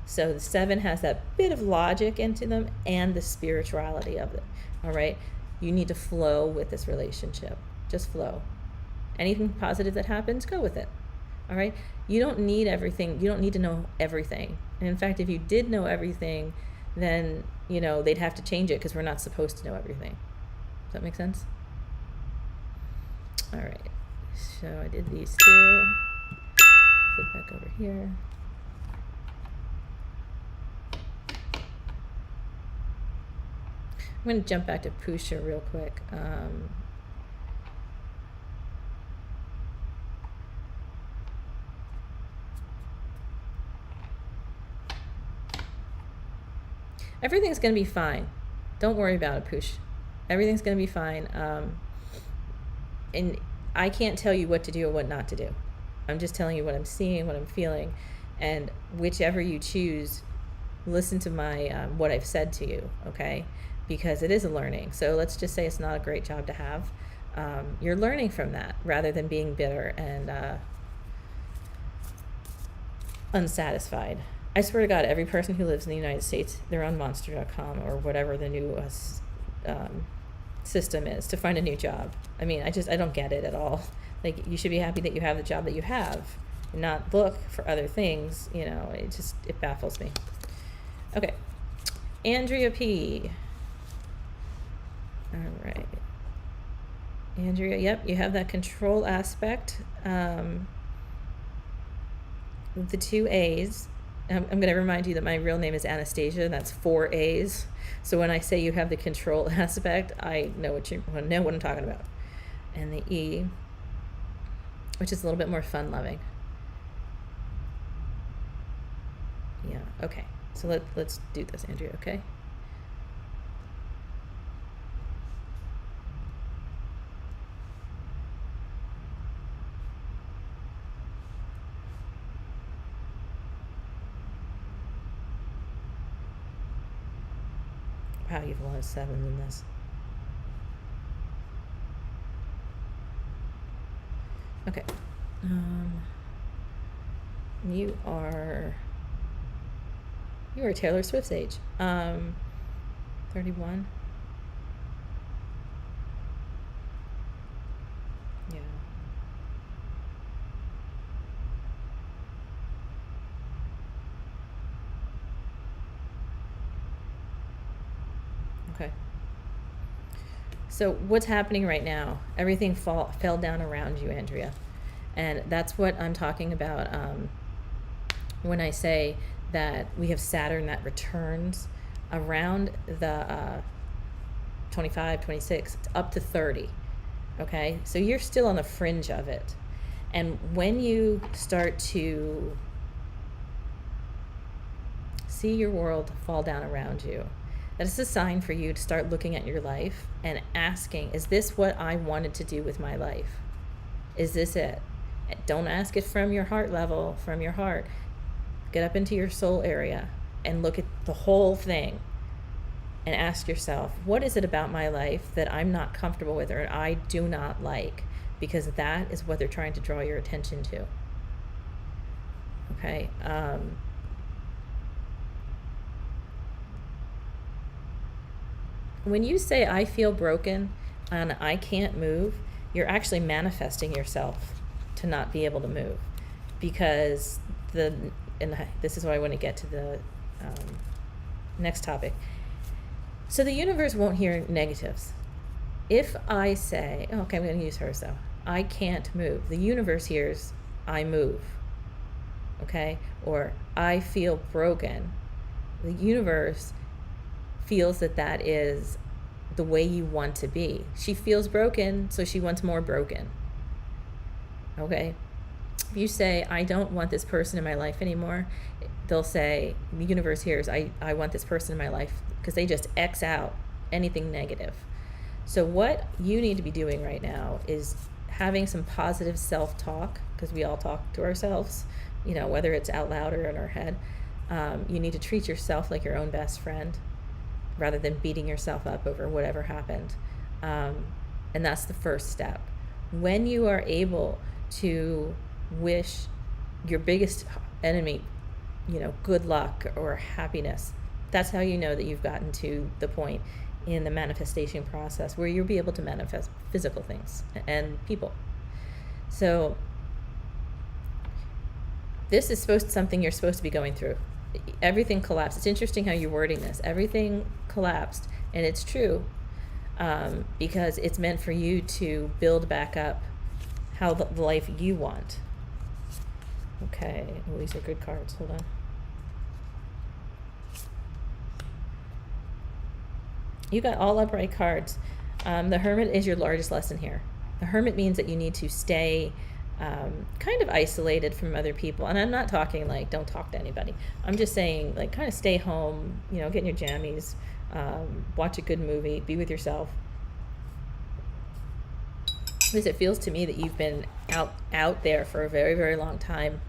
So the 7 has that bit of logic into them and the spirituality of it. All right? You need to flow with this relationship. Just flow. Anything positive that happens, go with it. All right? You don't need everything. You don't need to know everything. And in fact, if you did know everything, then, you know, they'd have to change it because we're not supposed to know everything. Does that make sense? All right. So I did these 2. Flip back over here. I'm going to jump back to Pusha real quick. Everything's going to be fine. Don't worry about it, Push. Everything's going to be fine. And I can't tell you what to do or what not to do. I'm just telling you what I'm seeing, what I'm feeling, and whichever you choose, listen to my what I've said to you, okay? Because it is a learning. So let's just say it's not a great job to have. You're learning from that rather than being bitter and unsatisfied. I swear to God, every person who lives in the United States, they're on monster.com or whatever the new system is to find a new job. I mean, I don't get it at all. Like, you should be happy that you have the job that you have and not look for other things. You know, it baffles me. Okay. Andrea P. All right. Andrea, yep, you have that control aspect with the 2 A's. I'm going to remind you that my real name is Anastasia, and that's 4 A's. So when I say you have the control aspect, I know what I'm talking about. And the E, which is a little bit more fun-loving. Yeah, okay. So let's do this, Andrea, okay? Wow, you have a lot of 7s in this. Okay. You are Taylor Swift's age. 31. Yeah. Okay. So what's happening right now? Everything fell down around you, Andrea. And that's what I'm talking about when I say that we have Saturn that returns around the 25, 26, up to 30. Okay? So you're still on the fringe of it. And when you start to see your world fall down around you, that is a sign for you to start looking at your life and asking, is this what I wanted to do with my life? Is this it? Don't ask it from your heart level, from your heart. Get up into your soul area and look at the whole thing and ask yourself, what is it about my life that I'm not comfortable with or I do not like? Because that is what they're trying to draw your attention to. Okay? When you say, I feel broken and I can't move, you're actually manifesting yourself to not be able to move. Because and this is why I want to get to the next topic. So the universe won't hear negatives. If I say, okay, I'm going to use hers though, I can't move, the universe hears, I move. Okay? Or I feel broken. The universe feels that is the way you want to be. She feels broken, so she wants more broken. Okay? If you say, I don't want this person in my life anymore, they'll say, the universe hears, I want this person in my life, because they just X out anything negative. So what you need to be doing right now is having some positive self-talk, because we all talk to ourselves, you know, whether it's out loud or in our head. You need to treat yourself like your own best friend, rather than beating yourself up over whatever happened. And that's the first step. When you are able to wish your biggest enemy, good luck or happiness, that's how you know that you've gotten to the point in the manifestation process where you'll be able to manifest physical things and people. So this is something you're supposed to be going through. Everything collapsed. It's interesting how you're wording this. Everything collapsed, and it's true, because it's meant for you to build back up how the life you want. Okay, well, these are good cards. Hold on. You got all upright cards. The Hermit is your largest lesson here. The Hermit means that you need to stay kind of isolated from other people. And I'm not talking like don't talk to anybody. I'm just saying like kind of stay home, get in your jammies, watch a good movie, be with yourself. Because it feels to me that you've been out there for a very, very long time,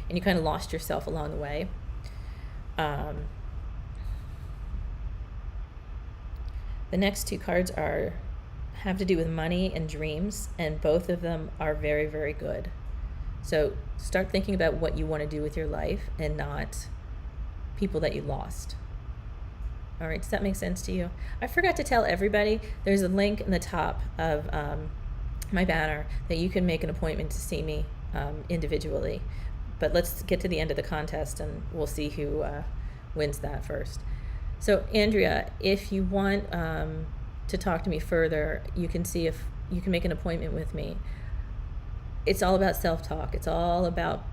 and you kind of lost yourself along the way. The next two cards have to do with money and dreams, and both of them are very, very good. So start thinking about what you want to do with your life and not people that you lost. All right, does that make sense to you? I forgot to tell everybody, there's a link in the top of my banner that you can make an appointment to see me individually. But let's get to the end of the contest and we'll see who wins that first. So Andrea, if you want to talk to me further, you can see if you can make an appointment with me. It's all about self-talk. It's all about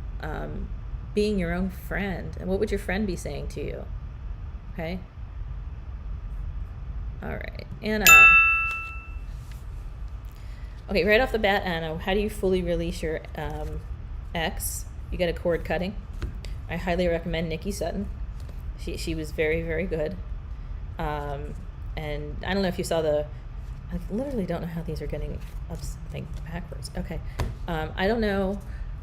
being your own friend. And what would your friend be saying to you? Okay? All right, Anna. Okay, right off the bat, Anna, how do you fully release your ex? You get a cord cutting. I highly recommend Nicky Sutton. She was very, very good. And I don't know if you saw I literally don't know how these are getting backwards. Okay. I don't know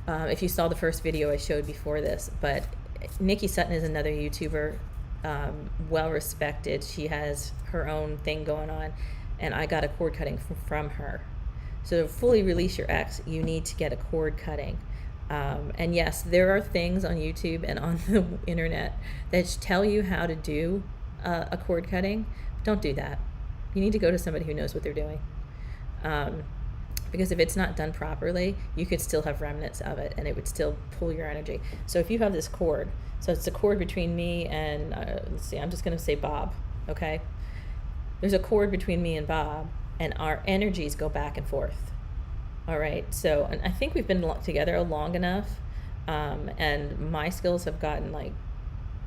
if you saw the first video I showed before this, but Nicky Sutton is another YouTuber, well respected. She has her own thing going on, and I got a cord cutting from her. So to fully release your ex, you need to get a cord cutting. And yes, there are things on YouTube and on the internet that tell you how to do a cord cutting. Don't do that. You need to go to somebody who knows what they're doing. Because if it's not done properly, you could still have remnants of it and it would still pull your energy. So if you have this cord, so it's a cord between me and, let's see, I'm just going to say Bob, okay? There's a cord between me and Bob, and our energies go back and forth. All right, so and I think we've been together long enough, and my skills have gotten like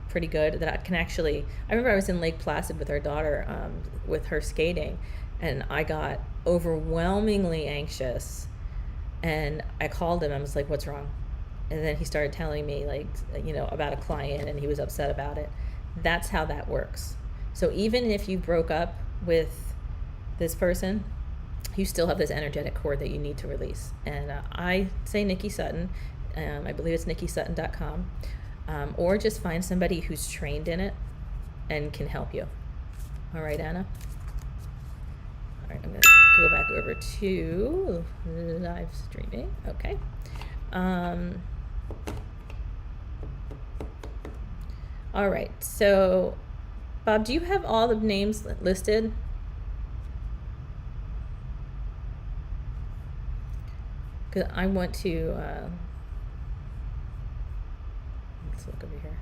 pretty good that I can actually, I remember I was in Lake Placid with our daughter, with her skating, and I got overwhelmingly anxious, and I called him. I was like, what's wrong? And then he started telling me like, about a client, and he was upset about it. That's how that works. So even if you broke up with this person, you still have this energetic cord that you need to release. And I say Nicky Sutton. I believe it's nickysutton.com. Or just find somebody who's trained in it and can help you. All right, Anna? All right, I'm going to go back over to live streaming. Okay. All right, so Bob, do you have all the names listed? Because I want to, let's look over here.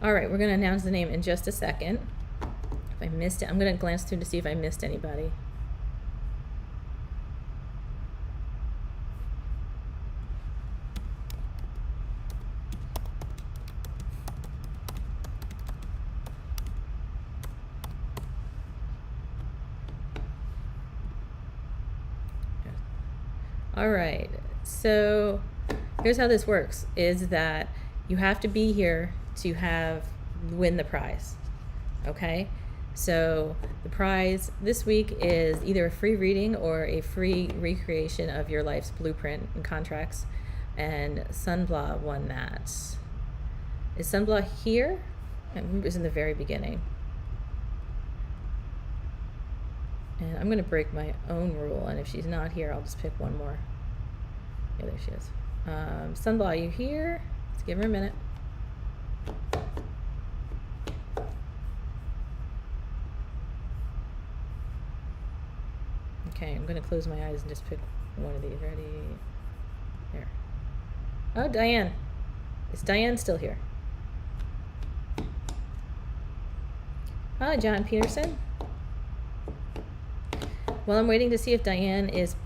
All right, we're going to announce the name in just a second. If I missed it, I'm going to glance through to see if I missed anybody. All right, so here's how this works, is that you have to be here to win the prize, okay? So the prize this week is either a free reading or a free recreation of your life's blueprint and contracts. And Sunblaw won that. Is Sunblaw here? It was in the very beginning. And I'm going to break my own rule, and if she's not here, I'll just pick one more. Yeah, there she is. Sunblaw, are you here? Let's give her a minute. Okay, I'm going to close my eyes and just pick one of these. Ready? There. Oh, Diane. Is Diane still here? Hi, John Peterson. While I'm waiting to see if Diane is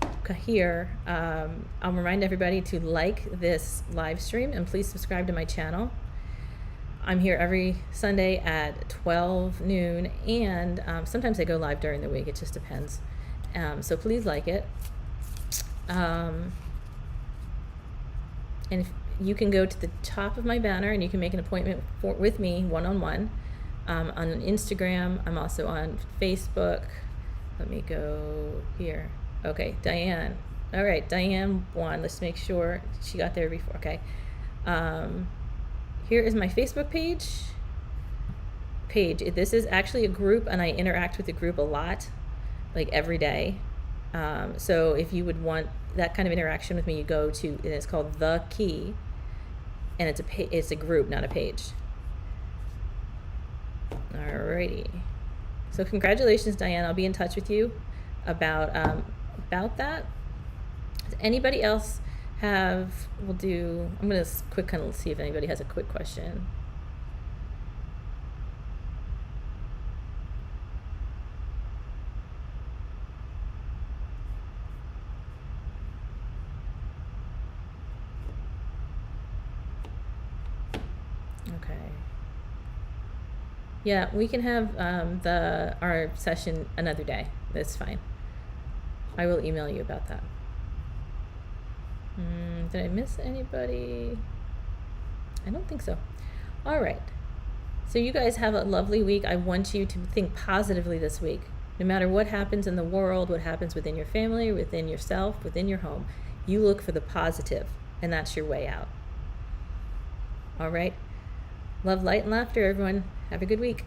here, I'll remind everybody to like this live stream and please subscribe to my channel. I'm here every Sunday at 12 noon, and sometimes I go live during the week. It just depends. So please like it. And if you can go to the top of my banner and you can make an appointment with me one-on-one on Instagram. I'm also on Facebook. Let me go here. Okay, Diane. All right, Diane won. Let's make sure she got there before. Okay. Here is my Facebook page. This is actually a group, and I interact with the group a lot, like every day. So if you would want that kind of interaction with me, you go to, and it's called The Key, and it's a group, not a page. Alrighty. So congratulations, Diane. I'll be in touch with you about that. Does anybody else have? I'm gonna kind of see if anybody has a quick question. Okay. Yeah, we can have our session another day. That's fine. I will email you about that. Did I miss anybody? I don't think so. All right. So you guys have a lovely week. I want you to think positively this week. No matter what happens in the world, what happens within your family, within yourself, within your home, you look for the positive, and that's your way out. All right. Love, light, and laughter, everyone. Have a good week.